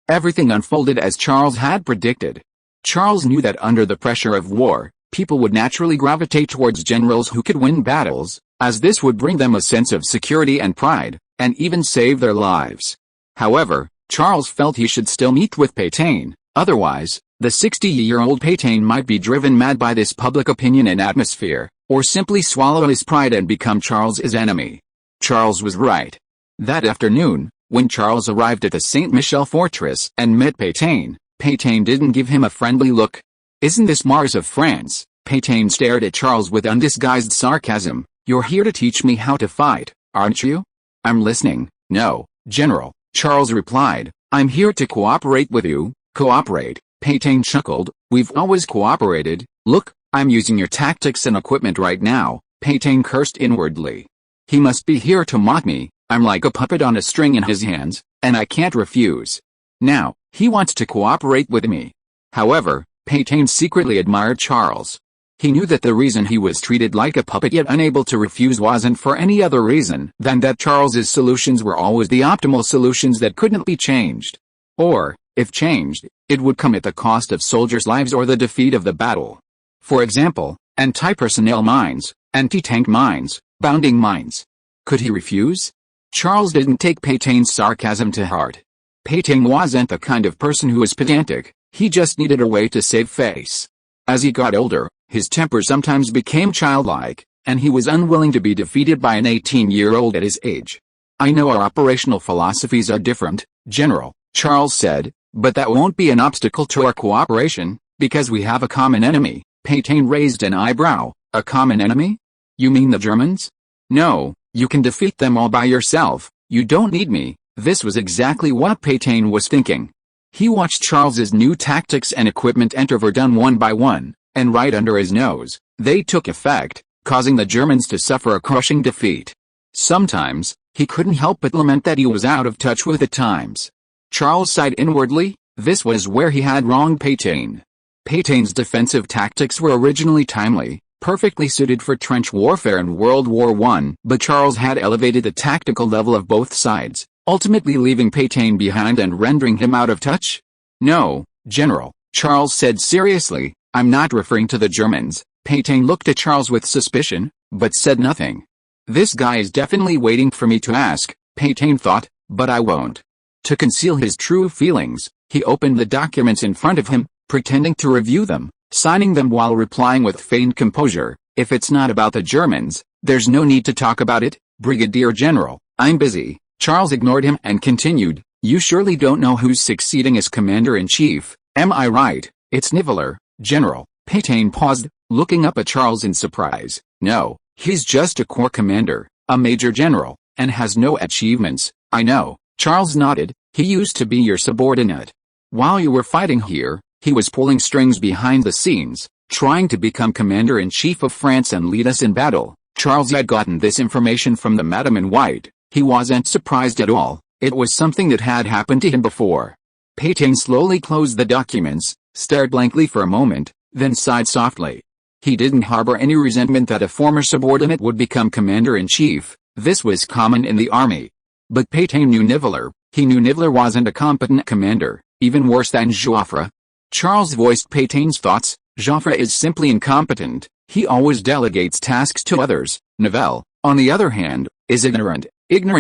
Everything unfolded as Charles had predicted. Charles knew that under the pressure of war, people would naturally gravitate towards generals who could win battles, as this would bring them a sense of security and pride, and even save their lives. However, Charles felt he should still meet with Pétain, otherwise, the 60-year-old Pétain might be driven mad by this public opinion and atmosphere, or simply swallow his pride and become Charles's enemy. Charles was right. That afternoon, when Charles arrived at the Saint-Michel fortress and met Pétain, Pétain didn't give him a friendly look. "Isn't this Mars of France?" Pétain stared at Charles with undisguised sarcasm. "You're here to teach me how to fight, aren't you?" "I'm listening." "No, General," Charles replied. "I'm here to cooperate with you." "Cooperate?" Pétain chuckled. "We've always cooperated. Look, I'm using your tactics and equipment right now." Pétain cursed inwardly. He must be here to mock me. I'm like a puppet on a string in his hands, and I can't refuse. Now, he wants to cooperate with me. However, Pétain secretly admired Charles. He knew that the reason he was treated like a puppet yet unable to refuse wasn't for any other reason than that Charles's solutions were always the optimal solutions that couldn't be changed. Or, if changed, it would come at the cost of soldiers' lives or the defeat of the battle. For example, anti-personnel mines, anti-tank mines, bounding mines. Could he refuse? Charles didn't take Pétain's sarcasm to heart. Pétain wasn't the kind of person who was pedantic, he just needed a way to save face. As he got older, his temper sometimes became childlike, and he was unwilling to be defeated by an 18-year-old at his age. "I know our operational philosophies are different, General," Charles said, "but that won't be an obstacle to our cooperation, because we have a common enemy." Pétain raised an eyebrow. "A common enemy? You mean the Germans?" "No, you can defeat them all by yourself, you don't need me." This was exactly what Pétain was thinking. He watched Charles's new tactics and equipment enter Verdun one by one, and right under his nose, they took effect, causing the Germans to suffer a crushing defeat. Sometimes, he couldn't help but lament that he was out of touch with the times. Charles sighed inwardly. This was where he had wronged Pétain. Pétain's defensive tactics were originally timely, perfectly suited for trench warfare in World War I. But Charles had elevated the tactical level of both sides, ultimately leaving Pétain behind and rendering him out of touch. "No, General," Charles said seriously, "I'm not referring to the Germans." Pétain looked at Charles with suspicion, but said nothing. "This guy is definitely waiting for me to ask," Pétain thought, "but I won't." To conceal his true feelings, he opened the documents in front of him, pretending to review them, signing them while replying with feigned composure, "If it's not about the Germans, there's no need to talk about it, Brigadier General, I'm busy." Charles ignored him and continued, "You surely don't know who's succeeding as Commander-in-Chief, am I right?" "It's Niveler, General." Pétain paused, looking up at Charles in surprise. "No, he's just a corps commander, a major general, and has no achievements." "I know," Charles nodded, "he used to be your subordinate. While you were fighting here, he was pulling strings behind the scenes, trying to become Commander-in-Chief of France and lead us in battle." Charles had gotten this information from the Madam in White. He wasn't surprised at all, it was something that had happened to him before. Pétain slowly closed the documents, stared blankly for a moment, then sighed softly. He didn't harbor any resentment that a former subordinate would become Commander-in-Chief. This was common in the army. But Pétain knew Niveler. He knew Niveler wasn't a competent commander, even worse than Joffre. Charles voiced Pétain's thoughts. "Joffre is simply incompetent. He always delegates tasks to others. Nivelle, on the other hand, is ignorant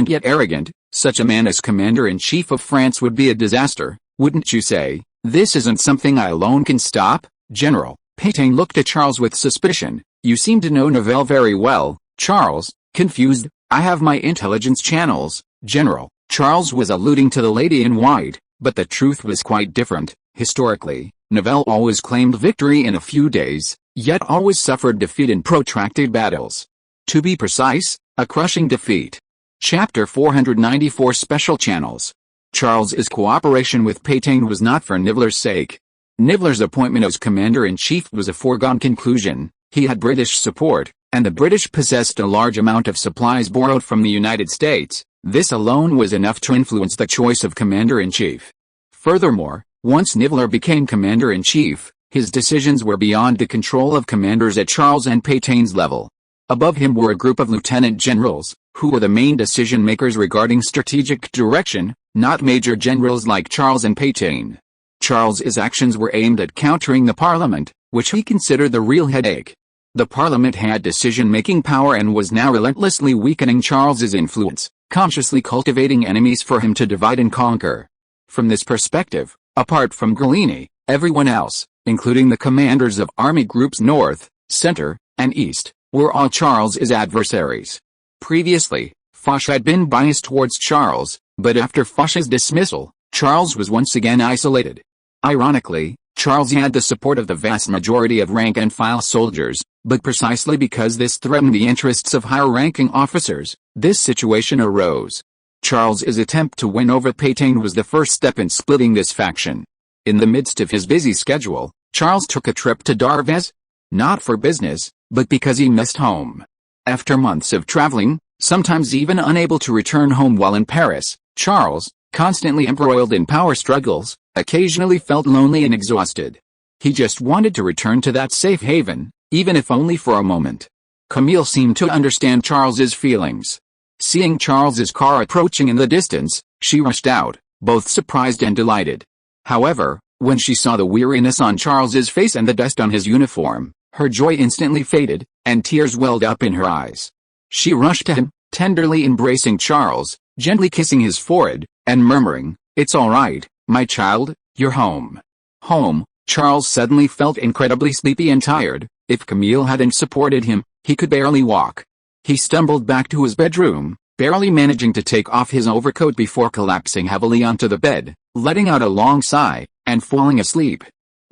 yet arrogant. Such a man as Commander-in-Chief of France would be a disaster, wouldn't you say?" "This isn't something I alone can stop, General." Pétain looked at Charles with suspicion. "You seem to know Nivelle very well." Charles, confused, "I have my intelligence channels, General." Charles was alluding to the lady in white, but the truth was quite different. Historically, Nivelle always claimed victory in a few days, yet always suffered defeat in protracted battles. To be precise, a crushing defeat. Chapter 494 Special Channels. Charles's cooperation with Pétain was not for Niveler's sake. Niveler's appointment as Commander-in-Chief was a foregone conclusion. He had British support, and the British possessed a large amount of supplies borrowed from the United States. This alone was enough to influence the choice of Commander-in-Chief. Furthermore, once Niveler became Commander-in-Chief, his decisions were beyond the control of commanders at Charles and Pétain's level. Above him were a group of lieutenant generals, who were the main decision-makers regarding strategic direction, not major generals like Charles and Pétain. Charles's actions were aimed at countering the Parliament, which he considered the real headache. The Parliament had decision-making power and was now relentlessly weakening Charles's influence, consciously cultivating enemies for him to divide and conquer. From this perspective, apart from Gallieni, everyone else, including the commanders of army groups North, Center, and East, were all Charles's adversaries. Previously, Foch had been biased towards Charles, but after Foch's dismissal, Charles was once again isolated. Ironically, Charles had the support of the vast majority of rank-and-file soldiers, but precisely because this threatened the interests of higher-ranking officers, this situation arose. Charles's attempt to win over Pétain was the first step in splitting this faction. In the midst of his busy schedule, Charles took a trip to Darvez. Not for business, but because he missed home. After months of traveling, sometimes even unable to return home while in Paris, Charles, constantly embroiled in power struggles, occasionally felt lonely and exhausted. He just wanted to return to that safe haven, even if only for a moment. Camille seemed to understand Charles's feelings. Seeing Charles's car approaching in the distance, she rushed out, both surprised and delighted. However, when she saw the weariness on Charles's face and the dust on his uniform, her joy instantly faded, and tears welled up in her eyes. She rushed to him, tenderly embracing Charles, gently kissing his forehead, and murmuring, "It's all right, my child, you're home." Home. Charles suddenly felt incredibly sleepy and tired. If Camille hadn't supported him, he could barely walk. He stumbled back to his bedroom, barely managing to take off his overcoat before collapsing heavily onto the bed, letting out a long sigh, and falling asleep.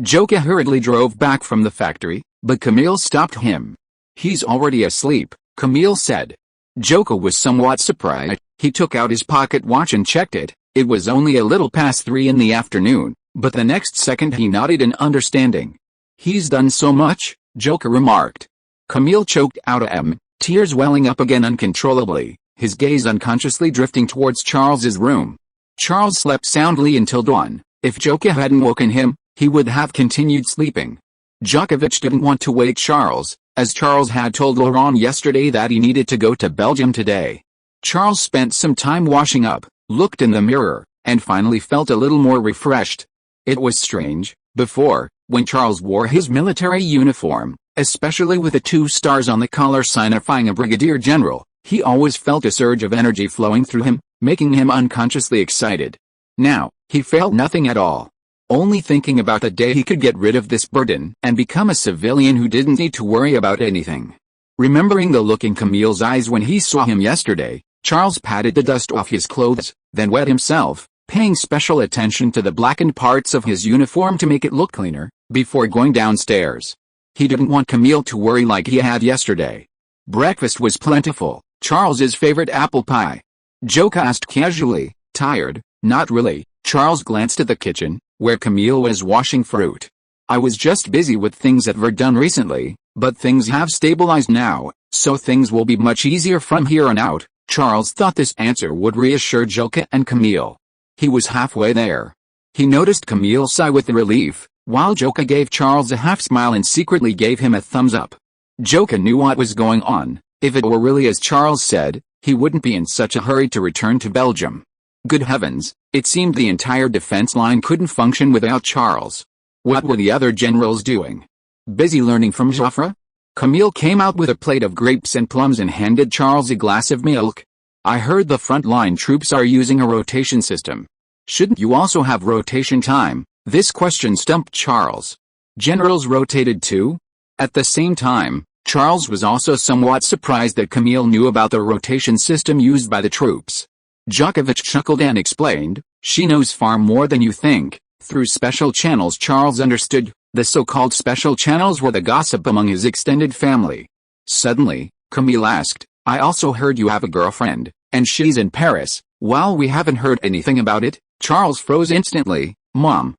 Joka hurriedly drove back from the factory, but Camille stopped him. "He's already asleep," Camille said. Joka was somewhat surprised. He took out his pocket watch and checked it. It was only a little past 3 in the afternoon, but the next second he nodded in understanding. "He's done so much," Joka remarked. Camille choked out a tears welling up again uncontrollably, his gaze unconsciously drifting towards Charles's room. Charles slept soundly until dawn. If Joka hadn't woken him, he would have continued sleeping. Djokovic didn't want to wake Charles, as Charles had told Laurent yesterday that he needed to go to Belgium today. Charles spent some time washing up, looked in the mirror, and finally felt a little more refreshed. It was strange, before, when Charles wore his military uniform, especially with the 2 stars on the collar signifying a brigadier general, he always felt a surge of energy flowing through him, making him unconsciously excited. Now, he felt nothing at all. Only thinking about the day he could get rid of this burden and become a civilian who didn't need to worry about anything. Remembering the look in Camille's eyes when he saw him yesterday, Charles patted the dust off his clothes, then wet himself, paying special attention to the blackened parts of his uniform to make it look cleaner, before going downstairs. He didn't want Camille to worry like he had yesterday. Breakfast was plentiful, Charles's favorite apple pie. Joka asked casually, tired. Not really. Charles glanced at the kitchen, where Camille was washing fruit. I was just busy with things that were done recently, but things have stabilized now, so things will be much easier from here on out. Charles thought this answer would reassure Joka and Camille. He was halfway there. He noticed Camille sigh with relief, while Joka gave Charles a half smile and secretly gave him a thumbs up. Joka knew what was going on. If it were really as Charles said, he wouldn't be in such a hurry to return to Belgium. Good heavens, it seemed the entire defense line couldn't function without Charles. What were the other generals doing? Busy learning from Joffre? Camille came out with a plate of grapes and plums and handed Charles a glass of milk. I heard the front-line troops are using a rotation system. Shouldn't you also have rotation time? This question stumped Charles. Generals rotated too? At the same time, Charles was also somewhat surprised that Camille knew about the rotation system used by the troops. Djokovic chuckled and explained, she knows far more than you think. Through special channels Charles understood, the so-called special channels were the gossip among his extended family. Suddenly, Camille asked, I also heard you have a girlfriend, and she's in Paris. While we haven't heard anything about it, Charles froze instantly. Mom,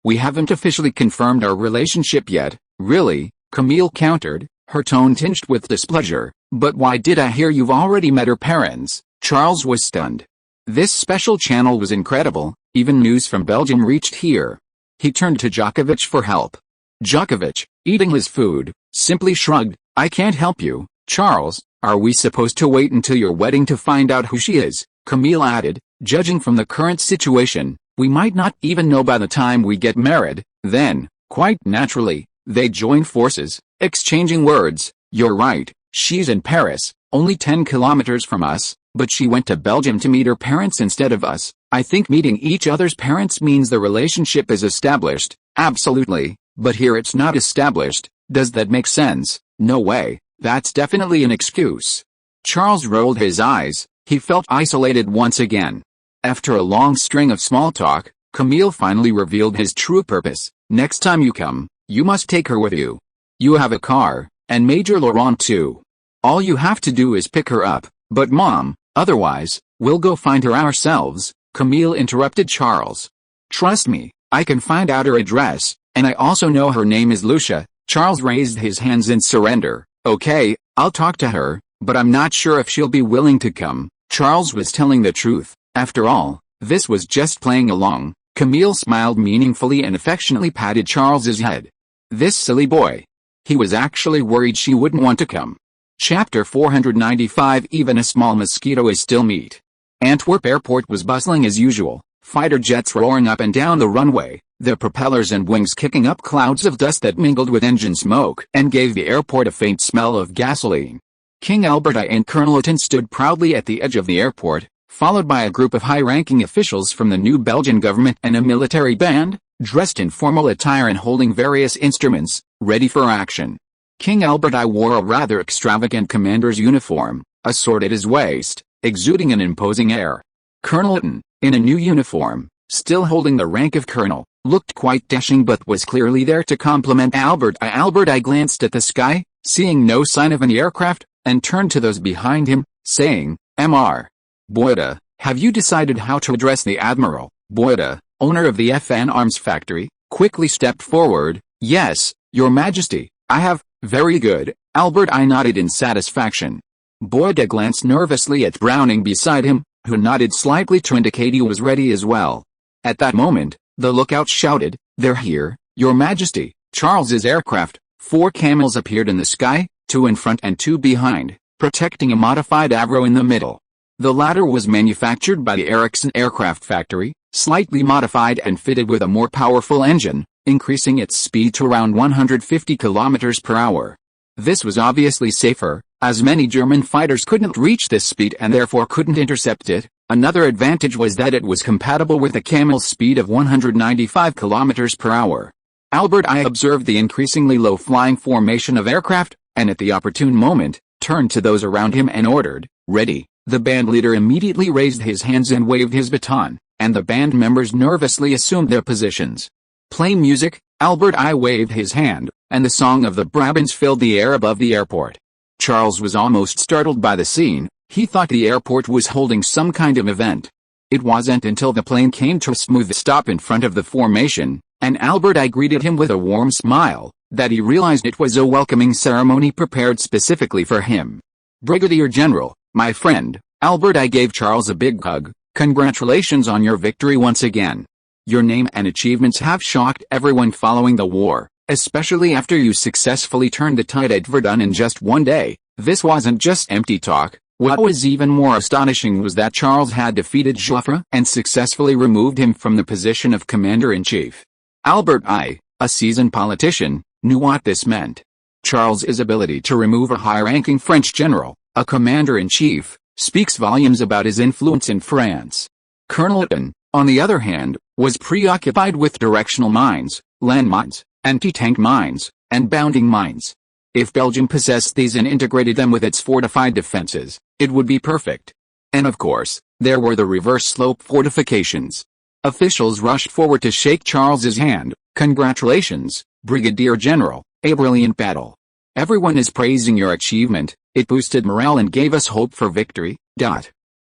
we haven't officially confirmed our relationship yet. Really? Camille countered, her tone tinged with displeasure. But why did I hear you've already met her parents? Charles was stunned. This special channel was incredible, even news from Belgium reached here. He turned to Djokovic for help. Djokovic, eating his food, simply shrugged, I can't help you. Charles, are we supposed to wait until your wedding to find out who she is? Camille added, judging from the current situation, we might not even know by the time we get married. Then, quite naturally, they join forces, exchanging words. You're right, she's in Paris, only 10 kilometers from us. But she went to Belgium to meet her parents instead of us. I think meeting each other's parents means the relationship is established. Absolutely, but here it's not established. Does that make sense? No way, that's definitely an excuse. Charles rolled his eyes, he felt isolated once again. After a long string of small talk, Camille finally revealed his true purpose. Next time you come, you must take her with you. You have a car, and Major Laurent too. All you have to do is pick her up. But Mom, otherwise, we'll go find her ourselves, Camille interrupted Charles. Trust me, I can find out her address, and I also know her name is Lucia. Charles raised his hands in surrender. Okay, I'll talk to her, but I'm not sure if she'll be willing to come. Charles was telling the truth. After all, this was just playing along. Camille smiled meaningfully and affectionately patted Charles's head. This silly boy. He was actually worried she wouldn't want to come. Chapter 495 Even a small mosquito is still meat. Antwerp Airport was bustling as usual, fighter jets roaring up and down the runway, their propellers and wings kicking up clouds of dust that mingled with engine smoke and gave the airport a faint smell of gasoline. King Albert I and Colonel Otten stood proudly at the edge of the airport, followed by a group of high-ranking officials from the new Belgian government and a military band, dressed in formal attire and holding various instruments, ready for action. King Albert I wore a rather extravagant commander's uniform, a sword at his waist, exuding an imposing air. Colonel Otten, in a new uniform, still holding the rank of colonel, looked quite dashing but was clearly there to compliment Albert I. Albert I glanced at the sky, seeing no sign of any aircraft, and turned to those behind him, saying, Mr. Boyda, have you decided how to address the Admiral? Boyda, owner of the FN arms factory, quickly stepped forward. Yes, Your Majesty, I have. Very good, Albert I nodded in satisfaction. Boyda glanced nervously at Browning beside him, who nodded slightly to indicate he was ready as well. At that moment, the lookout shouted, They're here, Your Majesty. Charles's aircraft, 4 camels appeared in the sky, 2 in front and 2 behind, protecting a modified Avro in the middle. The latter was manufactured by the Ericsson Aircraft Factory, slightly modified and fitted with a more powerful engine, increasing its speed to around 150 kilometers per hour. This was obviously safer, as many German fighters couldn't reach this speed and therefore couldn't intercept it. Another advantage was that it was compatible with the Camel's speed of 195 kilometers per hour. Albert I observed the increasingly low flying formation of aircraft, and at the opportune moment, turned to those around him and ordered, "Ready." The band leader immediately raised his hands and waved his baton, and the band members nervously assumed their positions. "Play music." Albert I waved his hand, and the song of the Brabants filled the air above the airport. Charles was almost startled by the scene. He thought the airport was holding some kind of event. It wasn't until the plane came to a smooth stop in front of the formation, and Albert I greeted him with a warm smile, that he realized it was a welcoming ceremony prepared specifically for him. "Brigadier General, my friend," Albert I gave Charles a big hug, "congratulations on your victory once again. Your name and achievements have shocked everyone following the war, especially after you successfully turned the tide at Verdun in just one day." This wasn't just empty talk. What was even more astonishing was that Charles had defeated Joffre and successfully removed him from the position of commander-in-chief. Albert I, a seasoned politician, knew what this meant. Charles's ability to remove a high-ranking French general, a commander-in-chief, speaks volumes about his influence in France. Colonel Eaton, on the other hand, was preoccupied with directional mines, landmines, anti-tank mines, and bounding mines. If Belgium possessed these and integrated them with its fortified defenses, it would be perfect. And of course, there were the reverse slope fortifications. Officials rushed forward to shake Charles's hand. "Congratulations, Brigadier General, a brilliant battle. Everyone is praising your achievement, it boosted morale and gave us hope for victory."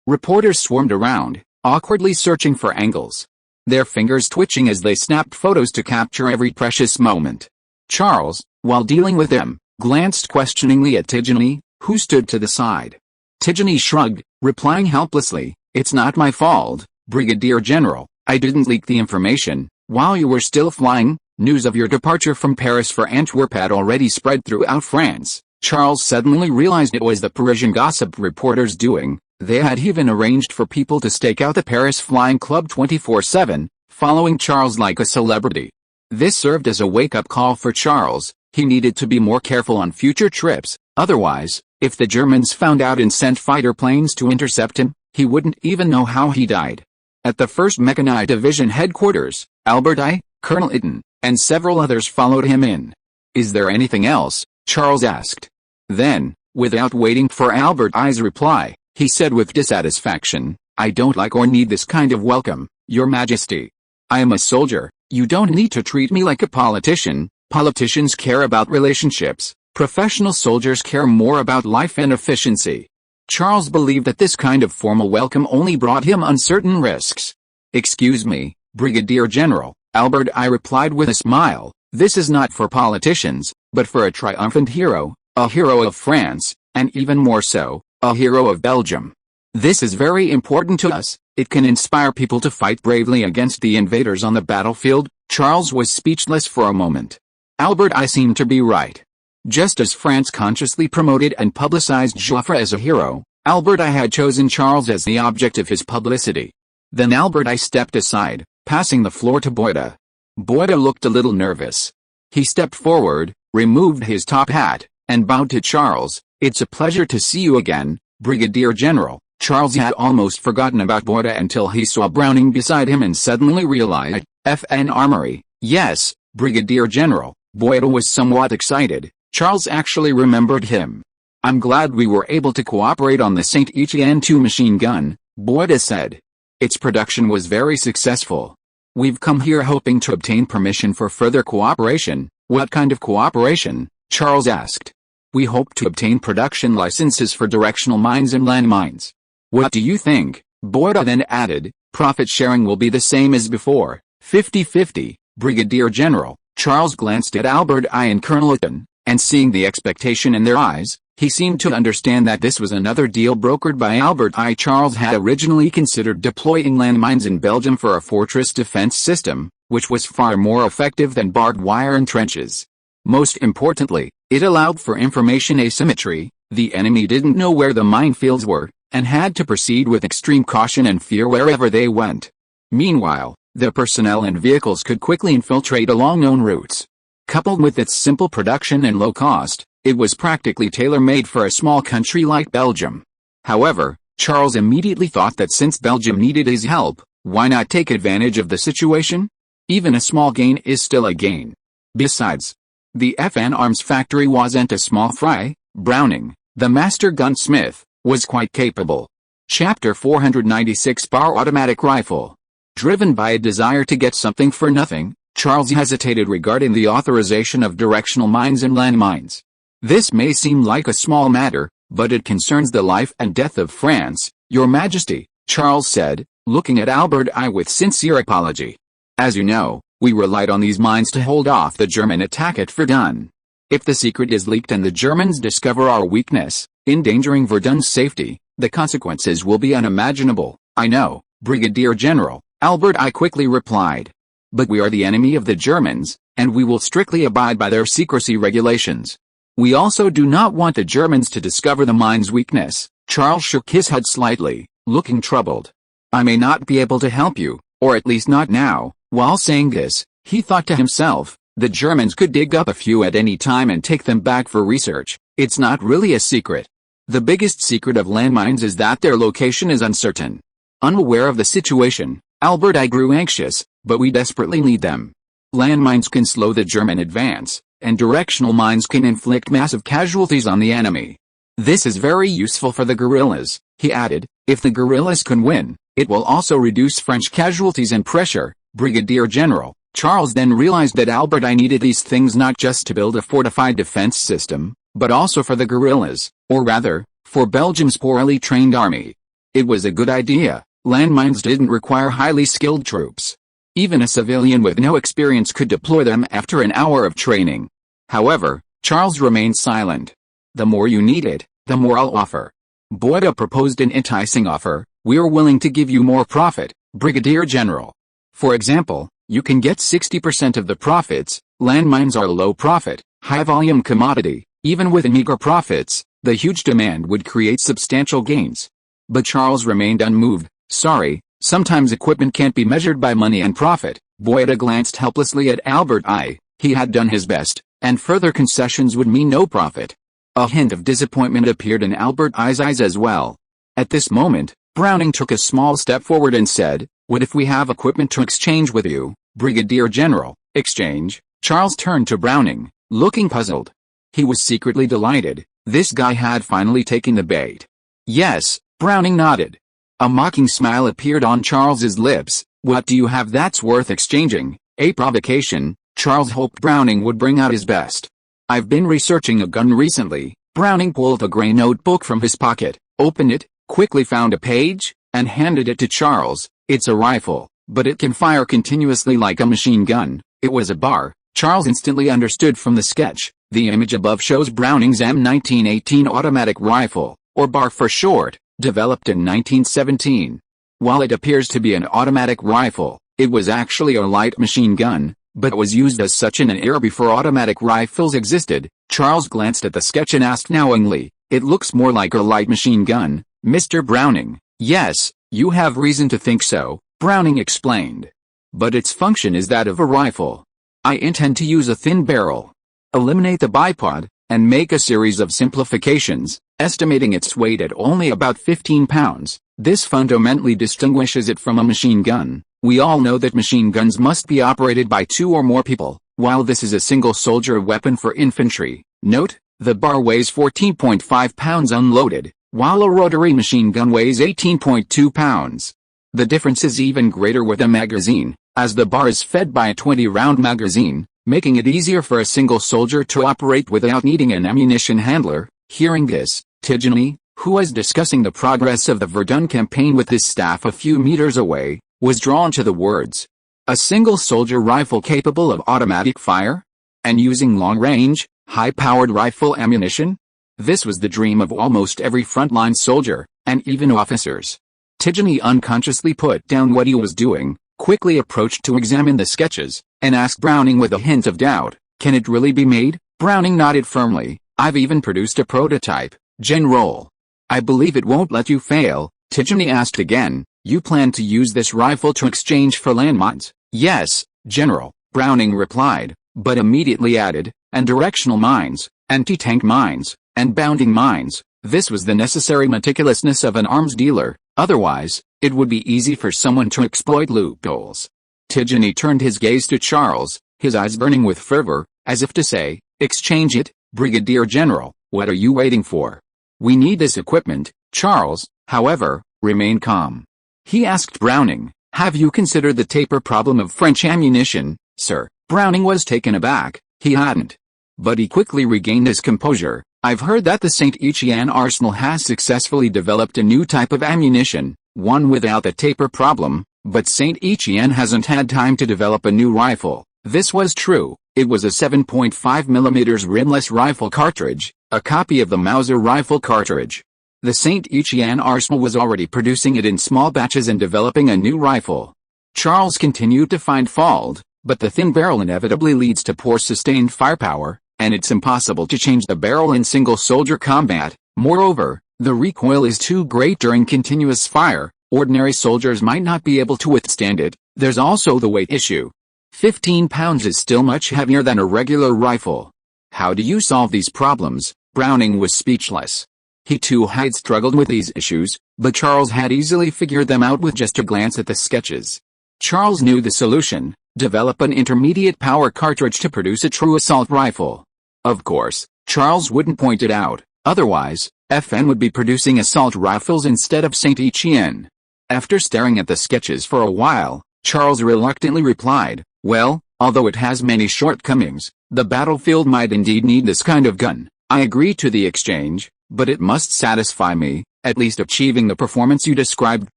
Reporters swarmed around, awkwardly searching for angles, their fingers twitching as they snapped photos to capture every precious moment. Charles, while dealing with them, glanced questioningly at Tigny, who stood to the side. Tigny shrugged, replying helplessly, "It's not my fault, Brigadier General. I didn't leak the information. While you were still flying, news of your departure from Paris for Antwerp had already spread throughout France." Charles suddenly realized it was the Parisian gossip reporters doing. They had even arranged for people to stake out the Paris Flying Club 24/7, following Charles like a celebrity. This served as a wake-up call for Charles. He needed to be more careful on future trips, otherwise, if the Germans found out and sent fighter planes to intercept him, he wouldn't even know how he died. At the 1st Mechanized Division headquarters, Albert I, Colonel Eaton, and several others followed him in. "Is there anything else?" Charles asked. Then, without waiting for Albert I's reply, he said with dissatisfaction, "I don't like or need this kind of welcome, Your Majesty. I am a soldier. You don't need to treat me like a politician. Politicians care about relationships. Professional soldiers care more about life and efficiency." Charles believed that this kind of formal welcome only brought him uncertain risks. "Excuse me, Brigadier General," Albert I replied with a smile, "this is not for politicians, but for a triumphant hero, a hero of France, and even more so, a hero of Belgium. This is very important to us. It can inspire people to fight bravely against the invaders on the battlefield." Charles was speechless for a moment. Albert I seemed to be right. Just as France consciously promoted and publicized Joffre as a hero, Albert I had chosen Charles as the object of his publicity. Then Albert I stepped aside, passing the floor to Boyda. Boyda looked a little nervous. He stepped forward, removed his top hat, and bowed to Charles. "It's a pleasure to see you again, Brigadier General." Charles had almost forgotten about Boyda until he saw Browning beside him and suddenly realized, "FN Armory, yes, Brigadier General." Boyda was somewhat excited. Charles actually remembered him. "I'm glad we were able to cooperate on the Saint Etienne 2 machine gun," Boyda said. "Its production was very successful. We've come here hoping to obtain permission for further cooperation." "What kind of cooperation?" Charles asked. "We hope to obtain production licenses for directional mines and landmines." "What do you think?" Boyda then added. "Profit sharing will be the same as before, 50-50, Brigadier General." Charles glanced at Albert I and Colonel Eaton, and seeing the expectation in their eyes, he seemed to understand that this was another deal brokered by Albert I. Charles had originally considered deploying landmines in Belgium for a fortress defense system, which was far more effective than barbed wire and trenches. Most importantly, it allowed for information asymmetry. The enemy didn't know where the minefields were, and had to proceed with extreme caution and fear wherever they went. Meanwhile, the personnel and vehicles could quickly infiltrate along known routes. Coupled with its simple production and low cost, it was practically tailor-made for a small country like Belgium. However, Charles immediately thought that since Belgium needed his help, why not take advantage of the situation? Even a small gain is still a gain. Besides, the FN Arms factory wasn't a small fry. Browning, the master gunsmith, was quite capable. Chapter 496 Bar Automatic Rifle. Driven by a desire to get something for nothing, Charles hesitated regarding the authorization of directional mines and landmines. This may seem like a small matter, but it concerns the life and death of France, Your Majesty, Charles said, looking at Albert I with sincere apology. As you know, we relied on these mines to hold off the German attack at Verdun. If the secret is leaked and the Germans discover our weakness, endangering Verdun's safety, the consequences will be unimaginable. I know, Brigadier General, Albert I quickly replied. But we are the enemy of the Germans, and we will strictly abide by their secrecy regulations. We also do not want the Germans to discover the mine's weakness. Charles shook his head slightly, looking troubled. I may not be able to help you, or at least not now. While saying this, he thought to himself, the Germans could dig up a few at any time and take them back for research. It's not really a secret. The biggest secret of landmines is that their location is uncertain. Unaware of the situation, Albert I grew anxious, but we desperately need them. Landmines can slow the German advance, and directional mines can inflict massive casualties on the enemy. This is very useful for the guerrillas, he added. If the guerrillas can win, it will also reduce French casualties and pressure. Brigadier General, Charles then realized that Albert I needed these things not just to build a fortified defense system, but also for the guerrillas, or rather, for Belgium's poorly trained army. It was a good idea. Landmines didn't require highly skilled troops. Even a civilian with no experience could deploy them after an hour of training. However, Charles remained silent. The more you need it, the more I'll offer. Boyda proposed an enticing offer. We're willing to give you more profit, Brigadier General. For example, you can get 60% of the profits. Landmines are low profit, high volume commodity. Even with meager profits, the huge demand would create substantial gains. But Charles remained unmoved. Sorry, sometimes equipment can't be measured by money and profit. Boyda glanced helplessly at Albert I. He had done his best, and further concessions would mean no profit. A hint of disappointment appeared in Albert I's eyes as well. At this moment, Browning took a small step forward and said, what if we have equipment to exchange with you, Brigadier General? Exchange? Charles turned to Browning, looking puzzled. He was secretly delighted. This guy had finally taken the bait. Yes, Browning nodded. A mocking smile appeared on Charles's lips. What do you have that's worth exchanging? A provocation. Charles hoped Browning would bring out his best. I've been researching a gun recently. Browning pulled a gray notebook from his pocket, opened it, quickly found a page, and handed it to Charles. It's a rifle, but it can fire continuously like a machine gun. It was a bar. Charles instantly understood from the sketch. The image above shows Browning's M1918 automatic rifle, or bar for short, developed in 1917. While it appears to be an automatic rifle, it was actually a light machine gun, but was used as such in an era before automatic rifles existed. Charles glanced at the sketch and asked knowingly, it looks more like a light machine gun, Mr. Browning. Yes, you have reason to think so, Browning explained. But its function is that of a rifle. I intend to use a thin barrel, eliminate the bipod, and make a series of simplifications, estimating its weight at only about 15 pounds. This fundamentally distinguishes it from a machine gun. We all know that machine guns must be operated by 2 or more people, while this is a single soldier weapon for infantry. Note, the bar weighs 14.5 pounds unloaded, while a rotary machine gun weighs 18.2 pounds. The difference is even greater with a magazine, as the bar is fed by a 20-round magazine, making it easier for a single soldier to operate without needing an ammunition handler. Hearing this, Tidjani, who was discussing the progress of the Verdun campaign with his staff a few meters away, was drawn to the words. A single soldier rifle capable of automatic fire? And using long-range, high-powered rifle ammunition? This was the dream of almost every frontline soldier, and even officers. Tidjani unconsciously put down what he was doing. quickly approached to examine the sketches, and asked Browning with a hint of doubt, "Can it really be made?" Browning nodded firmly. "I've even produced a prototype, General." "I believe it won't let you fail," Tycoon asked again. "You plan to use this rifle to exchange for landmines?" "Yes, General," Browning replied, but immediately added, "and directional mines, anti-tank mines, and bounding mines." This was the necessary meticulousness of an arms dealer, otherwise, it would be easy for someone to exploit loopholes. Tycoon turned his gaze to Charles, his eyes burning with fervor, as if to say, "Exchange it, Brigadier General, what are you waiting for?" "We need this equipment." Charles, however, remained calm. He asked Browning, "Have you considered the taper problem of French ammunition, sir?" Browning was taken aback. He hadn't. But he quickly regained his composure. "I've heard that the St. Etienne arsenal has successfully developed a new type of ammunition, one without the taper problem, but St. Etienne hasn't had time to develop a new rifle." This was true. It was a 7.5mm rimless rifle cartridge, a copy of the Mauser rifle cartridge. The St. Etienne arsenal was already producing it in small batches and developing a new rifle. Charles continued to find fault, but the thin barrel inevitably leads to poor sustained firepower, and it's impossible to change the barrel in single-soldier combat. Moreover, the recoil is too great during continuous fire. Ordinary soldiers might not be able to withstand it. There's also the weight issue. 15 pounds is still much heavier than a regular rifle. How do you solve these problems? Browning was speechless. He too had struggled with these issues, but Charles had easily figured them out with just a glance at the sketches. Charles knew the solution: develop an intermediate power cartridge to produce a true assault rifle. Of course, Charles wouldn't point it out, otherwise, FN would be producing assault rifles instead of St. Etienne. After staring at the sketches for a while, Charles reluctantly replied, "Well, although it has many shortcomings, the battlefield might indeed need this kind of gun. I agree to the exchange, but it must satisfy me, at least achieving the performance you described."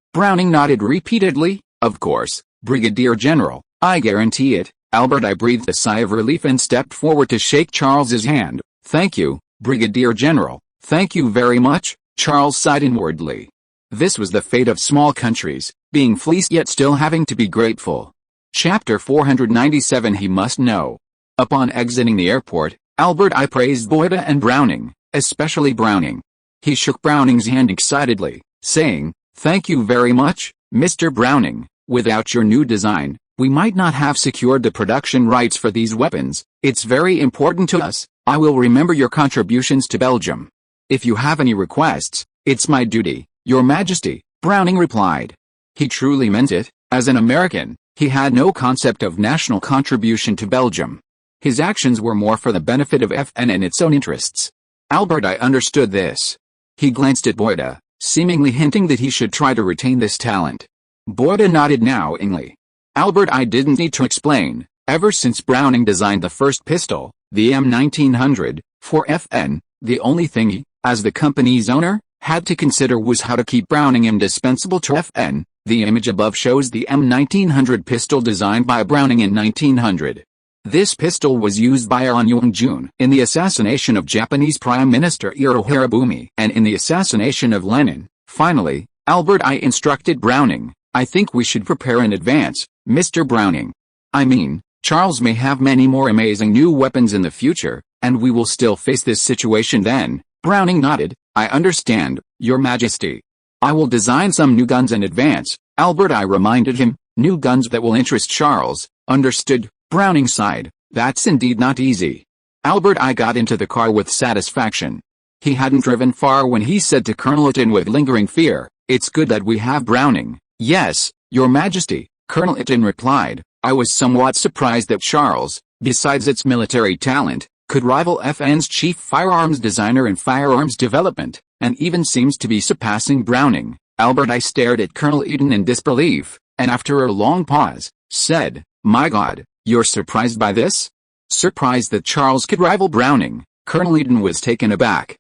Browning nodded repeatedly. "Of course, Brigadier General, I guarantee it." Albert I breathed a sigh of relief and stepped forward to shake Charles's hand. "Thank you, Brigadier General, thank you very much." Charles sighed inwardly. This was the fate of small countries, being fleeced yet still having to be grateful. Chapter 497 He Must Know. Upon exiting the airport, Albert I praised Boyda and Browning, especially Browning. He shook Browning's hand excitedly, saying, "Thank you very much, Mr. Browning. Without your new design, we might not have secured the production rights for these weapons. It's very important to us. I will remember your contributions to Belgium. If you have any requests, it's my duty, Your Majesty," Browning replied. He truly meant it. As an American, he had no concept of national contribution to Belgium. His actions were more for the benefit of FN and its own interests. Albert I understood this. He glanced at Boyda, seemingly hinting that he should try to retain this talent. Boyda nodded knowingly. Albert I didn't need to explain. Ever since Browning designed the first pistol, the M1900, for FN, the only thing he, as the company's owner, had to consider was how to keep Browning indispensable to FN. The image above shows the M1900 pistol designed by Browning in 1900. This pistol was used by On Young-jun in the assassination of Japanese Prime Minister Iro Haribumi and in the assassination of Lenin. Finally, Albert I instructed Browning, "I think we should prepare in advance, Mr. Browning. I mean, Charles may have many more amazing new weapons in the future, and we will still face this situation then." Browning nodded. "I understand, Your Majesty. I will design some new guns in advance." Albert I reminded him, "New guns that will interest Charles." "Understood." Browning sighed. "That's indeed not easy." Albert I got into the car with satisfaction. He hadn't driven far when he said to Colonel Itten with lingering fear, "It's good that we have Browning." "Yes, Your Majesty," Colonel Itten replied. "I was somewhat surprised that Charles, besides its military talent, could rival FN's chief firearms designer in firearms development, and even seems to be surpassing Browning." Albert I stared at Colonel Eden in disbelief, and after a long pause, said, "My God, you're surprised by this?" Surprised that Charles could rival Browning. Colonel Eden was taken aback.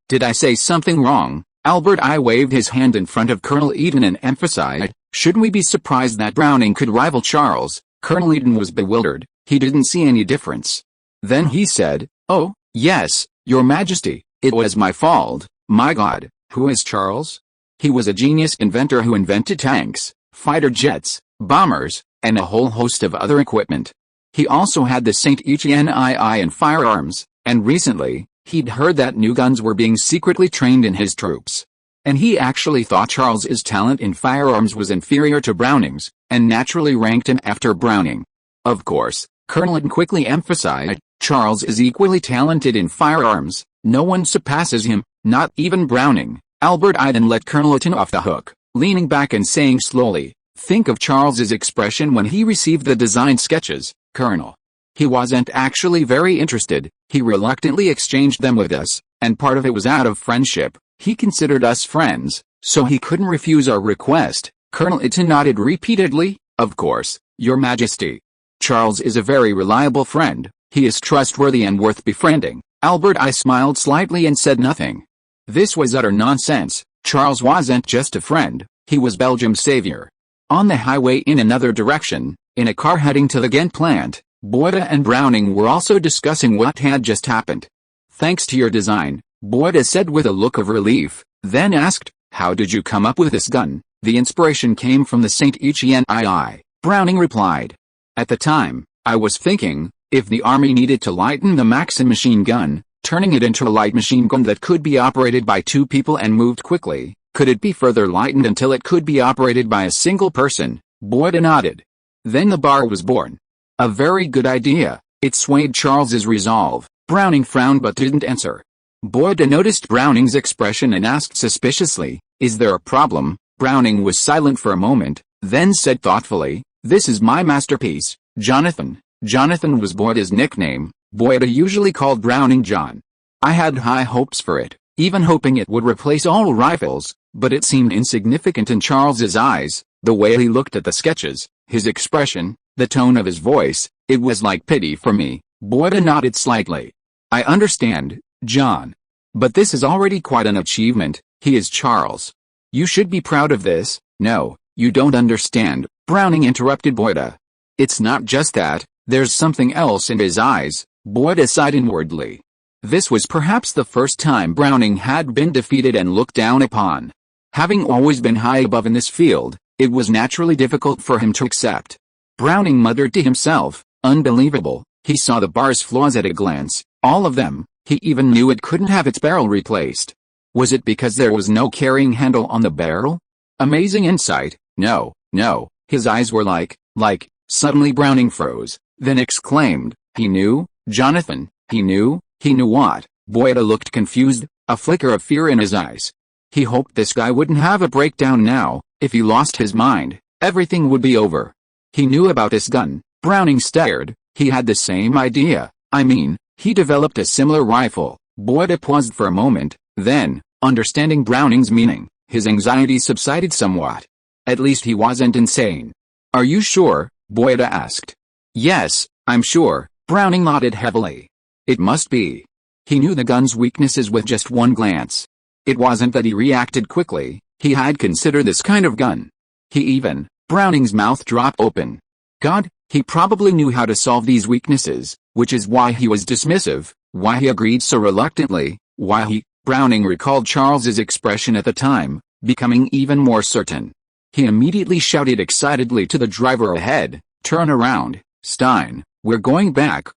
Did I say something wrong?" Albert I waved his hand in front of Colonel Eden and emphasized, "Shouldn't we be surprised that Browning could rival Charles?" Colonel Eden was bewildered. He didn't see any difference. Then he said, "Oh, yes, Your Majesty, it was my fault. My God, who is Charles? He was a genius inventor who invented tanks, fighter jets, bombers, and a whole host of other equipment. He also had the St. Etienne II and firearms, and recently, he'd heard that new guns were being secretly trained in his troops. And he actually thought Charles's talent in firearms was inferior to Browning's, and naturally ranked him after Browning. Of course, Colonel Itten quickly emphasized, Charles is equally talented in firearms, no one surpasses him, not even Browning. Albert I then let Colonel Itten off the hook, leaning back and saying slowly, think of Charles's expression when he received the design sketches, Colonel. He wasn't actually very interested, he reluctantly exchanged them with us, and part of it was out of friendship. He considered us friends, so he couldn't refuse our request. Colonel Itten nodded repeatedly, of course, Your Majesty. Charles is a very reliable friend, he is trustworthy and worth befriending. Albert I smiled slightly and said nothing. This was utter nonsense. Charles wasn't just a friend, he was Belgium's savior. On the highway in another direction, in a car heading to the Ghent plant, Boyda and Browning were also discussing what had just happened. Thanks to your design, Boyda said with a look of relief, then asked, how did you come up with this gun? The inspiration came from the St. Etienne II, Browning replied. At the time, I was thinking, if the army needed to lighten the Maxim machine gun, turning it into a light machine gun that could be operated by two people and moved quickly, could it be further lightened until it could be operated by a single person? Boyda nodded. Then the bar was born. A very good idea, it swayed Charles's resolve. Browning frowned but didn't answer. Boyda noticed Browning's expression and asked suspiciously, is there a problem? Browning was silent for a moment, then said thoughtfully, this is my masterpiece, Jonathan. Jonathan was Boyda's nickname. Boyda usually called Browning John. I had high hopes for it, even hoping it would replace all rifles, but it seemed insignificant in Charles's eyes, the way he looked at the sketches, his expression, the tone of his voice, it was like pity for me. Boyda nodded slightly. I understand, John. But this is already quite an achievement, he is Charles. You should be proud of this. No, you don't understand, Browning interrupted Boyda. It's not just that, there's something else in his eyes, Boyda sighed inwardly. This was perhaps the first time Browning had been defeated and looked down upon. Having always been high above in this field, it was naturally difficult for him to accept. Browning muttered to himself, unbelievable, he saw the bar's flaws at a glance, all of them, he even knew it couldn't have its barrel replaced. Was it because there was no carrying handle on the barrel? Amazing insight, no, his eyes were like, suddenly Browning froze, then exclaimed, he knew, Jonathan, he knew what? Boyda looked confused, a flicker of fear in his eyes. He hoped this guy wouldn't have a breakdown now, if he lost his mind, everything would be over. He knew about this gun, Browning stared, he had the same idea, I mean, he developed a similar rifle. Boyda paused for a moment, then, understanding Browning's meaning, his anxiety subsided somewhat. At least he wasn't insane. Are you sure? Boyda asked. Yes, I'm sure, Browning nodded heavily. It must be. He knew the gun's weaknesses with just one glance. It wasn't that he reacted quickly, he had considered this kind of gun. Browning's mouth dropped open. God, he probably knew how to solve these weaknesses, which is why he was dismissive, why he agreed so reluctantly, Browning recalled Charles's expression at the time, becoming even more certain. He immediately shouted excitedly to the driver ahead, turn around, Stein, we're going back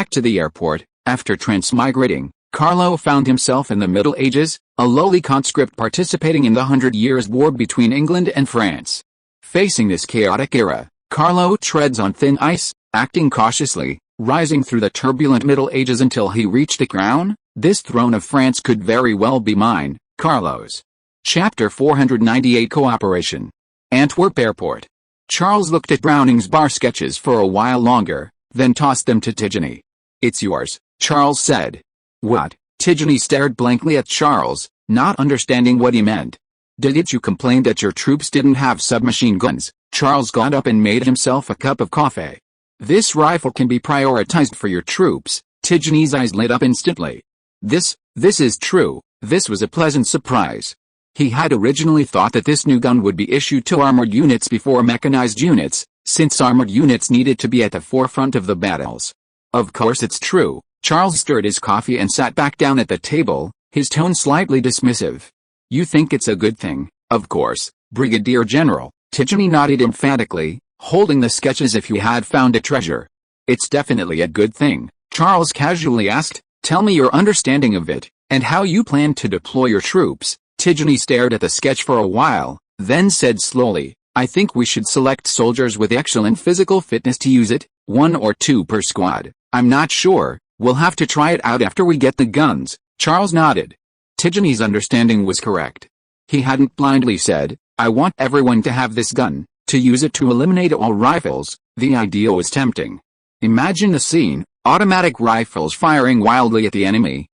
to the airport. After transmigrating, Carlo found himself in the Middle Ages, a lowly conscript participating in the 100 Years' War between England and France. Facing this chaotic era, Carlo treads on thin ice, acting cautiously, rising through the turbulent Middle Ages until he reached the crown. This throne of France could very well be mine, Carlos. Chapter 498 Cooperation. Antwerp Airport. Charles looked at Browning's bar sketches for a while longer, then tossed them to Tidjany. It's yours, Charles said. What? Tidjany stared blankly at Charles, not understanding what he meant. Didn't you complain that your troops didn't have submachine guns? Charles got up and made himself a cup of coffee. This rifle can be prioritized for your troops. Tidjany's eyes lit up instantly. This is true. This was a pleasant surprise. He had originally thought that this new gun would be issued to armored units before mechanized units, since armored units needed to be at the forefront of the battles. Of course it's true. Charles stirred his coffee and sat back down at the table, his tone slightly dismissive. You think it's a good thing, of course, Brigadier General. Tidjany nodded emphatically, holding the sketch as if he had found a treasure. "It's definitely a good thing," Charles casually asked. "Tell me your understanding of it, and how you plan to deploy your troops." Tycoon stared at the sketch for a while, then said slowly, "I think we should select soldiers with excellent physical fitness to use it, 1 or 2 per squad. I'm not sure, we'll have to try it out after we get the guns." Charles nodded. Tycoon's understanding was correct. He hadn't blindly said, "I want everyone to have this gun, to use it to eliminate all rifles." The idea was tempting. Imagine the scene, automatic rifles firing wildly at the enemy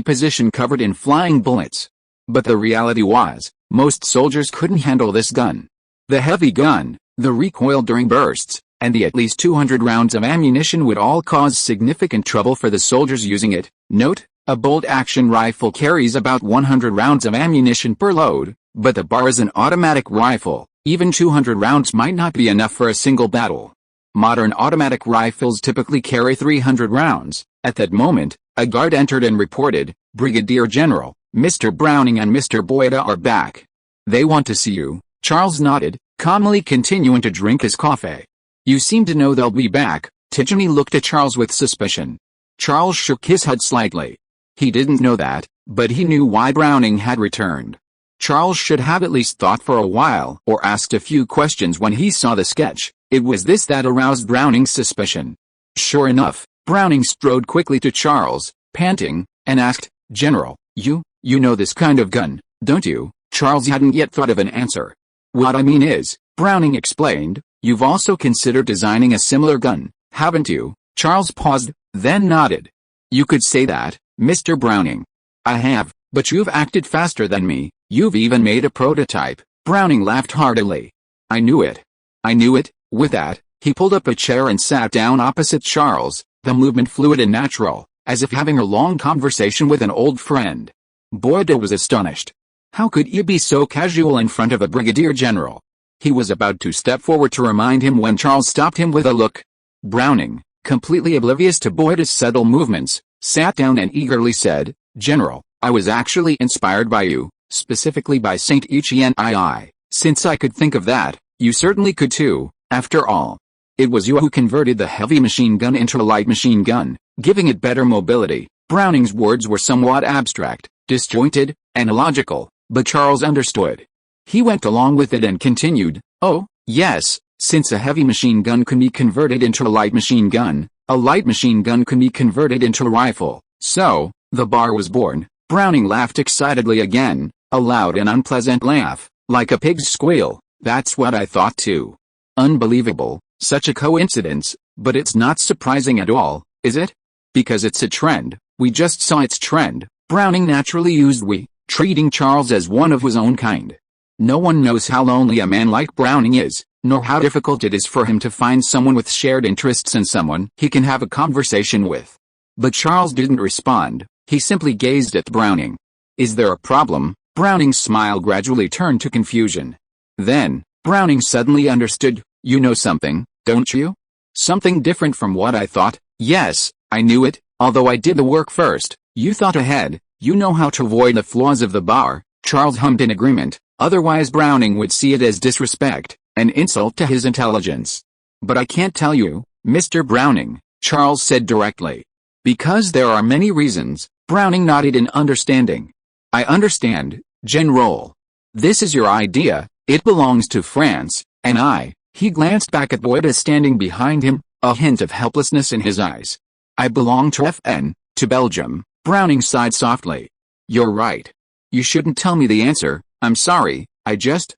position covered in flying bullets. But the reality was, most soldiers couldn't handle this gun. The heavy gun, the recoil during bursts, and the at least 200 rounds of ammunition would all cause significant trouble for the soldiers using it. Note, a bolt-action rifle carries about 100 rounds of ammunition per load, but the bar is an automatic rifle. Even 200 rounds might not be enough for a single battle. Modern automatic rifles typically carry 300 rounds. At that moment, a guard entered and reported, "Brigadier General, Mr. Browning and Mr. Boyda are back. They want to see you." Charles nodded, calmly continuing to drink his coffee. "You seem to know they'll be back." Tycoon looked at Charles with suspicion. Charles shook his head slightly. He didn't know that, but he knew why Browning had returned. Charles should have at least thought for a while or asked a few questions when he saw the sketch. It was this that aroused Browning's suspicion. Sure enough, Browning strode quickly to Charles, panting, and asked, "General, you know this kind of gun, don't you?" Charles hadn't yet thought of an answer. "What I mean is," Browning explained, "you've also considered designing a similar gun, haven't you?" Charles paused, then nodded. "You could say that, Mr. Browning. I have, but you've acted faster than me. You've even made a prototype." Browning laughed heartily. I knew it. With that, he pulled up a chair and sat down opposite Charles, the movement fluid and natural, as if having a long conversation with an old friend. Boyda was astonished. How could he be so casual in front of a brigadier general? He was about to step forward to remind him when Charles stopped him with a look. Browning, completely oblivious to Boyda's subtle movements, sat down and eagerly said, "General, I was actually inspired by you, specifically by Saint Etienne II. Since I could think of that, you certainly could too. After all, it was you who converted the heavy machine gun into a light machine gun, giving it better mobility." Browning's words were somewhat abstract, disjointed, and illogical, but Charles understood. He went along with it and continued, "Oh, yes, since a heavy machine gun can be converted into a light machine gun, a light machine gun can be converted into a rifle. So, the bar was born." Browning laughed excitedly again, a loud and unpleasant laugh, like a pig's squeal. "That's what I thought too. Unbelievable, such a coincidence, but it's not surprising at all, is it? Because it's a trend. We just saw its trend." Browning naturally used "we," treating Charles as one of his own kind. No one knows how lonely a man like Browning is, nor how difficult it is for him to find someone with shared interests and someone he can have a conversation with. But Charles didn't respond, he simply gazed at Browning. "Is there a problem?" Browning's smile gradually turned to confusion. Then, Browning suddenly understood. "You know something, don't you? Something different from what I thought." "Yes, I knew it, although I did the work first." "You thought ahead, you know how to avoid the flaws of the bar." Charles hummed in agreement, otherwise Browning would see it as disrespect, an insult to his intelligence. "But I can't tell you, Mr. Browning," Charles said directly. "Because there are many reasons." Browning nodded in understanding. "I understand, General. This is your idea, it belongs to France, and he glanced back at Boyda standing behind him, a hint of helplessness in his eyes. "I belong to FN, to Belgium." Browning sighed softly. "You're right. You shouldn't tell me the answer, I'm sorry, I just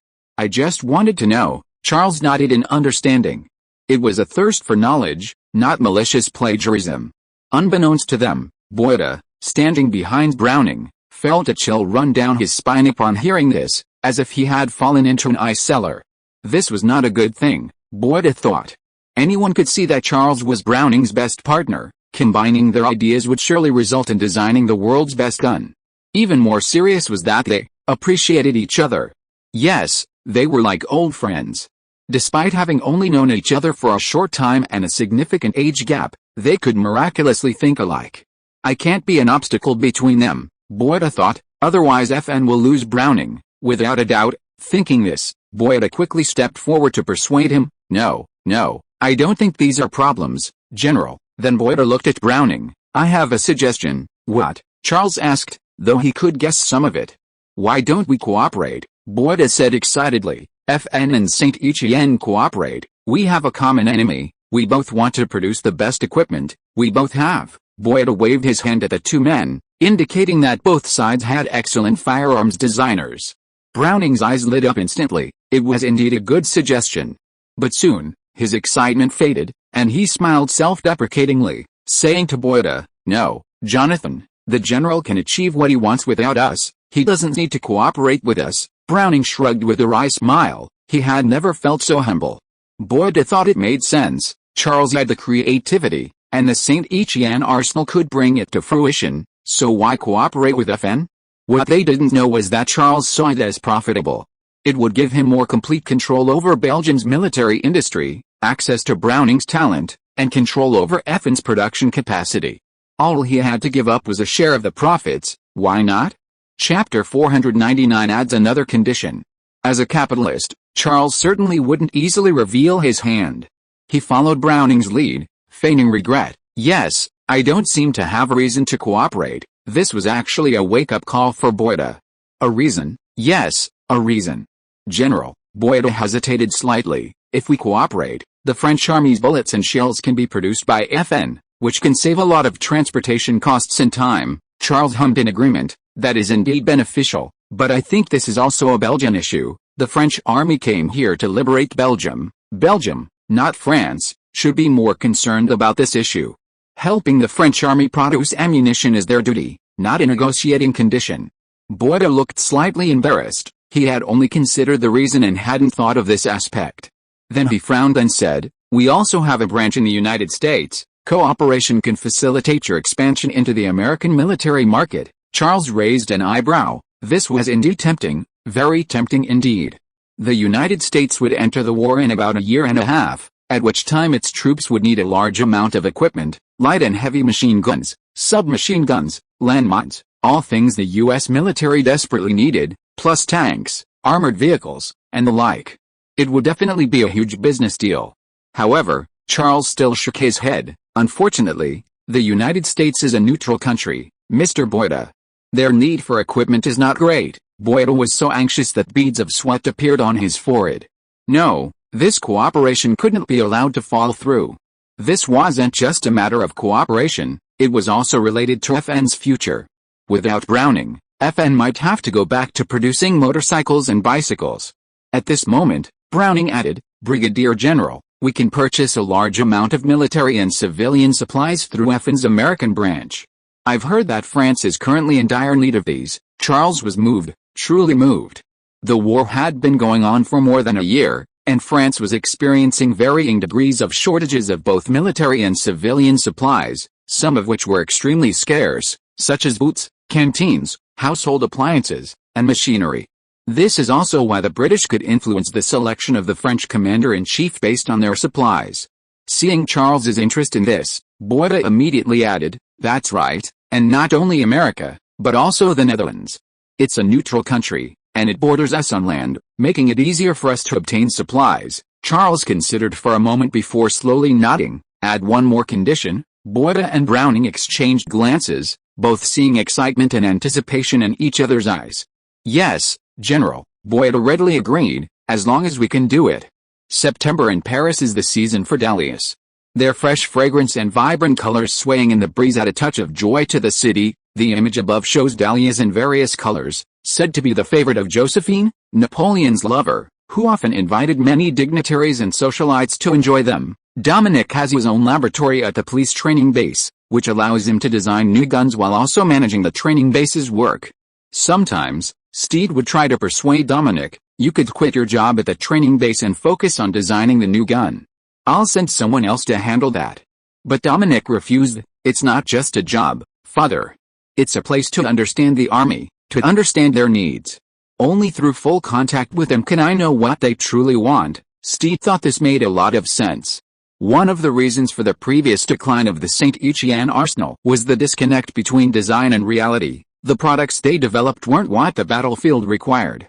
wanted to know." Charles nodded in understanding. It was a thirst for knowledge, not malicious plagiarism. Unbeknownst to them, Boyda, standing behind Browning, felt a chill run down his spine upon hearing this, as if he had fallen into an ice cellar. This was not a good thing, Boyda thought. Anyone could see that Charles was Browning's best partner. Combining their ideas would surely result in designing the world's best gun. Even more serious was that they appreciated each other. Yes, they were like old friends. Despite having only known each other for a short time and a significant age gap, they could miraculously think alike. "I can't be an obstacle between them," Boyda thought, "otherwise FN will lose Browning." Without a doubt, thinking this, Boyda quickly stepped forward to persuade him. No, no, I don't think these are problems, General. Then Boyda looked at Browning. I have a suggestion. What? Charles asked, though he could guess some of it. Why don't we cooperate? Boyda said excitedly. FN and Saint Etienne cooperate. We have a common enemy. We both want to produce the best equipment. We both have. Boyda waved his hand at the two men, indicating that both sides had excellent firearms designers. Browning's eyes lit up instantly. It was indeed a good suggestion. But soon, his excitement faded, and he smiled self-deprecatingly, saying to Boyda, "No, Jonathan, the general can achieve what he wants without us. He doesn't need to cooperate with us." Browning shrugged with a wry smile. He had never felt so humble. Boyda thought it made sense. Charles had the creativity, and the Saint Etienne arsenal could bring it to fruition, so why cooperate with FN? What they didn't know was that Charles saw it as profitable. It would give him more complete control over Belgium's military industry, access to Browning's talent, and control over FN's production capacity. All he had to give up was a share of the profits. Why not? Chapter 499 adds another condition. As a capitalist, Charles certainly wouldn't easily reveal his hand. He followed Browning's lead, feigning regret. "Yes, I don't seem to have a reason to cooperate." This was actually a wake-up call for Boyda. A reason? Yes, a reason. General, Boyda hesitated slightly. If we cooperate, the French army's bullets and shells can be produced by FN, which can save a lot of transportation costs and time. Charles hummed in agreement. That is indeed beneficial, but I think this is also a Belgian issue. The French army came here to liberate Belgium. Belgium, not France, should be more concerned about this issue. Helping the French army produce ammunition is their duty, not a negotiating condition. Boyda looked slightly embarrassed. He had only considered the reason and hadn't thought of this aspect. Then he frowned and said, "We also have a branch in the United States. Cooperation can facilitate your expansion into the American military market." Charles raised an eyebrow. This was indeed tempting, very tempting indeed. The United States would enter the war in about a year and a half, at which time its troops would need a large amount of equipment, light and heavy machine guns, submachine guns, landmines, all things the U.S. military desperately needed, plus tanks, armored vehicles, and the like. It would definitely be a huge business deal. However, Charles still shook his head. Unfortunately, the United States is a neutral country, Mr. Boyda. Their need for equipment is not great. Boyda was so anxious that beads of sweat appeared on his forehead. No, this cooperation couldn't be allowed to fall through. This wasn't just a matter of cooperation, it was also related to FN's future. Without Browning, FN might have to go back to producing motorcycles and bicycles. At this moment, Browning added, "Brigadier General, we can purchase a large amount of military and civilian supplies through FN's American branch. I've heard that France is currently in dire need of these." Charles was moved, truly moved. The war had been going on for more than a year, and France was experiencing varying degrees of shortages of both military and civilian supplies, some of which were extremely scarce, such as boots, canteens, household appliances, and machinery. This is also why the British could influence the selection of the French commander-in-chief based on their supplies. Seeing Charles's interest in this, Boyda immediately added, "That's right, and not only America, but also the Netherlands. It's a neutral country, and it borders us on land, making it easier for us to obtain supplies." Charles considered for a moment before slowly nodding. "Add one more condition." Boyda and Browning exchanged glances, both seeing excitement and anticipation in each other's eyes. "Yes, General," Boyda readily agreed, "as long as we can do it." September in Paris is the season for dahlias. Their fresh fragrance and vibrant colors swaying in the breeze add a touch of joy to the city. The image above shows dahlias in various colors, said to be the favorite of Josephine, Napoleon's lover, who often invited many dignitaries and socialites to enjoy them. Dominic has his own laboratory at the police training base, which allows him to design new guns while also managing the training base's work. Sometimes, Steed would try to persuade Dominic, "You could quit your job at the training base and focus on designing the new gun. I'll send someone else to handle that." But Dominic refused. "It's not just a job, father. It's a place to understand the army, to understand their needs. Only through full contact with them can I know what they truly want." Steed thought this made a lot of sense. One of the reasons for the previous decline of the Saint Etienne arsenal was the disconnect between design and reality. The products they developed weren't what the battlefield required.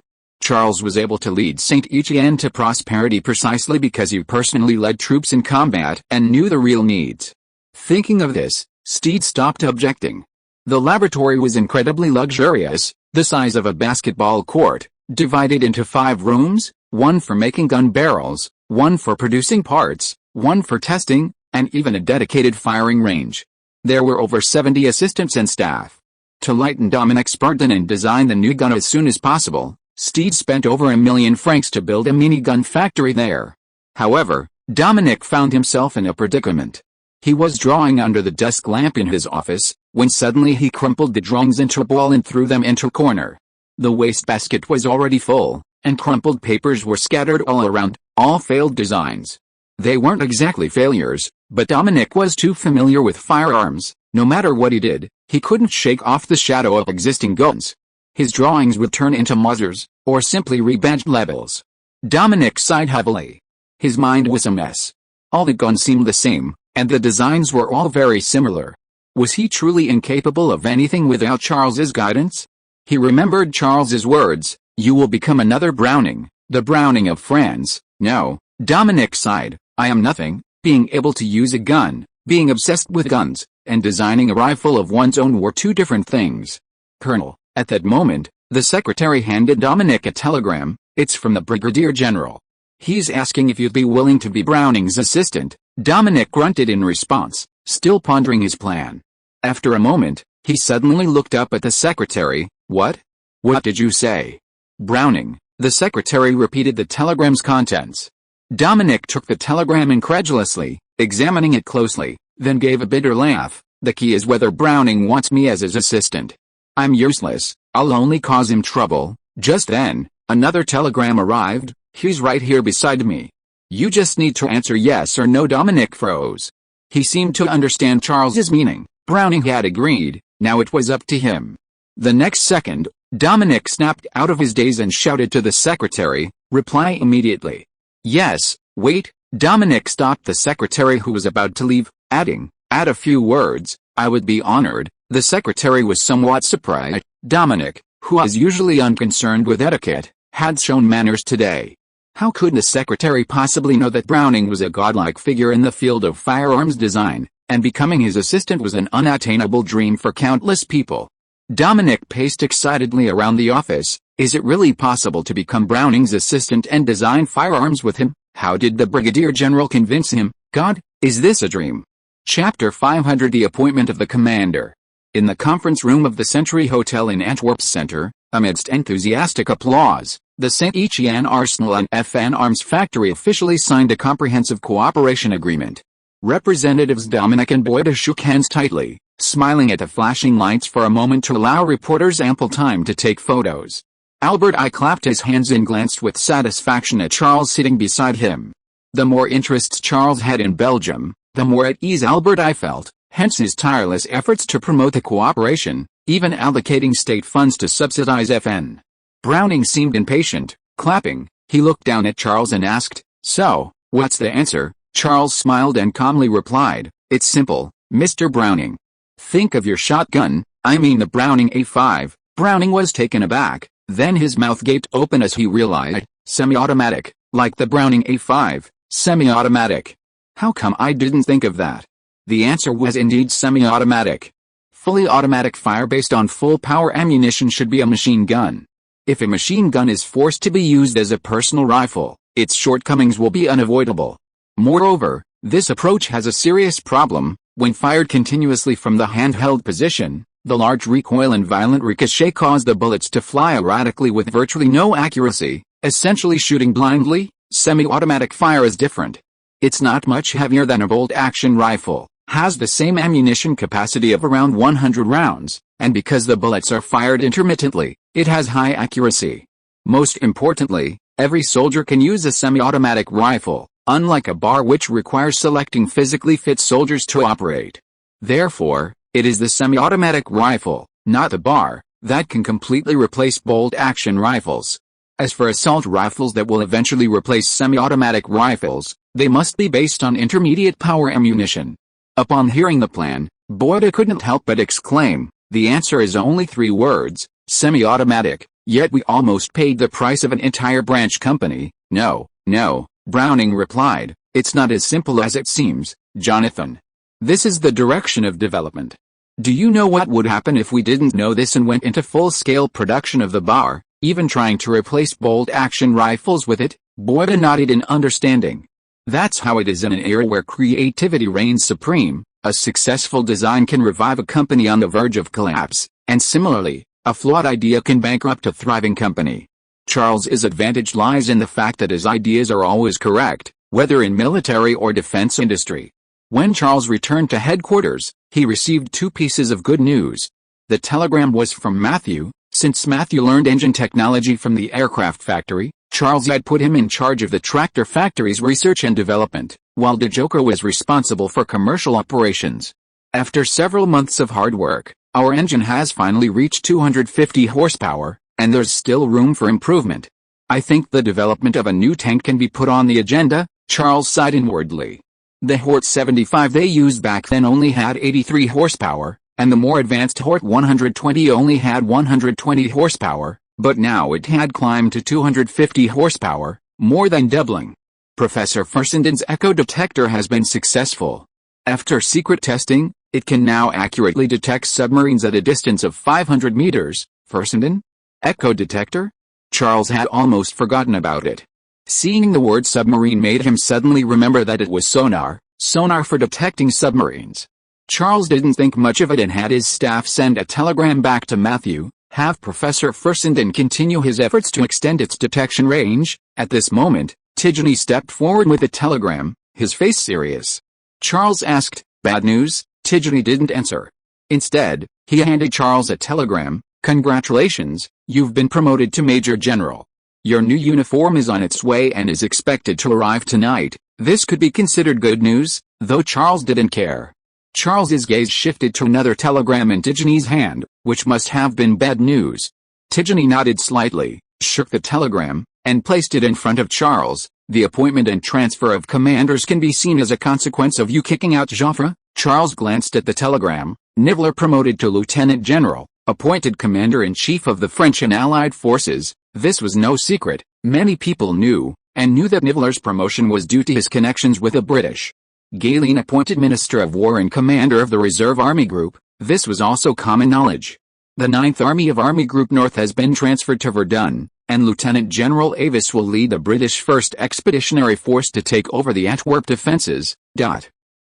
Charles was able to lead Saint Etienne to prosperity precisely because he personally led troops in combat and knew the real needs. Thinking of this, Steed stopped objecting. The laboratory was incredibly luxurious, the size of a basketball court, divided into 5 rooms, one for making gun barrels, one for producing parts, one for testing, and even a dedicated firing range. There were over 70 assistants and staff. To lighten Dominic's burden and design the new gun as soon as possible, Steed spent over £1 million to build a mini-gun factory there. However, Dominic found himself in a predicament. He was drawing under the desk lamp in his office, when suddenly he crumpled the drawings into a ball and threw them into a corner. The wastebasket was already full, and crumpled papers were scattered all around, all failed designs. They weren't exactly failures, but Dominic was too familiar with firearms. No matter what he did, he couldn't shake off the shadow of existing guns. His drawings would turn into Mausers, or simply rebadged levels. Dominic sighed heavily. His mind was a mess. All the guns seemed the same, and the designs were all very similar. Was he truly incapable of anything without Charles's guidance? He remembered Charles's words, "You will become another Browning, the Browning of France." No, Dominic sighed, "I am nothing." Being able to use a gun, being obsessed with guns, and designing a rifle of one's own were two different things. "Colonel," at that moment, the secretary handed Dominic a telegram. "It's from the Brigadier General. He's asking if you'd be willing to be Browning's assistant." Dominic grunted in response, still pondering his plan. After a moment, he suddenly looked up at the secretary. "What? What did you say?" "Browning." The secretary repeated the telegram's contents. Dominic took the telegram incredulously, examining it closely, then gave a bitter laugh. "The key is whether Browning wants me as his assistant. I'm useless, I'll only cause him trouble." Just then, another telegram arrived. "He's right here beside me. You just need to answer yes or no." Dominic froze. He seemed to understand Charles's meaning. Browning had agreed, now it was up to him. The next second, Dominic snapped out of his daze and shouted to the secretary, "Reply immediately." "Yes, wait." Dominic stopped the secretary who was about to leave, adding, "Add a few words, I would be honored." The secretary was somewhat surprised. Dominic, who is usually unconcerned with etiquette, had shown manners today. How could the secretary possibly know that Browning was a godlike figure in the field of firearms design, and becoming his assistant was an unattainable dream for countless people? Dominic paced excitedly around the office. Is it really possible to become Browning's assistant and design firearms with him? How did the Brigadier General convince him? God, is this a dream? Chapter 500: The Appointment of the Commander. In the conference room of the Century Hotel in Antwerp's center, amidst enthusiastic applause, the Saint Etienne Arsenal and FN Arms Factory officially signed a comprehensive cooperation agreement. Representatives Dominic and Boyda shook hands tightly, smiling at the flashing lights for a moment to allow reporters ample time to take photos. Albert I clapped his hands and glanced with satisfaction at Charles sitting beside him. The more interests Charles had in Belgium, the more at ease Albert I felt, hence his tireless efforts to promote the cooperation, even allocating state funds to subsidize FN. Browning seemed impatient, clapping. He looked down at Charles and asked, "So, what's the answer?" Charles smiled and calmly replied, "It's simple, Mr. Browning. Think of your shotgun, I mean the Browning A5. Browning was taken aback, then his mouth gaped open as he realized, semi-automatic, like the Browning A5, semi-automatic. How come I didn't think of that? The answer was indeed semi-automatic. Fully automatic fire based on full-power ammunition should be a machine gun. If a machine gun is forced to be used as a personal rifle, its shortcomings will be unavoidable. Moreover, this approach has a serious problem. When fired continuously from the handheld position, the large recoil and violent ricochet cause the bullets to fly erratically with virtually no accuracy, essentially shooting blindly. Semi-automatic fire is different. It's not much heavier than a bolt-action rifle, has the same ammunition capacity of around 100 rounds, and because the bullets are fired intermittently, it has high accuracy. Most importantly, every soldier can use a semi-automatic rifle, unlike a bar which requires selecting physically fit soldiers to operate. Therefore, it is the semi-automatic rifle, not the bar, that can completely replace bolt-action rifles. As for assault rifles that will eventually replace semi-automatic rifles, they must be based on intermediate power ammunition. Upon hearing the plan, Boyda couldn't help but exclaim, "The answer is only 3 words, semi-automatic." Yet we almost paid the price of an entire branch company. No, no, Browning replied, it's not as simple as it seems, Jonathan. This is the direction of development. Do you know what would happen if we didn't know this and went into full-scale production of the bar, even trying to replace bolt-action rifles with it? Boyda nodded in understanding. That's how it is in an era where creativity reigns supreme. A successful design can revive a company on the verge of collapse, and similarly, a flawed idea can bankrupt a thriving company. Charles's advantage lies in the fact that his ideas are always correct, whether in military or defense industry. When Charles returned to headquarters, he received two pieces of good news. The telegram was from Matthew. Since Matthew learned engine technology from the aircraft factory, Charles had put him in charge of the tractor factory's research and development, while DeJoker was responsible for commercial operations. After several months of hard work, our engine has finally reached 250 horsepower, and there's still room for improvement. I think the development of a new tank can be put on the agenda, Charles sighed inwardly. The Hort 75 they used back then only had 83 horsepower, and the more advanced Hort 120 only had 120 horsepower, but now it had climbed to 250 horsepower, more than doubling. Professor Fursenden's echo detector has been successful. After secret testing, it can now accurately detect submarines at a distance of 500 meters. Fursenden? Echo detector? Charles had almost forgotten about it. Seeing the word submarine made him suddenly remember that it was sonar for detecting submarines. Charles didn't think much of it and had his staff send a telegram back to Matthew, have Professor Fursenden continue his efforts to extend its detection range. At this moment, Tidgeny stepped forward with the telegram, his face serious. Charles asked, "Bad news?" Tidgeny didn't answer. Instead, he handed Charles a telegram. "Congratulations, you've been promoted to Major General. Your new uniform is on its way and is expected to arrive tonight." This could be considered good news, though Charles didn't care. Charles's gaze shifted to another telegram in Tidgeny's hand, which must have been bad news. Tidgeny nodded slightly, shook the telegram, and placed it in front of Charles. "The appointment and transfer of commanders can be seen as a consequence of you kicking out Joffre." Charles glanced at the telegram. Niveler promoted to Lieutenant General, appointed Commander-in-Chief of the French and Allied forces. This was no secret. Many people knew that Niveler's promotion was due to his connections with the British. Galien appointed Minister of War and Commander of the Reserve Army Group. This was also common knowledge. The 9th Army of Army Group North has been transferred to Verdun, and Lieutenant General Avis will lead the British 1st Expeditionary Force to take over the Antwerp defences.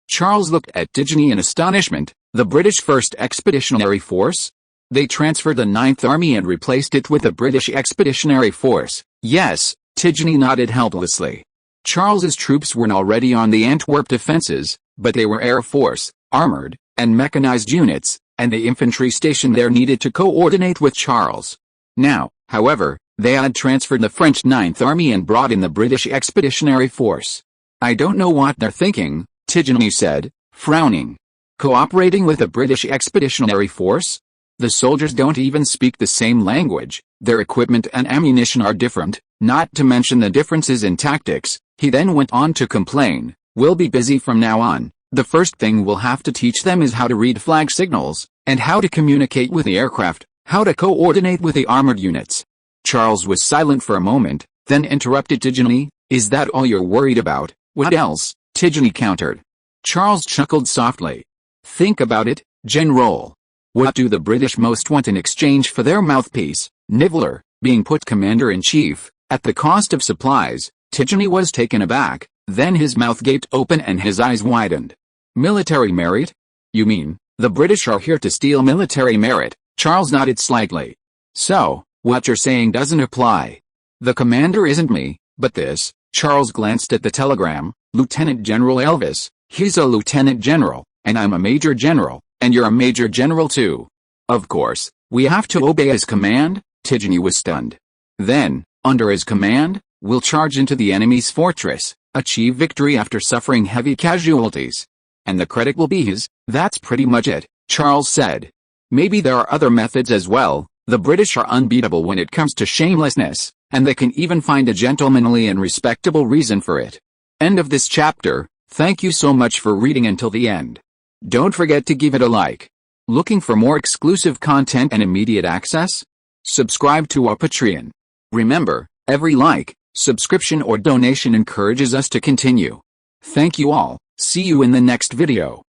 Charles looked at Tidgeny in astonishment. The British 1st Expeditionary Force? They transferred the 9th Army and replaced it with the British Expeditionary Force. Yes, Tidgeny nodded helplessly. Charles's troops were already on the Antwerp defences, but they were Air Force, armoured, and mechanized units, and the infantry stationed there needed to coordinate with Charles. Now, however, they had transferred the French 9th Army and brought in the British Expeditionary Force. "I don't know what they're thinking," Tidgeny said, frowning. "Cooperating with the British Expeditionary Force? The soldiers don't even speak the same language, their equipment and ammunition are different, not to mention the differences in tactics." He then went on to complain, "We'll be busy from now on. The first thing we'll have to teach them is how to read flag signals, and how to communicate with the aircraft, how to coordinate with the armored units." Charles was silent for a moment, then interrupted Tidgeny. "Is that all you're worried about?" "What else?" Tidgeny countered. Charles chuckled softly. "Think about it, General. What do the British most want in exchange for their mouthpiece? Niveler, being put Commander-in-Chief, at the cost of supplies." Tidgeny was taken aback, then his mouth gaped open and his eyes widened. "Military merit? You mean, the British are here to steal military merit?" Charles nodded slightly. "So, what you're saying doesn't apply. The commander isn't me, but this." Charles glanced at the telegram. "Lieutenant General Elvis. He's a lieutenant general, and I'm a major general, and you're a major general too. Of course, we have to obey his command." Tidgeny was stunned. "Then, under his command, we'll charge into the enemy's fortress, achieve victory after suffering heavy casualties. And the credit will be his." "That's pretty much it," Charles said. "Maybe there are other methods as well. The British are unbeatable when it comes to shamelessness, and they can even find a gentlemanly and respectable reason for it." End of this chapter. Thank you so much for reading until the end. Don't forget to give it a like. Looking for more exclusive content and immediate access? Subscribe to our Patreon. Remember, every like, subscription or donation encourages us to continue. Thank you all. See you in the next video.